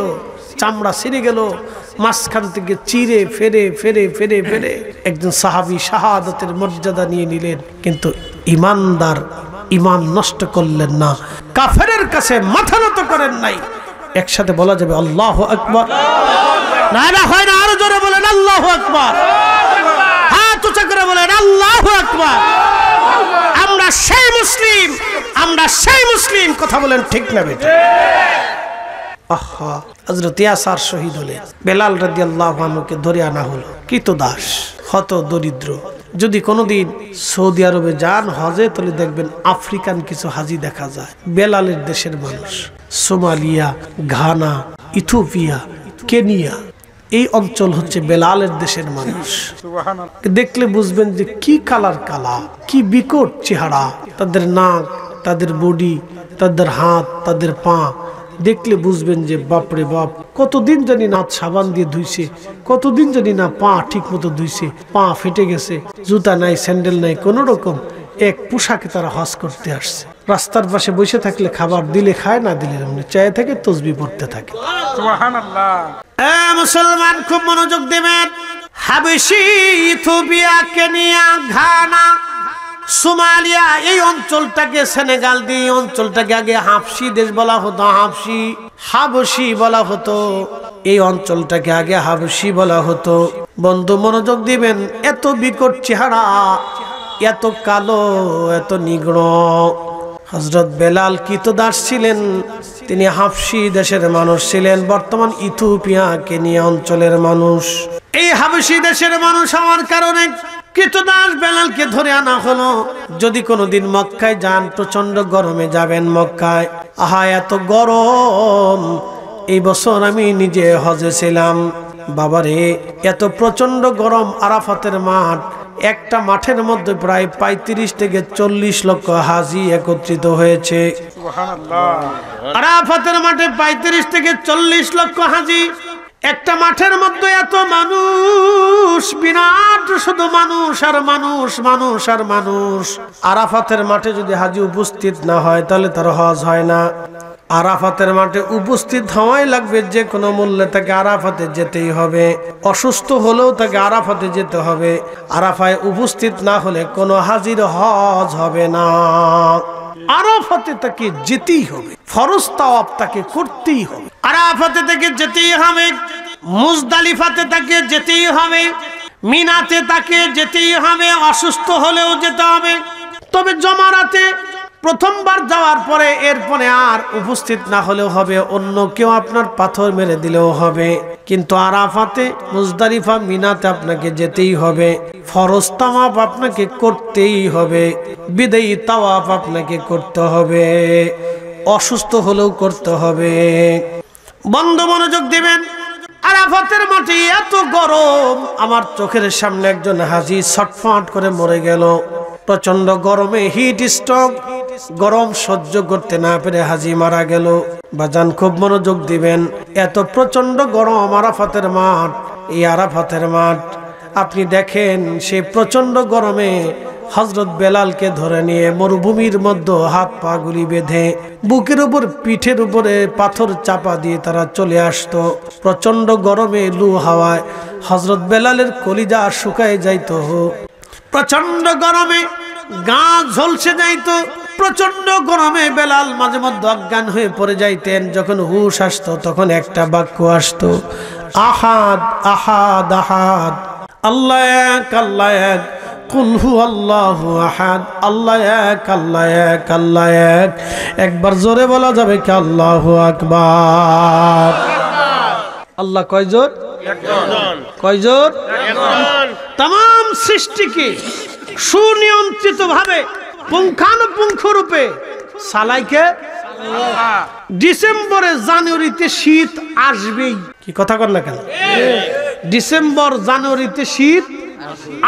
Speaker 1: চামড়া ছিঁড়ে গেল, মাঝখান থেকে চিরে ফেরে ফেরে ফেরে ফেরে একজন সাহাবী শাহাদাতের মর্যাদা নিয়ে নিলেন, কিন্তু ইমানদার ইমান নষ্ট করলেন না, কাফেরের কাছে মাথা নত করেন নাই। একসাথে বলা যাবে আল্লাহু আকবার। না না হয় না, আরো জোরে বলেন আল্লাহু আকবার। হাত উঁচা করে বলেন আল্লাহু আকবার। আমরা সেই মুসলিম, আমরা সেই মুসলিম। কথা বলেন ঠিক না বেটা? আহা, হযরত ইয়াসার শহীদ হলেন। বেলাল রাদিয়াল্লাহু আনহুকে ধরে আনা হলো, কৃতদাস, হত দরিদ্র। যদি কোনোদিন সৌদি আরবে যান হজে, তাহলে দেখবেন আফ্রিকান কিছু হাজি দেখা যায়, বেলালের দেশের মানুষ। সোমালিয়া, ঘানা, ইথিওপিয়া, কেনিয়া, এই অঞ্চল হচ্ছে বেলালের দেশের মানুষ। দেখলে বুঝবেন যে কি কালার কালা, কি বিকট চেহারা, তাদের নাক, তাদের বডি, তাদের হাত, তাদের পা দেখলে বুঝবেন যে বাপরে বাপ, কতদিন জানি না সাবান দিয়ে ধুইছে, কতদিন জানি না পা ঠিক মতো ধুইছে, পা ফেটে গেছে, জুতা নাই, স্যান্ডেল নাই, কোন রকম এক পোশাকে তারা হজ করতে আসছে। রাস্তার পাশে বসে থাকলে খাবার দিলে খায়, না দিলে এমনি চায়ে থাকে, তসবিহ পড়তে থাকে।
Speaker 2: সুবহানাল্লাহ।
Speaker 1: মুসলমান খুব মনোযোগ দেবেন। হাবশি, ইথিওপিয়া, কেনিয়া, ঘানা, সোমালিয়া, এই অঞ্চলটাকে, সেনেগাল দিয়ে এই অঞ্চলটাকে আগে হাবশি দেশ বলা হতো, হাবশি বলা হতো। এই অঞ্চলটাকে আগে হাবশি বলা হতো। বন্ধু মনোযোগ দিবেন, এত বিকট চেহারা, এত কালো, এত নিগ্ন। হযরত বেলাল কৃতদাস ছিলেন, তিনি হাবশি দেশের মানুষ ছিলেন, বর্তমান ইথিওপিয়া, কেনিয়া অঞ্চলের মানুষ। এই হাবশি দেশের মানুষ হওয়ার কারণে কৃতদাস বেলালকে ধরে আনা হলো। যদি কোনোদিন মক্কায় যান, প্রচন্ড গরমে যাবেন মক্কায়। আহা এত গরম! এই বছর আমি নিজে হজে ছিলাম, বাবারে এত প্রচন্ড গরম। আরাফাতের মাঠ, একটা মাঠের মধ্যে প্রায় 35 থেকে 40 লক্ষ হাজি একত্রিত হয়েছে।
Speaker 2: সুবহানাল্লাহ।
Speaker 1: আরাফাতের মাঠে 35 থেকে 40 লক্ষ হাজি, একটা মাঠের মধ্যে এত মানুষ, বিরাট, শুধু মানুষ আর মানুষ, মানুষ আর মানুষ। আরাফাতের মাঠে যদি হাজি উপস্থিত না হয় তাহলে তার হজ হয় না। আরাফাতের মাঠে উপস্থিত হওয়াই লাগবে, যে কোনো মূল্যে তাকে আরাফাতে যেতেই হবে। অসুস্থ হলেও তাকে আরাফাতে যেতে হবে। আরাফায় উপস্থিত না হলে কোনো হাজির হজ হবে না। আরাফাতে তাকে যেতেই হবে, ফরজ তাওয়াফ তাকে করতেই হবে, আরাফাতে তাকে যেতেই হবে, মুজদালিফাতে তাকে যেতেই হবে, মিনাতে তাকে যেতেই হবে, অসুস্থ হলেও যেতে হবে। তবে জমারাতে প্রথমবার যাওয়ার পরে এরপরে আর উপস্থিত না হলেও হবে, অন্য কেউ আপনার পাথর মেরে দিলেও হবে। কিন্তু আরাফাতে, মুজদালিফা, মিনাতে আপনাকে যেতেই হবে। ফরজ তাওয়াফ আপনাকে করতেই হবে, বিদায়ী তাওয়াফ আপনাকে করতে হবে, অসুস্থ হলেও করতে হবে। বন্ধু মনোযোগ দিবেন। আরাফাতের মাঠে এত গরম, আমার চোখের সামনে একজন হাজি ছটফট করে মরে গেল। প্রচন্ড গরমে, হিট স্ট্রোক, গরম সহ্য করতে না পেরে হাজি মারা গেল। বাজান খুব মনোযোগ দিবেন, এত প্রচন্ড গরম আরাফাতের মাঠ। এই আরাফাতের মাঠ আপনি দেখেন, সেই প্রচন্ড গরমে হযরত বেলালকে ধরে নিয়ে মরুভূমির মধ্যে হাত পা গুলি বেঁধে, বুকের উপর, পিঠের উপরে পাথর চাপা দিয়ে তারা চলে আসতো। প্রচন্ড গরমে, লু হাওয়ায় হযরত বেলালের কলিজা শুকায় যাইতো। প্রচন্ড গরমে গা ঝলসে যাইতো। প্রচন্ড গরমে বেলাল মাঝে মধ্যে অজ্ঞান হয়ে পড়ে যাইতেন। যখন হুশ আসতো তখন একটা বাক্য আসতো, আহাদ আহাদ আহাদ, আল্লাহ এক, আল্লাহ এক, কুল হু আল্লাহু আহাদ, আল্লাহ এক, আল্লাহ এক, আল্লাহ এক। একবার জোরে বলা যাবে কি আল্লাহু আকবার? আল্লাহ কয়জন? একজন। কয়জন? একজন। तमाम সৃষ্টিকে সুনিয়ন্ত্রিত ভাবে, পুঙ্খানুপুঙ্খ রূপে সালাইকে। ডিসেম্বরে, জানুয়ারিতে শীত আসবেই। কি কথা কর না কেন? ডিসেম্বর, জানুয়ারিতে শীত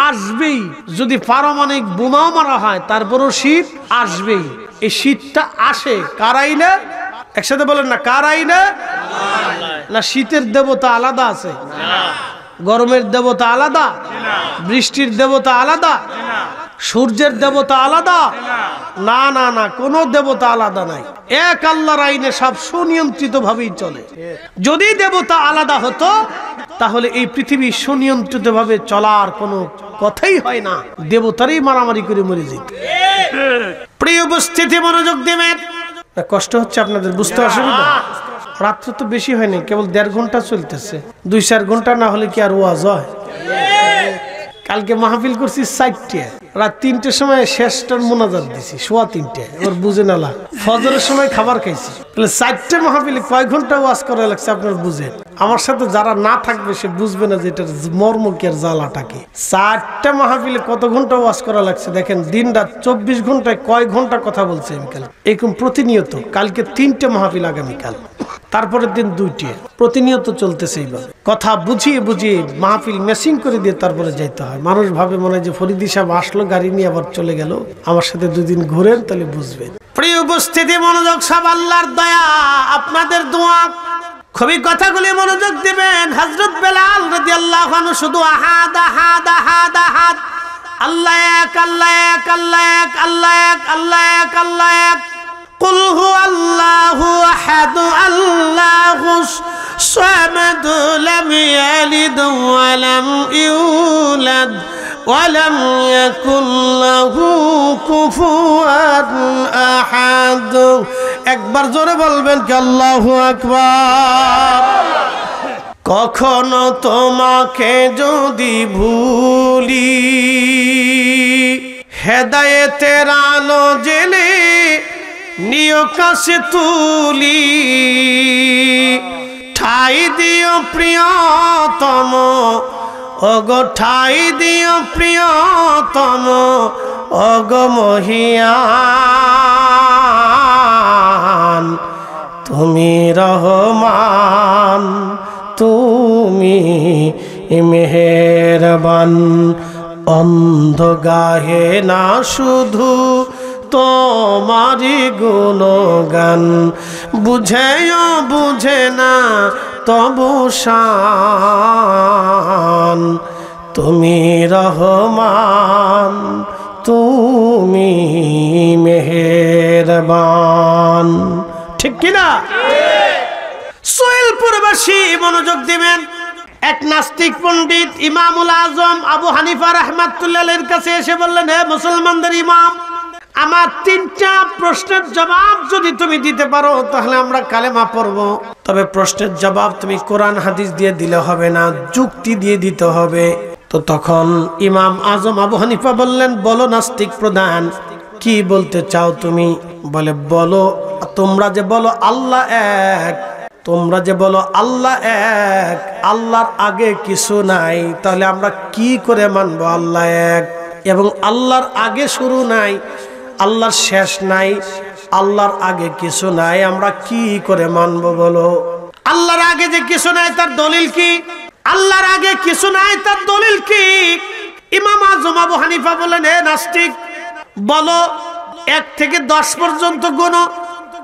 Speaker 1: আসবেই। যদি পারমাণবিক বোমাও মারা হয় তারপরও শীত আসবেই। এই শীতটা আসে কার আইনে? একসাথে বলেন না, কার আইনে? না শীতের দেবতা আলাদা আছে? গরমের দেবতা আলাদা? বৃষ্টির দেবতা আলাদা? সূর্যের দেবতা আলাদা? না না না, কোনো দেবতা আলাদা নাই। এক আল্লাহর আইনে সব সুনিয়ন্ত্রিত ভাবেই চলে। যদি দেবতা আলাদা হতো তাহলে এই পৃথিবী সুনিয়ন্ত্রিত ভাবে চলার কোনো কথাই হয় না, দেবতারই মারামারি করে মরে যেত। প্রিয় উপস্থিতি, মনোযোগ দেবেন। কষ্ট হচ্ছে আপনাদের, বুঝতে অসুবিধা? রাত্র তো বেশি হয়নি, কেবল 1.5 ঘন্টা চলতেছে। 2-4 ঘন্টা না হলে কি আর ওয়াজ হয়? কালকে মাহফিল করছি 4টে, রাত 3টের সময় শেষটার মোনাজাত দিছি, 3:15। এবার বুঝে নালা, ফজরের সময় খাবার খাইছি। তাহলে 4টে মাহফিলে কয় ঘন্টা ওয়াজ করা লাগছে আপনার বুঝেন। আমার সাথে যারা না থাকবে সে বুঝবে না যে এটার মর্ম কি আর জ্বালাটাকে। 4টে মাহফিলে কত ঘন্টা ওয়াজ করা লাগছে দেখেন। দিন রাত 24 ঘন্টায় কয় ঘন্টা কথা বলছে আমি কাল, এরকম প্রতিনিয়ত। কালকে 3টে মাহফিল, আগামীকাল তারপরের দিন 2টি, প্রতিনিয়ত চলতেছে এইভাবে। কথা বুঝিয়ে বুঝিয়ে মাহফিল মেসিং করে দিয়ে তারপরে যাইতে হয়। মানুষ ভাবে মনে হয় যে ফরিদি সাহেব আসলো গাড়ি নিয়ে আবার চলে গেল, আমার সাথে 2 দিন ঘুরেন তাহলে বুঝবেন। প্রিয় উপস্থিতি, মনোযোগ সব, আল্লাহর দয়া, আপনাদের দোয়া, খুবই কথাগুলি মনোযোগ দিবেন। হযরত বেলাল রাদিয়াল্লাহু আনহু শুধু আহাদ আহাদ আহাদ আহাদ, আল্লাহ এক আল্লাহ এক আল্লাহ এক আল্লাহ এক আল্লাহ এক আল্লাহ এক, কুল হুয়াল্লাহু আহাদ আল্লাহুস সামাদ লাম ইয়ালিদ ওয়া লাম ইউলাদ ওয়া লাম ইয়াকুল লাহু কুফুয়ান আহাদ। একবার জোরে বলবেন কি আল্লাহু আকবার। কখনো তোমাকে যদি ভুলি, হেদায়েতের আলো জেলে নিয় কাছে তুলি, ঠাই দিও প্রিয়তম, ওগো ঠাই দিও প্রিয়তম, ওগো মহিয়ান, তুমি রহমান, তুমি মেহেরবান। অন্ধ গাহে না শুধু তোমারি গুণগান, বুঝেও বুঝে না তবু শান, তুমি রহমান, তুমি মেহেরবান। ঠিক কিনা? সোহেলপুরবাসী মনোযোগ দিবেন। এক নাস্তিক পণ্ডিত ইমামুল আজম আবু হানিফা রাহমাতুল্লাহের কাছে এসে বললেন, হে মুসলমানদের ইমাম, আমার 3টা প্রশ্নের জবাব যদি তুমি দিতে পারো তাহলে আমরা কালেমা পড়ব। তবে প্রশ্নের জবাব তুমি কোরআন হাদিস দিয়ে দিলে হবে না, যুক্তি দিয়ে দিতে হবে। তো তখন ইমাম আজম আবু হানিফা বললেন, বলো নাস্তিক প্রধান, কি বলতে চাও তুমি? বলে, বলো, তোমরা যে বলো আল্লাহ এক, তোমরা যে বলো আল্লাহ এক, আল্লাহর আগে কিছু নাই, তাহলে আমরা কি করে মানবো আল্লাহ এক? এবং আল্লাহর আগে শুরু নাই, আল্লাহর শেষ নাই, আল্লাহর আগে কিছু নাই, আমরা কি করে মানবো বলো? আল্লাহর আগে যে কিছু নাই তার দলিল কি? আল্লাহর আগে কিছু নাই তার দলিল কি? ইমাম আজম আবু হানিফা বলেন, হে নাস্তিক, বলো 1 থেকে 10 পর্যন্ত গুনো।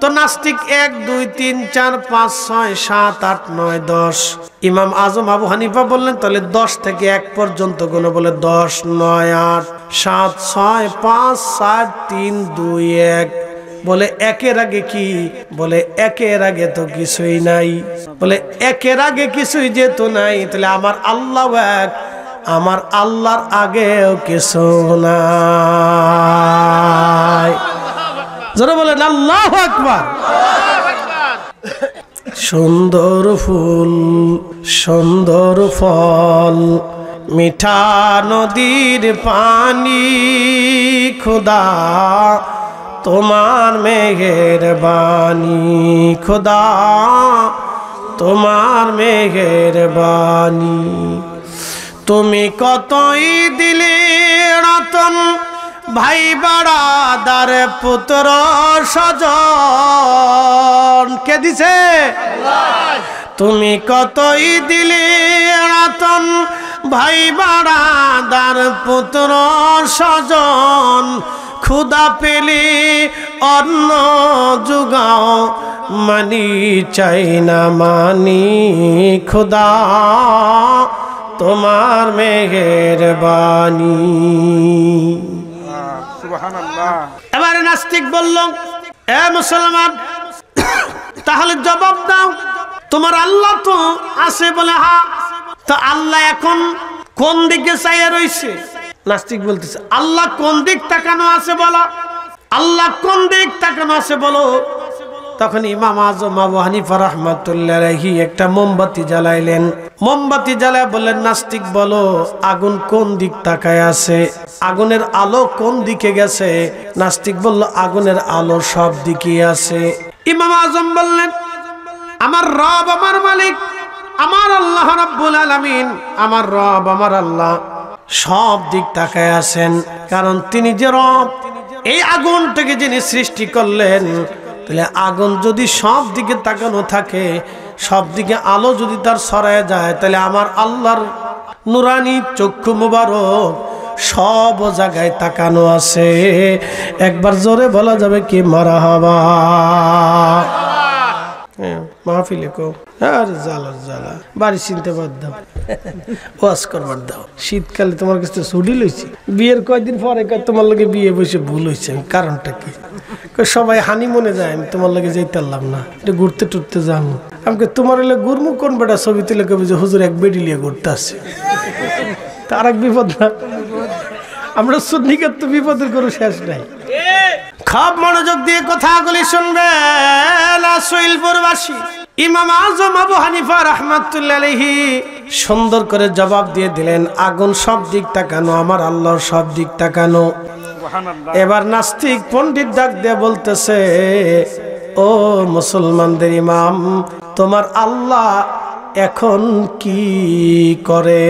Speaker 1: তো নাস্তিক 1 2 3 4 5 6 7 8 9 10। ইমাম আজম আবু হানিফা বললেন, তাহলে 10 থেকে 1 পর্যন্ত গুনো। বলে 10 9 8 7 6 5 4 3 2 1। বলে 1-এর আগে কি? বলে 1-এর আগে তো কিছুই নাই। বলে 1-এর আগে কিছুই যেহেতু নাই, তাহলে আমার আল্লাহ এক, আমার আল্লাহর আগেও কিছু নাই। যারা বলেন আল্লাহু আকবার। সুন্দর ফুল, সুন্দর ফল, মিঠা নদীর পানি, খোদা তোমার মেহেরবানি, খোদা তোমার মেহেরবানি। তুমি কতই দিলে রতন, ভাই বাড়াদার পুত্র স্বজন, কে দিছে? তুমি কতই দিলে রতন, ভাই বাড়াদার পুত্র স্বজন, ক্ষুধা পেলে অন্ন জুগাও, মানি চাই না মানি, খোদা তোমার মেহেরবানি।
Speaker 2: সুবহানাল্লাহ।
Speaker 1: এবারে নাস্তিক বলল, এ মুসলমান, তাহলে জবাব দাও, তোমার আল্লাহ তো আছে? বলে হ্যাঁ। তো আল্লাহ এখন কোন দিকে চাইয়া রইছে? নাস্তিক বলতেছে, আল্লাহ কোন দিক তাকানো আছে বলো, আল্লাহ কোন দিক তাকানো আছে বলো। তখন ইমাম আজম আবু হানিফা রাহমাতুল্লাহি আলাইহি একটা মোমবাতি জ্বালাইলেন। মোমবাতি জ্বালায় বললেন, নাস্তিক বলো, আগুন কোন দিক তাকায় আছে? আগুনের আলো কোন দিকে গেছে? নাস্তিক বলল, আগুনের আলো সব দিকে আছে। ইমাম আজম বললেন, আমার রব, আমার মালিক, আমার আল্লাহ রাব্বুল আলামিন, আমার রব, আমার আল্লাহ সব দিক তাকায় আছেন। কারণ তিনি যে রব, এই আগুনটাকে যিনি সৃষ্টি করলেন, তাহলে আগুন যদি সব দিকে তাকানো থাকে, সব দিকে আলো যদি তার ছড়ায় যায়, তাহলে আমার আল্লাহর নুরানি চক্ষু মুবারক সব জায়গায় তাকানো আছে। একবার জোরে বলা যাবে কি মারহাবা। মাহফিলে কো আর জ্বালা জ্বালা বাড়ি চিনতে বাদ দাও, ওয়াজ করবার দাও। শীতকালে তোমার কাছে ছুটি লইছি, বিয়ের কয়েকদিন পরে তোমার লগে বিয়ে বসে ভুল হয়েছে, কারণটা কি? সবাই হানি মনে যায়, আমি তোমার লগে যেতে পারলাম না, একটু ঘুরতে টুরতে যাবো। আমাকে তোমার হলে গুরমু কোন বেটা ছবি তুলে কবি যে হুজুর এক বেডি লিয়ে ঘুরতে আসছে, তার এক বিপদ না। আমরা সুন্নিকার তো বিপদের কোনো শেষ নাই। খুব মনোযোগ দিয়ে কথাগুলি শুনবেন। আসইলপুরবাসী ইমাম আজম আবু হানিফা রাহমাতুল্লাহ আলাইহি সুন্দর করে জবাব দিয়ে দিলেন, আগুন সব দিক তাকানো, আমার আল্লাহর সব দিক তাকানো। এবার নাস্তিক পণ্ডিত ডাক দিয়ে বলতেছে, ও মুসলমানদের ইমাম, তোমার আল্লাহ এখন কি করে?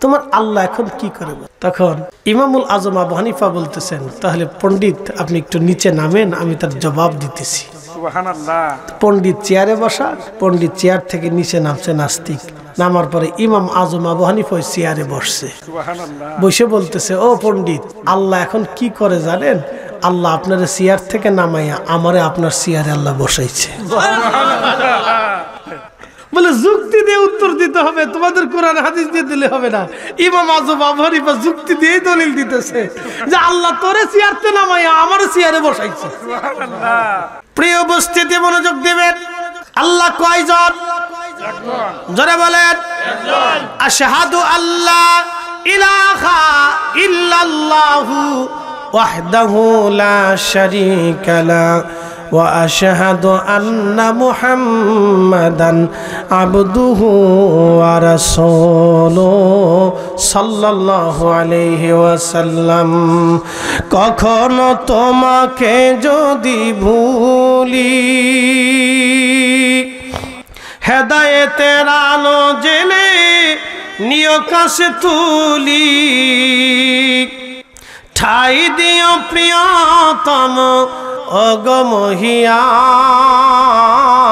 Speaker 1: তোমার আল্লাহ এখন কি করে? তখন ইমামুল আজম আবু হানিফা বলতেছেন, তাহলে পণ্ডিত আপনি একটু নিচে নামেন, আমি তার জবাব দিতেছি। পণ্ডিত চেয়ারে বসা, পণ্ডিত চেয়ার থেকে নিচে নামছে নাস্তিক। নামার পরে ইমাম আজম আবু হানিফা চেয়ারে বসছে, বসে বলতেছে, ও পণ্ডিত, আল্লাহ এখন কি করে জানেন? আল্লাহ আপনার চেয়ার থেকে নামাইয়া আমারে আপনার চেয়ারে আল্লাহ বসাইছে। বলে যুক্তি দিয়ে উত্তর দিতে হবে, তোমাদের কোরআন হাদিস দিয়ে দিলে হবে না। ইমাম আজম আবু হানিফা যুক্তি দিয়ে দলিল দিতেছে যে আল্লাহ তোরে চেয়ারতে নামাইয়া আমার চেয়ারে বসাইছে। প্রিয় উপস্থিতি, মনোযোগ দিবেন। আল্লাহ কয়জন? জোরে বলেন। আশহাদু আল্লাহ ইলাহা ইল্লাল্লাহু ওয়াহদাহু লা শারীকা লাহু ওয়া আশহাদু আন্না মুহাম্মাদান আবদুহু ওয়া রাসূলুহু সাল্লাল্লাহু আলাইহি ওয়াসাল্লাম। কখনো তোমাকে যদি ভুলি, হেদায়েতের আলো জেলে নিয় কাছে তুলি, ঠাই দিও প্রিয়তম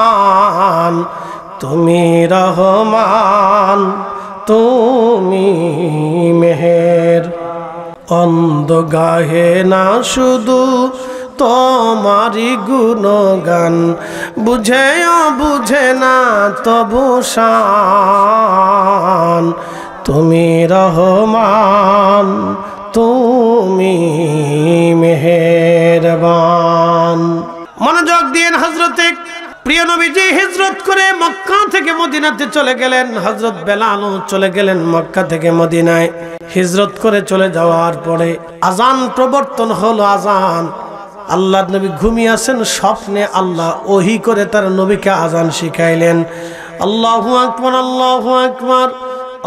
Speaker 1: অগমহিয়ান, তুমি রহমান, তুমি মেহের। অন্ধ গাহে না শুধু তোমারি গুণগান, বুঝেও বুঝে না তবু শান, তুমি রহমান, তুমি মেহেরবান। মনোযোগ দিন। হযরতে প্রিয় নবীজি হিজরত করে মক্কা থেকে মদিনাতে চলে গেলেন। হযরত বেলালও চলে গেলেন মক্কা থেকে মদিনায়। হিজরত করে চলে যাওয়ার পরে আজান প্রবর্তন হলো। আজান, আল্লাহর নবী ঘুমিয়ে আছেন, স্বপ্নে আল্লাহ ওহী করে তার নবীকে আজান শিখাইলেন। আল্লাহু আকবার, আল্লাহু আকবার,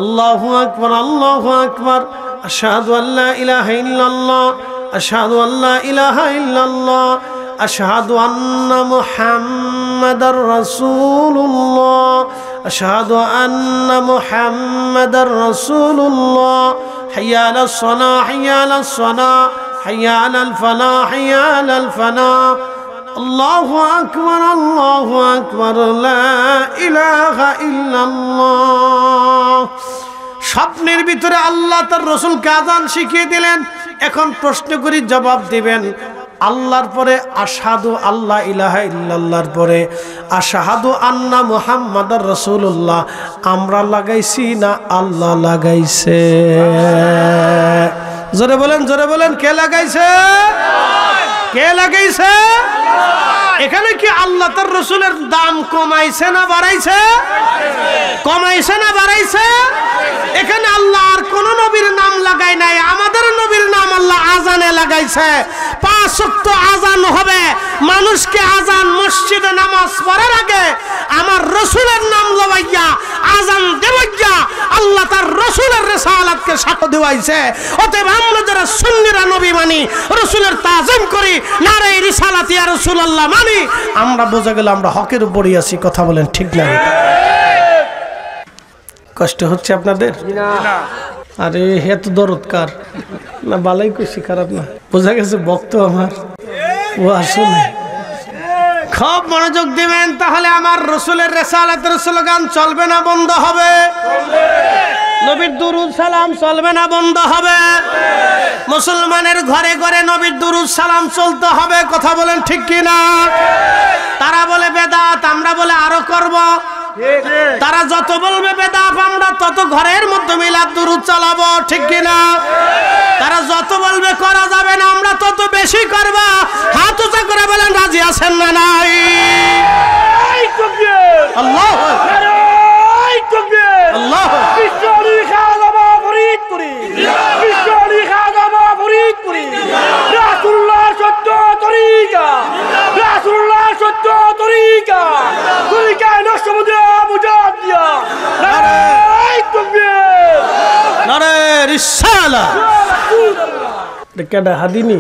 Speaker 1: আল্লাহু আকবার, আল্লাহু আকবার, আশহাদু আল্লা ইলাহা ইল্লাল্লাহ, আশহাদু আল্লা ইলাহা ইল্লাল্লাহ, আশহাদু আন্না মুহাম্মাদার রাসূলুল্লাহ, আশহাদু আন্না মুহাম্মাদার রাসূলুল্লাহ। হাইয়া আলাস সালাহ, হাইয়া আলাস সালাহ, হাইয়া আলাল ফালাহ, হাইয়া আলাল ফালাহ। আল্লাহু আকবার, আল্লাহু আকবার, লা ইলাহা ইল্লাল্লাহ। স্বপ্নের ভিতরে আল্লাহ তার রাসূলকে আযান শিখিয়ে দিলেন। এখন প্রশ্ন করি, জবাব দিবেন। আল্লাহর পরে আশহাদু আল্লাহ ইলাহা ইল্লাল্লাহর পরে আশহাদু আন্না মুহাম্মাদার রাসূলুল্লাহ আমরা লাগাইছি না আল্লাহ লাগাইছে? জোরে বলেন, জোরে বলেন, কে লাগাইছে? কে লাগাইছে? এখানে কি আল্লাহ তার রাসূলের দাম কমাইছে না বাড়াইছে? কমাইছে না বাড়াইছে? এখানে আল্লাহ আর কোন নবীর নাম লাগাই নাই, আমাদের নবীর নাম আল্লাহ আজানে লাগাইছে। 5 ওয়াক্ত আজান হবে, মানুষকে আজান মসজিদে নামাজ পড়ার আগে আমার রাসূলের নাম লওয়াইয়া আজান দেওয়াইয়া আল্লাহ তার রাসূলের রিসালাতকে সাক্ষ্য দেওয়াইছে। অতএব আমরা যারা সুন্নিরা নবী মানি, রাসূলের তাজিম করি, নারে রিসালাত ইয়া রাসূলুল্লাহ মানি, আমরা বোঝা গেল আমরা হকের উপরই আছি। কথা বলেন ঠিক না? কষ্ট হচ্ছে আপনাদের? আরে এত দরদকার না, বালাই কইছি, খারাপ না, বোঝা গেছে বক্ত আমার ও আসলে খুব মনোযোগ দিবেন, তাহলে আমার রসুলের রিসালাতের স্লোগান চলবে না বন্ধ হবে? নবীর দুরুদ সালাম চলবে না বন্ধ হবে? মুসলমানের ঘরে ঘরে নবীর দুরুদ সালাম চলতে হবে, কথা বলেন ঠিক কিনা? তারা বলে বেদাত, আমরা বলে আরো করব। তারা যত বলবে বেদাত, আমরা তত ঘরের মধ্যে মিলাদ দুরুদ চালাবো, ঠিক কিনা? তারা যত বলবে করা যাবে না, আমরা তত বেশি করব। হাত উঁচা করে বলেন রাজি আছেন না নাই? আল্লাহ আল্লাহ হাদিনি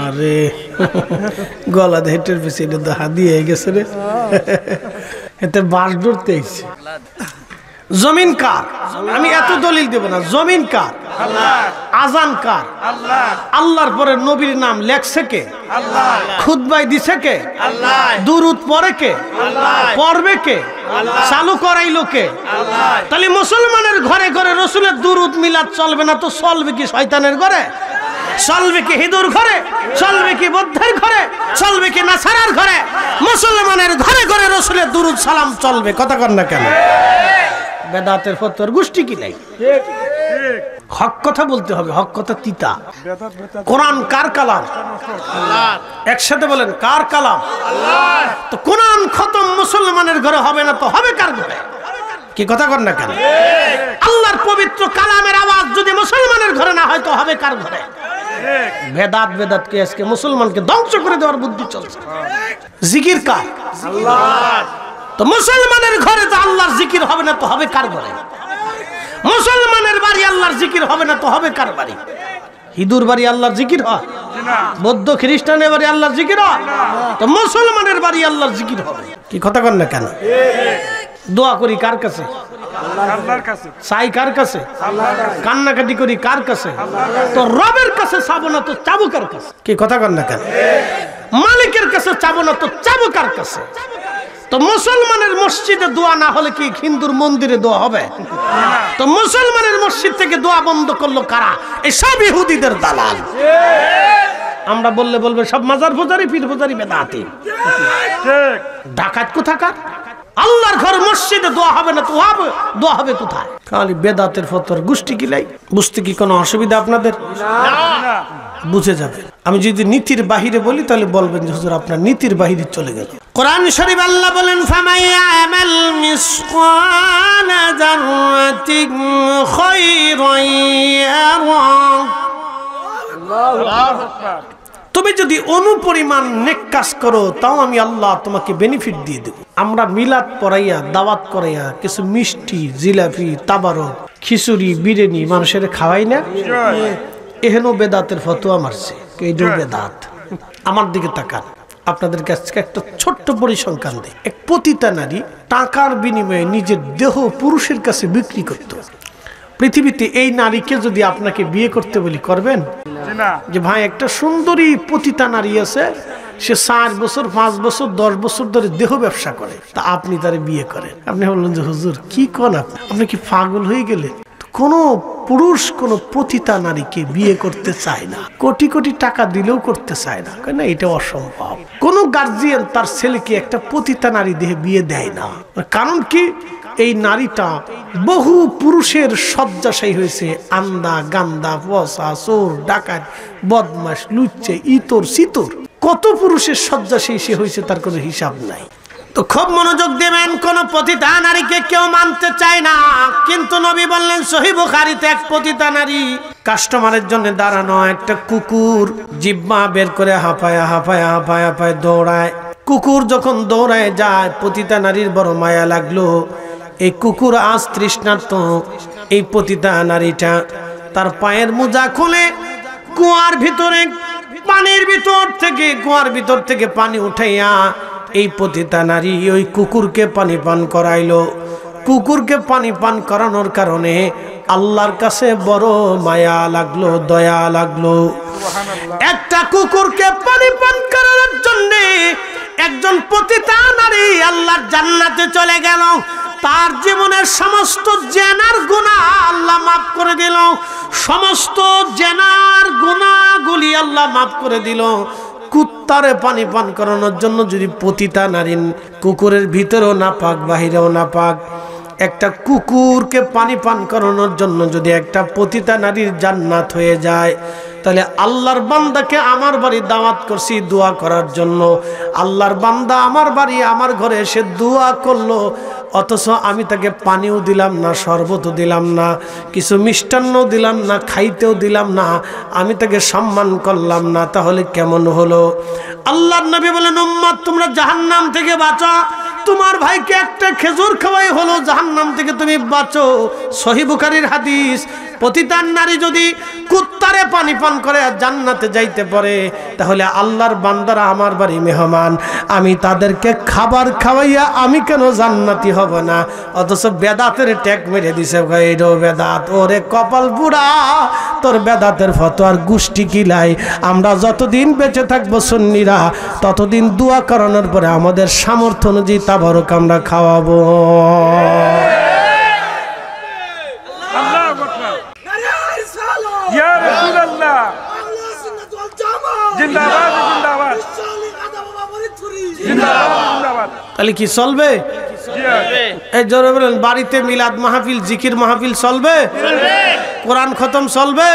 Speaker 1: আরে গলা হেটের পিছিয়ে এটা তো হাদি হয়ে গেছে রে। এতে বাস ধরতে আইছে। জমিন কার? আমি এত দলিল দেব না। জমিন কার? আজান কার? আল্লাহর পরে নবীর নাম লেখছে কে? খুতবায় দিছে কে? দুরুদ পড়ে কে? পড়বে কে? চালু করাইলো কে? তাহলে মুসলমানের ঘরে ঘরে রসুলের দুরুদ মিলাদ চলবে না তো চলবে কি শয়তানের ঘরে? চলবে কি হিন্দুর ঘরে? চলবে কি বৌদ্ধের ঘরে? চলবে কি নাসারার ঘরে? মুসলমানের ঘরে ঘরে রসুলের দুরুদ সালাম চলবে, কথা কর না কেন? বেদাতের ফতোয়ার গোষ্ঠী কি নাই? হক কথা বলতে হবে, হক কথা তিতা। কোরআন কার কালাম? একসাথে বলেন কার কালাম? তো কোরআন খতম মুসলমানের ঘরে হবে না তো হবে কার ঘরে? কি কথা কর না কেন? আল্লাহর পবিত্র কালামের আওয়াজ যদি মুসলমানের ঘরে না হয় তো হবে কার ঘরে? বেদাত বেদাতকে আজকে মুসলমানকে ধ্বংস করে দেওয়ার বুদ্ধি চলছে। জিকির কার? আল্লাহ। তো মুসলমানের ঘরে তো আল্লাহর জিকির হবে না তো হবে কার ঘরে? মুসলমানের বাড়ি আল্লাহর জিকির হবে না তো হবে কার বাড়ি? হিন্দুর বাড়ি আল্লাহর জিকির হয়? বৌদ্ধ খ্রিস্টানের বাড়ি আল্লাহর জিকির হয়? তো মুসলমানের বাড়ি আল্লাহর জিকির হবে। কি কথা কর না কেন? দোয়া করি কার কাছে? আল্লাহর কাছে। চাই কার কাছে? কান্নাকাটি করি কার কাছে? তো রবের কাছে চাবো না তো চাবো কার কাছে? কি কথা কর না কেন? মালিকের কাছে চাবো না তো চাবো কার কাছে? তো মুসলমানের মসজিদে দোয়া না হলে কি হিন্দুর মন্দিরে দোয়া হবে? তো মুসলমানের মসজিদ থেকে দোয়া বন্ধ করলো কারা? এই সব ইহুদিদের দালাল। আমরা বললে বলবে সব মাজার পূজারি পীর পূজারি বেদাতি। ডাকাত কোথাকার? আল্লাহর ঘর মসজিদে দোয়া হবে না তো দোয়া হবে কোথায়? খালি বেদাতের ফতোয়ার গোষ্ঠী কিলাই। বুঝতে কি কোনো অসুবিধা আপনাদের? বুঝে যাবে। আমি যদি নীতির বাহিরে বলি তাহলে বলবেন যে হুজুর আপনার নীতির বাহিরে চলে গেল। কোরআন শরীফ আল্লাহ বলেন ফামাইয়ামাল মিসকালা যাররাতিন খায়রান ইয়ারা। আল্লাহু আকবার। তুমি যদি অনুপরিমাণ নেক কাজ করো তাও আমি আল্লাহ তোমাকে বেনিফিট দিয়ে দেব। আমরা মিলাদ পড়াইয়া দাওয়াত করাইয়া কিছু মিষ্টি জিলাপি তাবারক খিচুড়ি বিরিয়ানি মানুষের খাওয়াই না, এহেন বেদাতের ফতোয়া মারছে। এইটাও বেদাত। আমার দিকে তাকান। আপনাদের কাছে একটা ছোট্ট পরিসংখ্যান দেয়। এক পতিতা নারী টাকার বিনিময়ে নিজের দেহ পুরুষের কাছে বিক্রি করত। পৃথিবীতে এই নারীকে যদি আপনাকে বিয়ে করতে বলি করবেন? যে ভাই একটা সুন্দরী পতিতা নারী আছে, সে 4 বছর 5 বছর 10 বছর ধরে দেহ ব্যবসা করে, তা আপনি তারে বিয়ে করেন। আপনি বললেন যে হুজুর কি কোন আপনি কি পাগল হয়ে গেলেন? কোন পুরুষ কোন পতিতা নারীকে বিয়ে করতে চায় না, কোটি কোটি টাকা দিলেও করতে চায় না, কেন? এটা অসম্ভব। কোন গার্জিয়ান তার ছেলেকে একটা পতিতা নারী দেহে বিয়ে দেয় না। কারণ কি? এই নারীটা বহু পুরুষের শয্যাশায়ী হয়েছে। আন্দা গান্দা পচা চোর ডাকাত বদমাশ লুচ্চে ইতর সিতর কত পুরুষের শয্যাশায়ী সে হয়েছে তার কোনো হিসাব নাই। তো খুব মনোযোগ দেবেন। কোন পতিতা নারীকে কেউ মানতে চায় না, কিন্তু নবী বললেন সহিহ বুখারীতে এক পতিতা নারী কাস্টমারের জন্য দাঁড়ানো, একটা কুকুর জিহ্বা বের করে হাঁপায়া হাঁপায়া হাঁপায়া হাঁপায় দৌড়ায়। কুকুর যখন দৌড়ায় যায়, পতিতা নারীর বড় মায়া লাগলো। এই কুকুর আজ তৃষ্ণার্ত। এই পতিতা নারীটা তার পায়ের মোজা খুলে কুয়ার ভিতরে পানির কুয়ার ভিতর থেকে পানি উঠাইয়া এই পতিতা নারী ওই কুকুরকে পানি পান করাইলো। কুকুরকে পানি পান করানোর কারণে আল্লাহর কাছে বড় মায়া লাগলো, দয়া লাগলো। একটা কুকুরকে পানি পান করার জন্য একজন পতিতা নারী আল্লাহর জান্নাতে চলে গেল। তার জীবনের সমস্ত জেনার গুনাহ আল্লাহ মাফ করে দিল, সমস্ত জেনার গুনাহগুলি আল্লাহ মাফ করে দিল। কুত্তারে পানি পান করানোর জন্য যদি পতিতা নারী, কুকুরের ভিতরেও না পাক বাহিরেও না পাক, একটা কুকুরকে পানি পান করানোর জন্য যদি একটা পতিতা নারীর জান্নাত হয়ে যায়, তাহলে আল্লাহর বান্দাকে আমার বাড়ি দাওয়াত করছি দোয়া করার জন্য। আল্লাহর বান্দা আমার বাড়ি আমার ঘরে এসে দোয়া করলো, অথচ আমি তাকে পানিও দিলাম না, শরবতও দিলাম না, কিছু মিষ্টান্ন দিলাম না, খাইতেও দিলাম না, আমি তাকে সম্মান করলাম না, তাহলে কেমন হলো? আল্লাহর নবী বলেন, উম্মত তোমরা জাহান্নাম থেকে বাঁচো। তোমার ভাইকে একটা খেজুর খাওয়াই হলো জাহান্নাম থেকে তুমি বাঁচো। সহিহ বুখারীর হাদিস। পতিতার নারী যদি কুত্তারে পানি পান করে জান্নাতে যাইতে পারে, তাহলে আল্লাহর বান্দারা আমার বাড়ি মেহমান, আমি তাদেরকে খাবার খাওয়াইয়া আমি কেন জান্নাতি হব না? অথচ বেদাতের ট্যাগ মেরে দিছে, এরও বেদাত, ওরে কপাল বুড়া, তোর বেদাতের ফতোয়ার গোষ্ঠী কিলাই। আমরা যতদিন বেঁচে থাকবো সুন্নিরা, ততদিন দোয়া করানোর পরে আমাদের সামর্থ্য অনুযায়ী তাবারক আমরা খাওয়াবো। তাহলে কি চলবে? এই জোরে বলেন, বাড়িতে মিলাদ মাহফিল, জিকির মাহফিল চলবে? কোরআন খতম চলবে?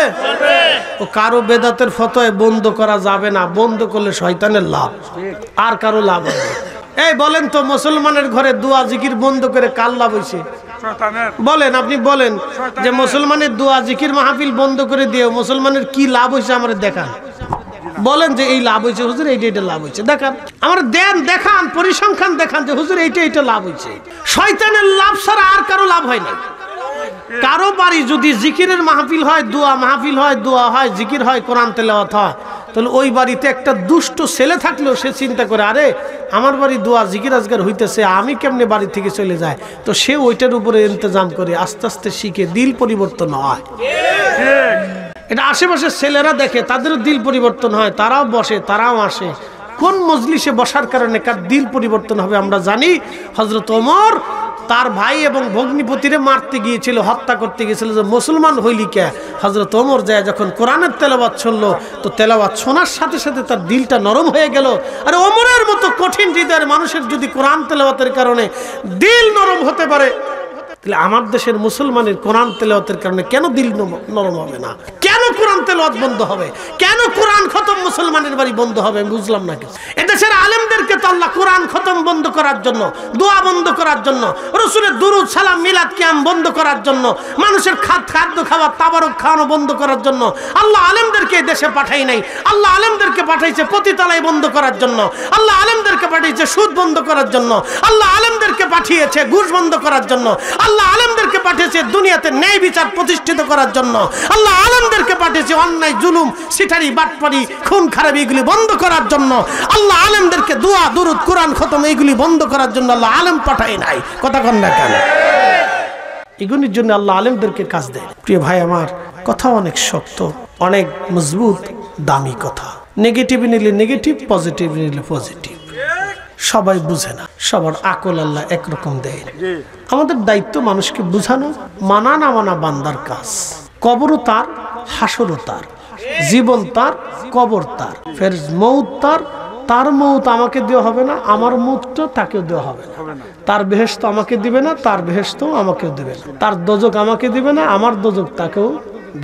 Speaker 1: ও কারো বেদাতের ফতোয়া বন্ধ করা যাবে না, বন্ধ করলে শয়তানের লাভ, আর কারো লাভ হবে। এই বলেন তো, মুসলমানের ঘরে দোয়া জিকির বন্ধ করে কার লাভ হইছে? বলেন, আপনি বলেন যে মুসলমানের দোয়া জিকির মাহফিল বন্ধ করে দিয়ে মুসলমানের কি লাভ হয়েছে আমার দেখান। বলেন যে এই লাভ হয়েছে হুজুর, এইটা লাভ হয়েছে, দেখান আমার, দেন, দেখান, পরিসংখ্যান দেখান যে হুজুর এইটা লাভ হয়েছে। শয়তানের লাভ ছাড়া আর কারো লাভ হয় না। কারো বাড়ি যদি জিকিরের মাহফিল হয়, দোয়া মাহফিল হয়, দোয়া হয়, জিকির হয়, কোরআন তেলাওয়াত হয়, তাহলে ওই বাড়িতে একটা দুষ্ট ছেলে থাকলেও সে চিন্তা করে, আরে আমার বাড়ি দোয়া জিকির আজকাল হইতেছে, আমি কেমনে বাড়ি থেকে চলে যায়, তো সে ওইটার উপরে ইন্তজাম করে আস্তে আস্তে শিখে দিল পরিবর্তন হয়। এটা আশেপাশের ছেলেরা দেখে, তাদেরও দিল পরিবর্তন হয়, তারাও বসে, তারাও আসে। কোন মজলিসে বসার কারণে কার দিল পরিবর্তন হবে আমরা জানি। হযরত ওমর তার ভাই এবং ভগ্নিপতিরে মারতে গিয়েছিল, হত্যা করতে গিয়েছিল, যে মুসলমান হইলি কে? হযরত ওমর যায় যখন কোরআনের তেলাওয়াত শুনলো, তো তেলাওয়াত শোনার সাথে সাথে তার দিলটা নরম হয়ে গেল। আর ওমরের মতো কঠিন হৃদয়ের মানুষের যদি কোরআন তেলাওয়াতের কারণে দিল নরম হতে পারে, তাহলে আমার দেশের মুসলমানের কোরআন তেলাওয়াতের কারণে কেন দিল নরম হবে না? কেন কোরআন তেলাওয়াত বন্ধ হবে? কেন কোরআন খতম মুসলমানের বাড়ি বন্ধ হবে? আমি বুঝলাম না কিছু। এদেশের আলেমদেরকে তো আল্লাহ কোরআন খতম বন্ধ করার জন্য, দোয়া বন্ধ করার জন্য, রাসূলের দুরূদ সালাম মিলাদ কিয়াম বন্ধ করার জন্য, মানুষের খাদ্য খাওয়া তাবারক খাওয়ানো বন্ধ করার জন্য আল্লাহ আলেমদেরকে দেশে পাঠাই নাই। আল্লাহ আলেমদেরকে পাঠাইছে পতিতালয় বন্ধ করার জন্য, আল্লাহ আলেমদেরকে পাঠিয়েছে সুদ বন্ধ করার জন্য, আল্লাহ আলেমদেরকে পাঠিয়েছে ঘুষ বন্ধ করার জন্য, আল্লাহ আলেমদেরকে পাঠিয়েছে দুনিয়াতে ন্যায় বিচার প্রতিষ্ঠিত করার জন্য, আল্লাহ আলেমদেরকে পাঠিয়েছে অন্যায় জুলুম সিটারি বাটপারি খুন খারাপি এগুলি বন্ধ করার জন্য, আল্লাহ আলেমদেরকে দোয়া দুরূদ কোরআন খতম এইগুলি বন্ধ করার জন্য আল্লাহ আলেম পাঠায় নাই। কথা কন না কেন? এগুলির জন্য আল্লাহ আলেমদেরকে কাজ দেয়। প্রিয় ভাই আমার, কথা অনেক শক্ত, অনেক মজবুত, দামি কথা। নেগেটিভ নিলে নেগেটিভ, পজিটিভ নিলে পজিটিভ। সবাই বুঝে না, সবার আকল আল্লাহ একরকম দেয়। আমাদের দায়িত্ব মানুষকে বুঝানো, মানা না মানা বান্দার কাজ। কবরও তার, হাসরও তার, জীবন তার, কবর তার, ফের মৌত তার। তার মৌত আমাকে দেওয়া হবে না, আমার মৌতটা তাকেও দেওয়া হবে না। তার বেহেশত আমাকে দিবে না, তার বেহেশত আমাকেও দিবে না। তার দোজক আমাকে দিবে না, আমার দোজক তাকেও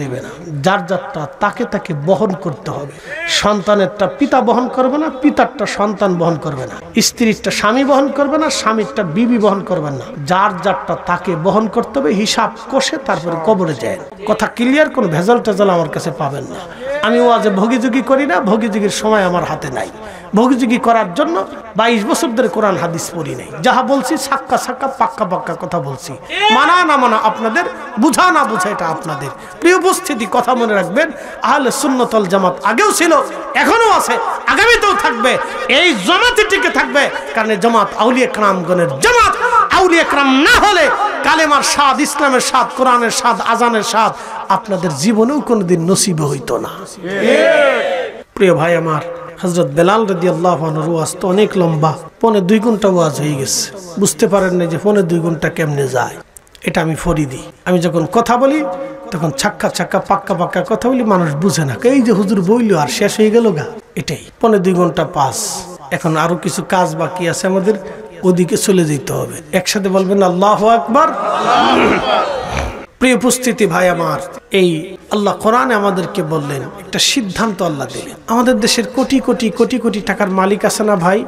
Speaker 1: দেবে না। যার যারটা তাকে তাকে বহন করতে হবে। সন্তানেরটা পিতা বহন করবে না, পিতারটা সন্তান বহন করবে না, স্ত্রীরটা স্বামী বহন করবে না, স্বামীরটা বিবি বহন করবে না। যার যারটা তাকে বহন করতে হবে, হিসাব কষে তারপরে কবরে যায়। কথা ক্লিয়ার? কোনো ভেজাল টেজাল আমার কাছে পাবেন না। আমি ওয়াজে ভোগীযোগী করি না, ভোগীযোগীর সময় আমার হাতে নাই। ভোগীযোগী করার জন্য 22 বছর ধরে কোরআন হাদিস পড়ি নাই। যাহা বলছি সাক্কা সাক্কা পাক্কা পাক্কা কথা বলছি। মানা না মানা আপনাদের, বুঝা না বুঝা এটা আপনাদের। প্রিয় উপস্থিতি, কথা মনে রাখবেন, আহলে সুন্নাত ওয়াল জামাত আগেও ছিল, এখনো আছে, আগামীতেও থাকবে। এই জামাতই টিকে থাকবে, কারণ জামাত আউলিয়া কেরামগণের জামাত। আউলিয়া কেরাম না হলে কালেমার স্বাদ, ইসলামের স্বাদ, কোরআনের স্বাদ, আজানের স্বাদ আপনাদের জীবনেও কোনোদিন নসিব হইতো না। প্রিয় ভাই আমার, হযরত বেলাল রাদিয়াল্লাহু আনহু ওয়াজ তো অনেক লম্বা, 1.5 ঘন্টা ওয়াজ হয়ে গেছে। বুঝতে পারেন না যে 1.5 ঘন্টা কেমনে যায়। এটা আমি ফরিদি, আমি যখন কথা বলি তখন ছাক্কা ছাক্কা পাক্কা পাক্কা কথা বলি, মানুষ বুঝে না, এই যে হুজুর বইল আর শেষ হয়ে গেল গা। এটাই 1.5 ঘন্টা পাস। এখন আরো কিছু কাজ বাকি আছে, আমাদের ওদিকে চলে যেতে হবে। একসাথে বলবেন আল্লাহু আকবার। প্রিয় উপস্থিতি ভাই আমার, এই আল্লাহ কোরআনে আমাদেরকে বললেন, একটা সিদ্ধান্ত আল্লাহ দিলেন। আমাদের দেশের কোটি কোটি কোটি কোটি টাকার মালিক আছে না ভাই?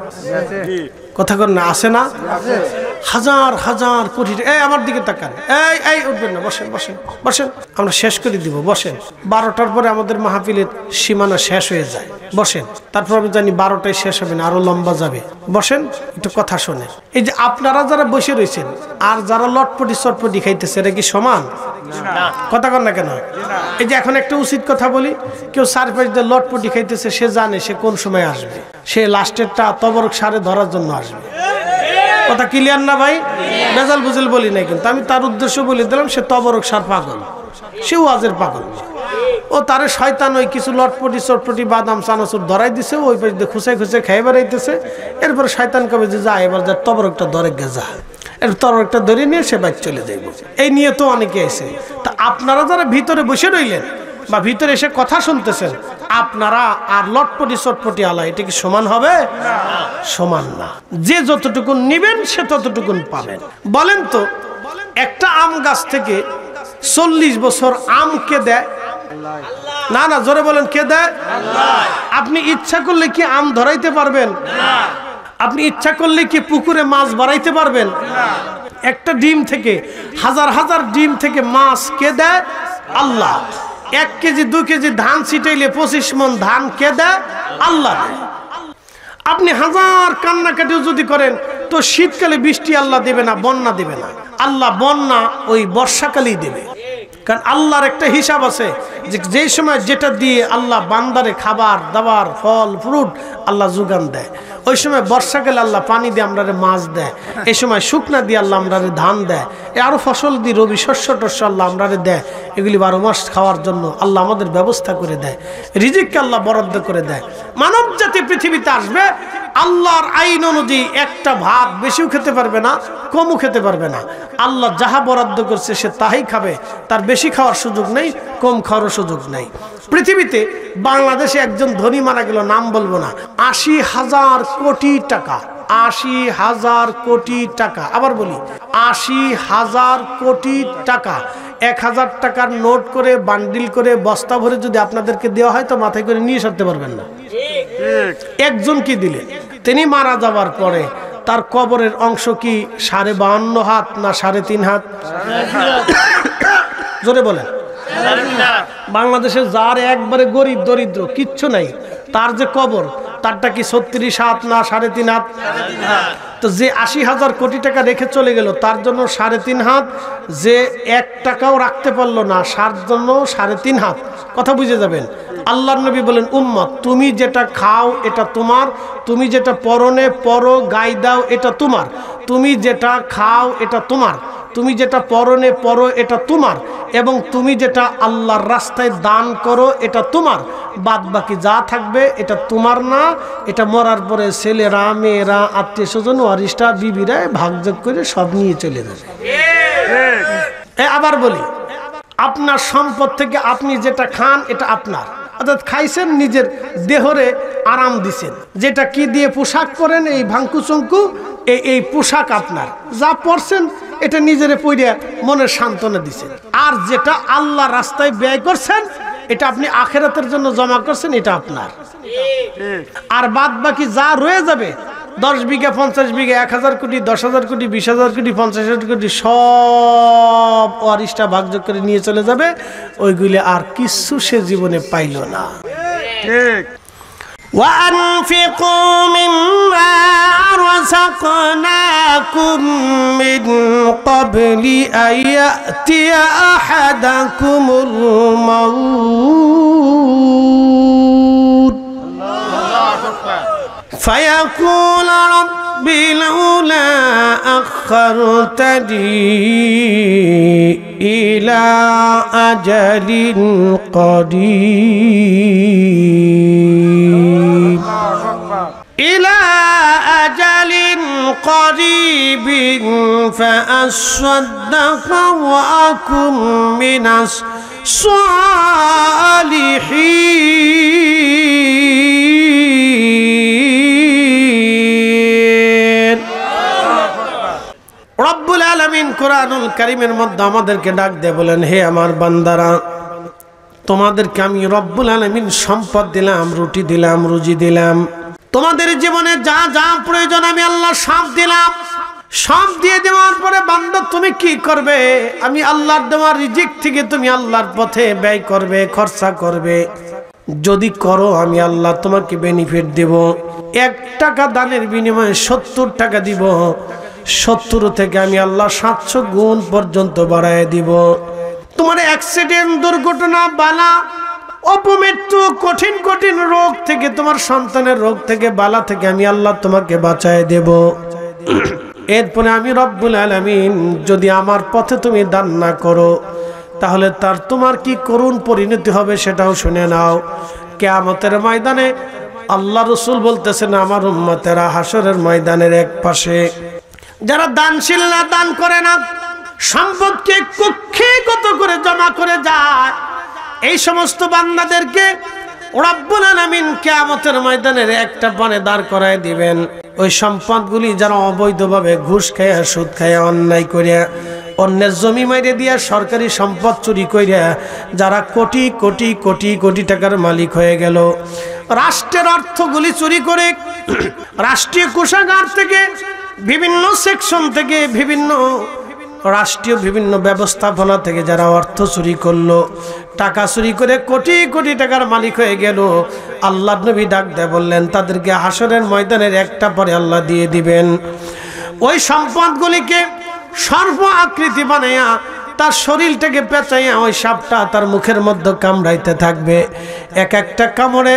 Speaker 1: কথা কর না, আছে না? হাজার হাজার কোটি। এই আমার দিকে তাকান, এই উঠবেন না, বসেন বসেন বসেন, আমরা শেষ করে দিব, বসেন। 12টার পরে আমাদের মাহফিলের সীমানা শেষ হয়ে যায়, বসেন। তারপর আমি জানি 12টায় শেষ হবে না, আরো লম্বা যাবে। বসেন, একটু কথা শোনেন। এই যে আপনারা যারা বসে রয়েছেন আর যারা লটপটি চটপটি খাইতেছে, এটা কি সমান? কথা কর না কেন? এই যে এখন একটা উচিত কথা বলি, কেউ সারপ্রাইজ দিয়ে লটপটি খাইতেছে, সে জানে সে কোন সময় আসবে, সে লাস্টেরটা তবরক সারে ধরার জন্য আসবে। কথা ক্লিয়ার না ভাই? বেজাল বুঝেল বলি নাই, কিন্তু আমি তার উদ্দেশ্য বলে দিলাম, সে তবরক সার পাগল, সে ওয়াজের পাগল। ও তারে শয়তান ওই কিছু লটপটি চটপটি বাদাম চানাচুর ধরাই দিছে, ওই পাশে দিয়ে খুঁচাই খুঁচাই খাই বেড়াইতেছে। এরপর শয়তান কবে যে যা এবার যা তবরকটা ধরে গে যা, এর তবরকটা ধরে নিয়ে সে বাইক চলে যাইব। এই নিয়ে তো অনেকে আছে। তা আপনারা যারা ভিতরে বসে রইলেন বা ভিতরে এসে কথা শুনতেছেন, আপনারা আর লটপটি চটপটি আলা, এটা কি সমান হবে? সমান না। যে যতটুকুন নিবেন সে ততটুকুন পাবেন। বলেন তো, একটা আম গাছ থেকে 40 বছর আম কে দেয়? না না, জোরে বলেন, কে দেয়? আপনি ইচ্ছা করলে কি আম ধরাইতে পারবেন? আপনি ইচ্ছা করলে কি পুকুরে মাছ বাড়াইতে পারবেন? একটা ডিম থেকে, হাজার হাজার ডিম থেকে মাছ কে দেয়? আল্লাহ। 1 কেজি 2 কেজি ধান ছিটাইলে 25 মণ ধান কে দেয়? আল্লাহ দেয়। আপনি হাজার কান্নাকাটিও যদি করেন তো শীতকালে বৃষ্টি আল্লাহ দেবে না, বন্যা দেবে না। আল্লাহ বন্যা ওই বর্ষাকালেই দেবে। কারণ আল্লাহর একটা হিসাব আছে যে যেই সময় যেটা দিয়ে আল্লাহ বান্দারে খাবার দাবার ফল ফ্রুট আল্লাহ যোগান দেয়, ওই সময় বর্ষাকালে আল্লাহ পানি দিয়ে আমরারে মাছ দেয়, এই সময় শুকনা দিয়ে আল্লাহ আমরারে ধান দেয়, আরো ফসল দিয়ে রবি শস্য টস্য আল্লাহ আমরারে দেয়। এগুলি 12 মাস খাওয়ার জন্য আল্লাহ আমাদের ব্যবস্থা করে দেয়, রিজিককে আল্লাহ বরাদ্দ করে দেয়। মানব জাতি পৃথিবীতে আসবে, আল্লাহর আইন অনুযায়ী একটা ভাত বেশিও খেতে পারবে না, কমও খেতে পারবে না। আল্লাহ যাহা বরাদ্দ করছে সে তাই খাবে, তার বেশি খাওয়ার সুযোগ নেই, কম খাওয়ার সুযোগ নেই। পৃথিবীতে বাংলাদেশে একজন ধনী মারা গেল, নাম বলবো না, 80,000 কোটি টাকা। 80,000 কোটি টাকা। আবার বলি, 80,000 কোটি টাকা। 1000 টাকার নোট করে বান্ডিল করে বস্তা ভরে যদি আপনাদেরকে দেওয়া হয় তো মাথায় করে নিয়ে সরতে পারবেন না। একজন কি দিলেন, তিনি মারা যাবার পরে তার কবরের অংশ কি 52.5 হাত না 3.5 হাত? জোরে বলেন। বাংলাদেশে যার একবারে গরিব দরিদ্র কিচ্ছু নাই, তার যে কবর তারটা কি 36 হাত না 3.5 হাত? তো যে 80,000 কোটি টাকা রেখে চলে গেল তার জন্য 3.5 হাত, যে 1 টাকাও রাখতে পারলো না তার জন্য 3.5 হাত। কথা বুঝে যাবেন। আল্লাহর নবী বলেন, উম্মত তুমি যেটা খাও এটা তোমার, তুমি যেটা পরনে পরো গায়ে দাও এটা তোমার, তুমি যেটা খাও এটা তোমার, তুমি যেটা পরনে পরো এটা তোমার, এবং তুমি যেটা আল্লাহর রাস্তায় দান করো এটা তোমার। বাদ বাকি যা থাকবে এটা তোমার না, এটা মরার পরে ছেলেরা মেয়েরা আত্মীয় স্বজন ওয়ারিসটা বিবিরা ভাগযোগ করে সব নিয়ে চলে যাবে। আবার বলি, আপনার সম্পদ থেকে আপনি যেটা খান এটা আপনার, অর্থাৎ খাইছেন নিজের দেহরে আরাম দিছেন, যেটা কি দিয়ে পোশাক পরেন এই ভাঙ্কু চঙ্কু, এই পোশাক আপনার, যা পরছেন এটা নিজেরে পইরে মনের সান্ত্বনা দিছেন। আর যেটা আল্লাহ রাস্তায় ব্যয় করছেন এটা আপনি আখিরাতের জন্য জমা করছেন, এটা আপনার। আর বাদ বাকি যা রয়ে যাবে 10 বিঘা 50 বিঘা 1000 কোটি 10,000 কোটি 20,000 কোটি 50,000 কোটি সব ওয়ারিসটা ভাগযোগ করে নিয়ে চলে যাবে, ওইগুলি আর কিছু সে জীবনে পাইল না।
Speaker 2: ঠিক।
Speaker 1: وأنفقوا مما رزقناكم من قبل أن يأتي أحدكم الموت فيقول رب ربي لولا أخرتني إلى أجل قريب إلى أجل قريب فأصدق وأكن من الصالحين রব্বুল আলামিন কোরআনুল কারীমের মধ্যে আমাদেরকে ডাক দিয়ে বলেন, হে আমার বান্দারা, তোমাদেরকে আমি রব্বুল আলামিন সম্পদ দিলাম, রুটি দিলাম, রুজি দিলাম। তোমাদের জীবনে যা যা প্রয়োজন আমি আল্লাহ সব দিলাম। সব দিয়ে দেওয়ার পরে বান্দা তুমি কি করবে? আমি আল্লাহর দেওয়া রিজিক থেকে তুমি আল্লাহর পথে ব্যয় করবে, খরচা করবে। যদি করো আমি আল্লাহ তোমাকে বেনিফিট দেব। 1 টাকা দানের বিনিময়ে 70 টাকা দিব। 70 থেকে আমি আল্লাহ 700 গুণ পর্যন্ত বাড়ায় দিব। তোমার অ্যাক্সিডেন্ট, দুর্ঘটনা, বালা, অপমৃত্যু, কঠিন কঠিন রোগ থেকে, তোমার সন্তানের রোগ থেকে, বালা থেকে আমি আল্লাহ তোমাকে বাঁচায় দেব। এরপরে আমি রব্বুল আলামিন যদি আমার পথে তুমি দান না করো তাহলে তোমার কি করুণ পরিণতি হবে সেটাও শুনে নাও। কিয়ামতের ময়দানে আল্লাহ রাসূল বলতেছেন, আমার উম্মতেরা হাসরের ময়দানের এক পাশে যারা দানশীল না, দান করে না, সম্পদকে কক্ষিগত করে জমা করে যায়, এই সমস্ত বান্দাদেরকে রব্বুল আলামিন কিয়ামতের ময়দানের একটা পানে দাঁড় করায় দিবেন। ওই সম্পদগুলি যারা অবৈধভাবে ঘুষ খায়া, সুদ খায়া, অন্যায় করিয়া, অন্যের জমি মাইরে দিয়া, সরকারি সম্পদ চুরি করিয়া যারা কোটি কোটি কোটি কোটি টাকার মালিক হয়ে গেল, রাষ্ট্রের অর্থগুলি চুরি করে, রাষ্ট্রীয় কোষাগার থেকে, বিভিন্ন সেকশন থেকে, বিভিন্ন রাষ্ট্রীয় বিভিন্ন ব্যবস্থাপনা থেকে যারা অর্থ চুরি করলো, টাকা চুরি করে কোটি কোটি টাকার মালিক হয়ে গেল, আল্লাহর নবী ডাক দিয়ে বললেন তাদেরকে হাসরের ময়দানের একটা পরে আল্লাহ দিয়ে দিবেন। ওই সম্পদগুলিকে সর্প আকৃতি বানাইয়া তার শরীরটাকে পেঁচাইয়া ওই সাপটা তার মুখের মধ্যে কামড়াইতে থাকবে। এক একটা কামড়ে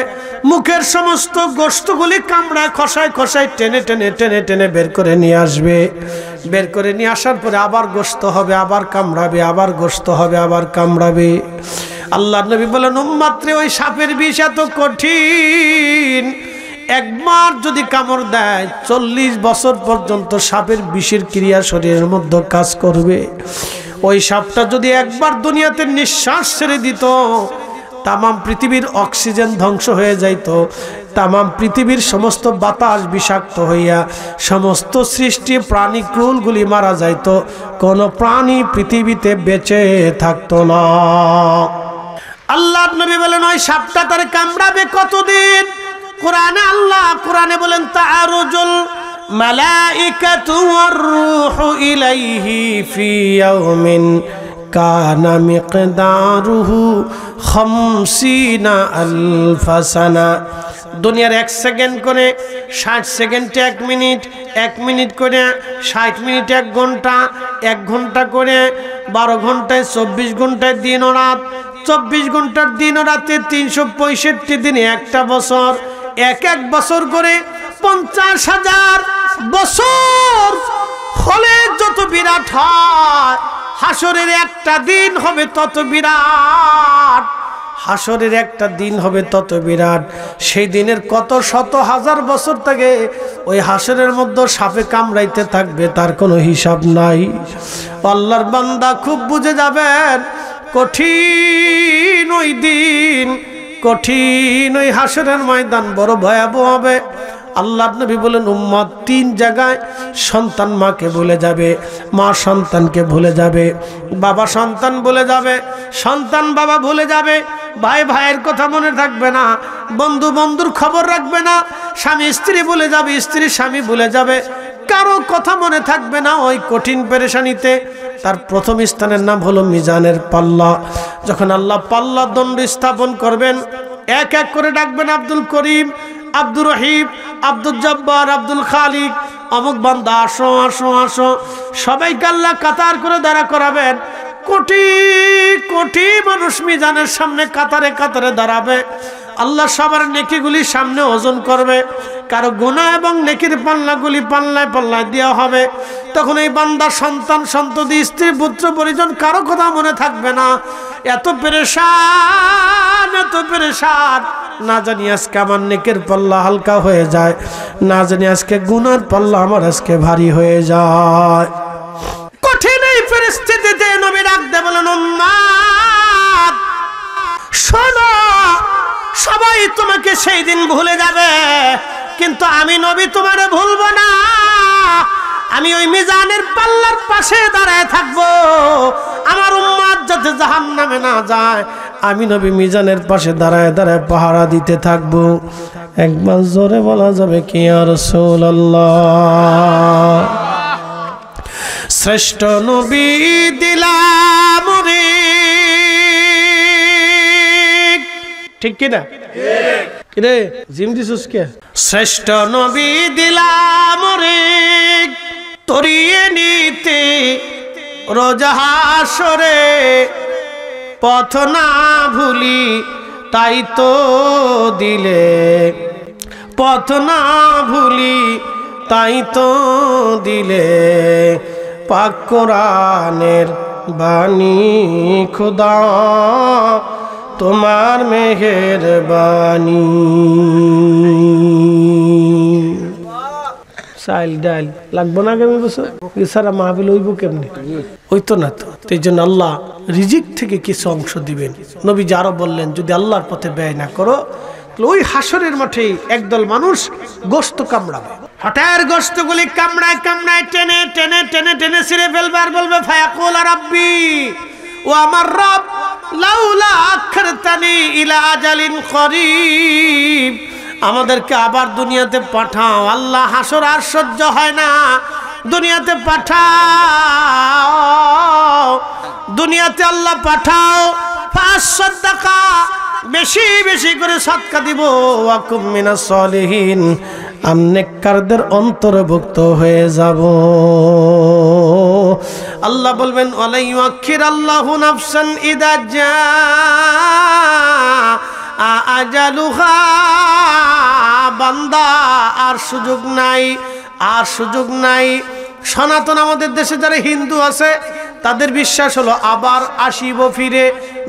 Speaker 1: মুখের সমস্ত গোশতগুলি কামড়ায় খসায় খসায় টেনে টেনে টেনে টেনে বের করে নিয়ে আসবে। বের করে নিয়ে আসার পরে আবার গোশত হবে, আবার কামড়াবে, আবার গোশত হবে, আবার কামড়াবে। আল্লাহর নবী বলেন, উম্মতরে ওই সাপের বিষ এত কঠিন, একবার যদি কামড় দেয় 40 বছর পর্যন্ত সাপের বিষের ক্রিয়া শরীরের মধ্যে কাজ করবে। ওই সাপটা যদি একবার দুনিয়াতে নিঃশ্বাস ছেড়ে দিত, তামাম পৃথিবীর অক্সিজেন ধ্বংস হয়ে যাইত, তামাম পৃথিবীর সমস্ত বাতাস বিষাক্ত হইয়া সমস্ত সৃষ্টি প্রাণী কুলগুলি মারা যাইত, কোন প্রাণী পৃথিবীতে বেঁচে থাকতো না। আল্লাহর নবী বলেন, ওই সাপটা তার কামড়াবে কতদিন? কোরআনে আল্লাহ কোরআনে বলেন, তাআরুজুল মালাইকাতু ওয়ার রূহু ইলাইহি ফি ইয়াউমিন কানা মিকদারুহু 50 আলফা সানা। দুনিয়ার 1 সেকেন্ড করে 60 সেকেন্ডে 1 মিনিট, 1 মিনিট করে 60 মিনিট 1 ঘন্টা, 1 ঘন্টা করে 12 ঘন্টায় 24 ঘন্টায় দিন ও রাত, 24 ঘন্টার দিন ও রাতে 365 দিনে একটা বছর, এক বছর করে 50,000 বছর হলে যত বিরাট হয়, হাসরের একটা দিন হবে তত বিরাট। হাসরের একটা দিন হবে তত বিরাট। সেই দিনের কত শত হাজার বছর থেকে ওই হাসরের মধ্যে সাপে কামড়াইতে থাকবে, তার কোনো হিসাব নাই। আল্লাহর বান্দা খুব বুঝে যাবেন, কঠিন ওই দিন, কঠিন ওই হাসরের ময়দান বড় ভয়াবহ হবে। আল্লাহর নবী বলেন, উম্মত 3 জায়গায় সন্তান মাকে ভুলে যাবে, মা সন্তানকে ভুলে যাবে, বাবা সন্তান ভুলে যাবে, সন্তান বাবা ভুলে যাবে, ভাই ভাইয়ের কথা মনে থাকবে না, বন্ধু বন্ধুর খবর রাখবে না, স্বামী স্ত্রী ভুলে যাবে, স্ত্রী স্বামী ভুলে যাবে, কারো কথা মনে থাকবে না। ওই কঠিন পেরেশানিতে তার প্রথম স্থানের নাম হলো মিজানের পাল্লা। যখন আল্লাহ পাল্লা দণ্ড স্থাপন করবেন, এক এক করে ডাকবেন, আব্দুল করিম, আব্দুর রহিম, আব্দুল জব্বার, আব্দুল খালিক, অমুক বান্দা আসো আসো আসো। সবাইকে আল্লাহ কাতার করে দাঁড়া করাবেন। কোটি কোটি মানুষ মিজানের সামনে কাতারে কাতারে দাঁড়াবে। আল্লাহ সবার নেকিগুলি সামনে ওজন করবে, কারো গুনাহ এবং নেকির পাল্লাগুলি পাল্লায় পাল্লায় দেওয়া হবে। তখন এই বান্দার সন্তান সন্ততি স্ত্রী পুত্র পরিজন কারো কথা মনে থাকবে না। এত পেরেশান, এত পেরেশান, না জানি আজকে আমার নেকের পাল্লা হালকা হয়ে যায়, না জানি আজকে গুনার পাল্লা আমার আজকে ভারী হয়ে যায়। কঠিন এই পরিস্থিতিতে নবী ডাকতে বলেন, উম্মাত শোনো, সবাই তোমাকে সেই দিন ভুলে যাবে, কিন্তু আমি নবী তোমারে ভুলবো না। আমি ওই মিজানের পাল্লার পাশে দাঁড়ায় থাকবো, আমার উম্মাত যাতে জাহান্নামে না যায়, আমি নবী মিজানের পাশে দাঁড়ায় দাঁড়ায় পাহারা দিতে থাকবো। একবার জোরে বলা যাবে কি ইয়া রাসূলুল্লাহ? শ্রেষ্ঠ নবী দিলাম রে, ঠিক কিনা? রে জিম দিছস কে? শ্রেষ্ঠ নবী দিলাম রে, তরিয়ে নিতে রোজা হাসরে, পথ না ভুলি তাই তো দিলে, পথ না ভুলি তাই তো দিলে, পাক কোরআনের বাণী খোদা তোমার মেহেরবানি। চাইল ডাইল লাগবো না আগামী বছর? এছাড়া মাহফিল হইব কেমনি? হইতো না তো। এই জন্য আল্লাহ রিজিক থেকে কিছু অংশ দিবেন। নবীজি আরো বললেন, যদি আল্লাহর পথে ব্যয় না করো, ওই হাসরের মাঠে একদল মানুষ গোশত কামড়াবে, হঠাৎ গোশতগুলি কামড়ায় কামড়ায় টেনে টেনে টেনে টেনে ছিঁড়ে ফেলবে, আর বলবে ফায়াকুল রাব্বি, ও আমার রব, লাউলা আখারতানি ইলা আজালিন করিব, আমাদেরকে আবার দুনিয়াতে পাঠাও। আল্লাহ, হাসর আর সহ্য হয় না, দুনিয়াতে পাঠাও, দুনিয়াতে আল্লাহ পাঠাও। ফাসাদাকা, বেশি বেশি করে সাদকা দিব, ওয়াকুম মিনাস সলিহিন, আমি নেককারদের অন্তর্ভুক্ত হয়ে যাব। আল্লাহ বলবেন, ওয়ালা ইউআখিরাল্লাহু নাফসান ইযা জাআ আজালুহা, বান্দা আর সুযোগ নাই, আর সুযোগ নাই। সনাতন আমাদের দেশে যারা হিন্দু আছে, তাদের বিশ্বাস হলো আবার আসিব ফিরে,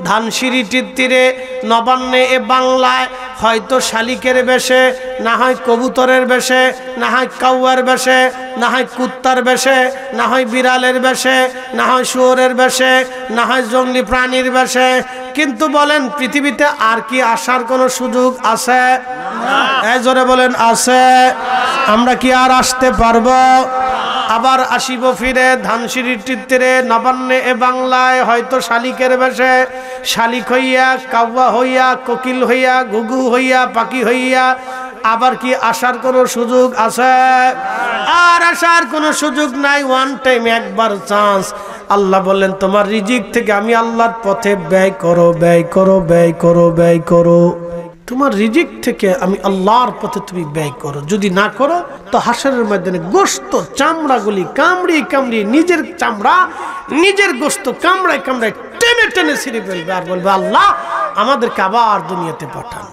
Speaker 1: ধানসিঁড়িটির তীরে নবান্নে এ বাংলায়, হয়তো শালিকের বেশে, না হয় কবুতরের বেশে, না হয় কাউয়ার বেশে, না হয় কুত্তার বেশে, না হয় বিড়ালের বেশে, না হয় শুয়োরের বেশে, না হয় জঙ্গলি প্রাণীর বেশে। কিন্তু বলেন, পৃথিবীতে আর কি আসার কোনো সুযোগ আছে? এই জোরে বলেন, আছে? আমরা কি আর আসতে পারবো? আবার আসিব ফিরে, ধানসিঁড়ির তীরে নবান্নে এ বাংলায়, হয়তো শালিকের বেশে, শালিক হইয়া, কাউয়া হইয়া, কোকিল হইয়া, ঘুঘু হইয়া, পাখি হইয়া। আবার কি আসার কোনো সুযোগ আছে? আর আসার কোনো সুযোগ নাই। ওয়ান টাইম, একবার চান্স। আল্লাহ বললেন, তোমার রিজিক থেকে আমি আল্লাহর পথে ব্যয় করো, ব্যয় করো, ব্যয় করো, ব্যয় করো। তোমার রিজিক থেকে আমি আল্লাহর পথে তুমি ব্যয় করো। যদি না করো তো হাসরের ময়দানে গোশত চামড়াগুলি কামড়িয়ে কামড়িয়ে, নিজের চামড়া নিজের গোশত কামড়ায় কামড়ায় টেনে টেনে ছিঁড়ে ফেলবে, আর বলবে, আল্লাহ আমাদেরকে আবার দুনিয়াতে পাঠান।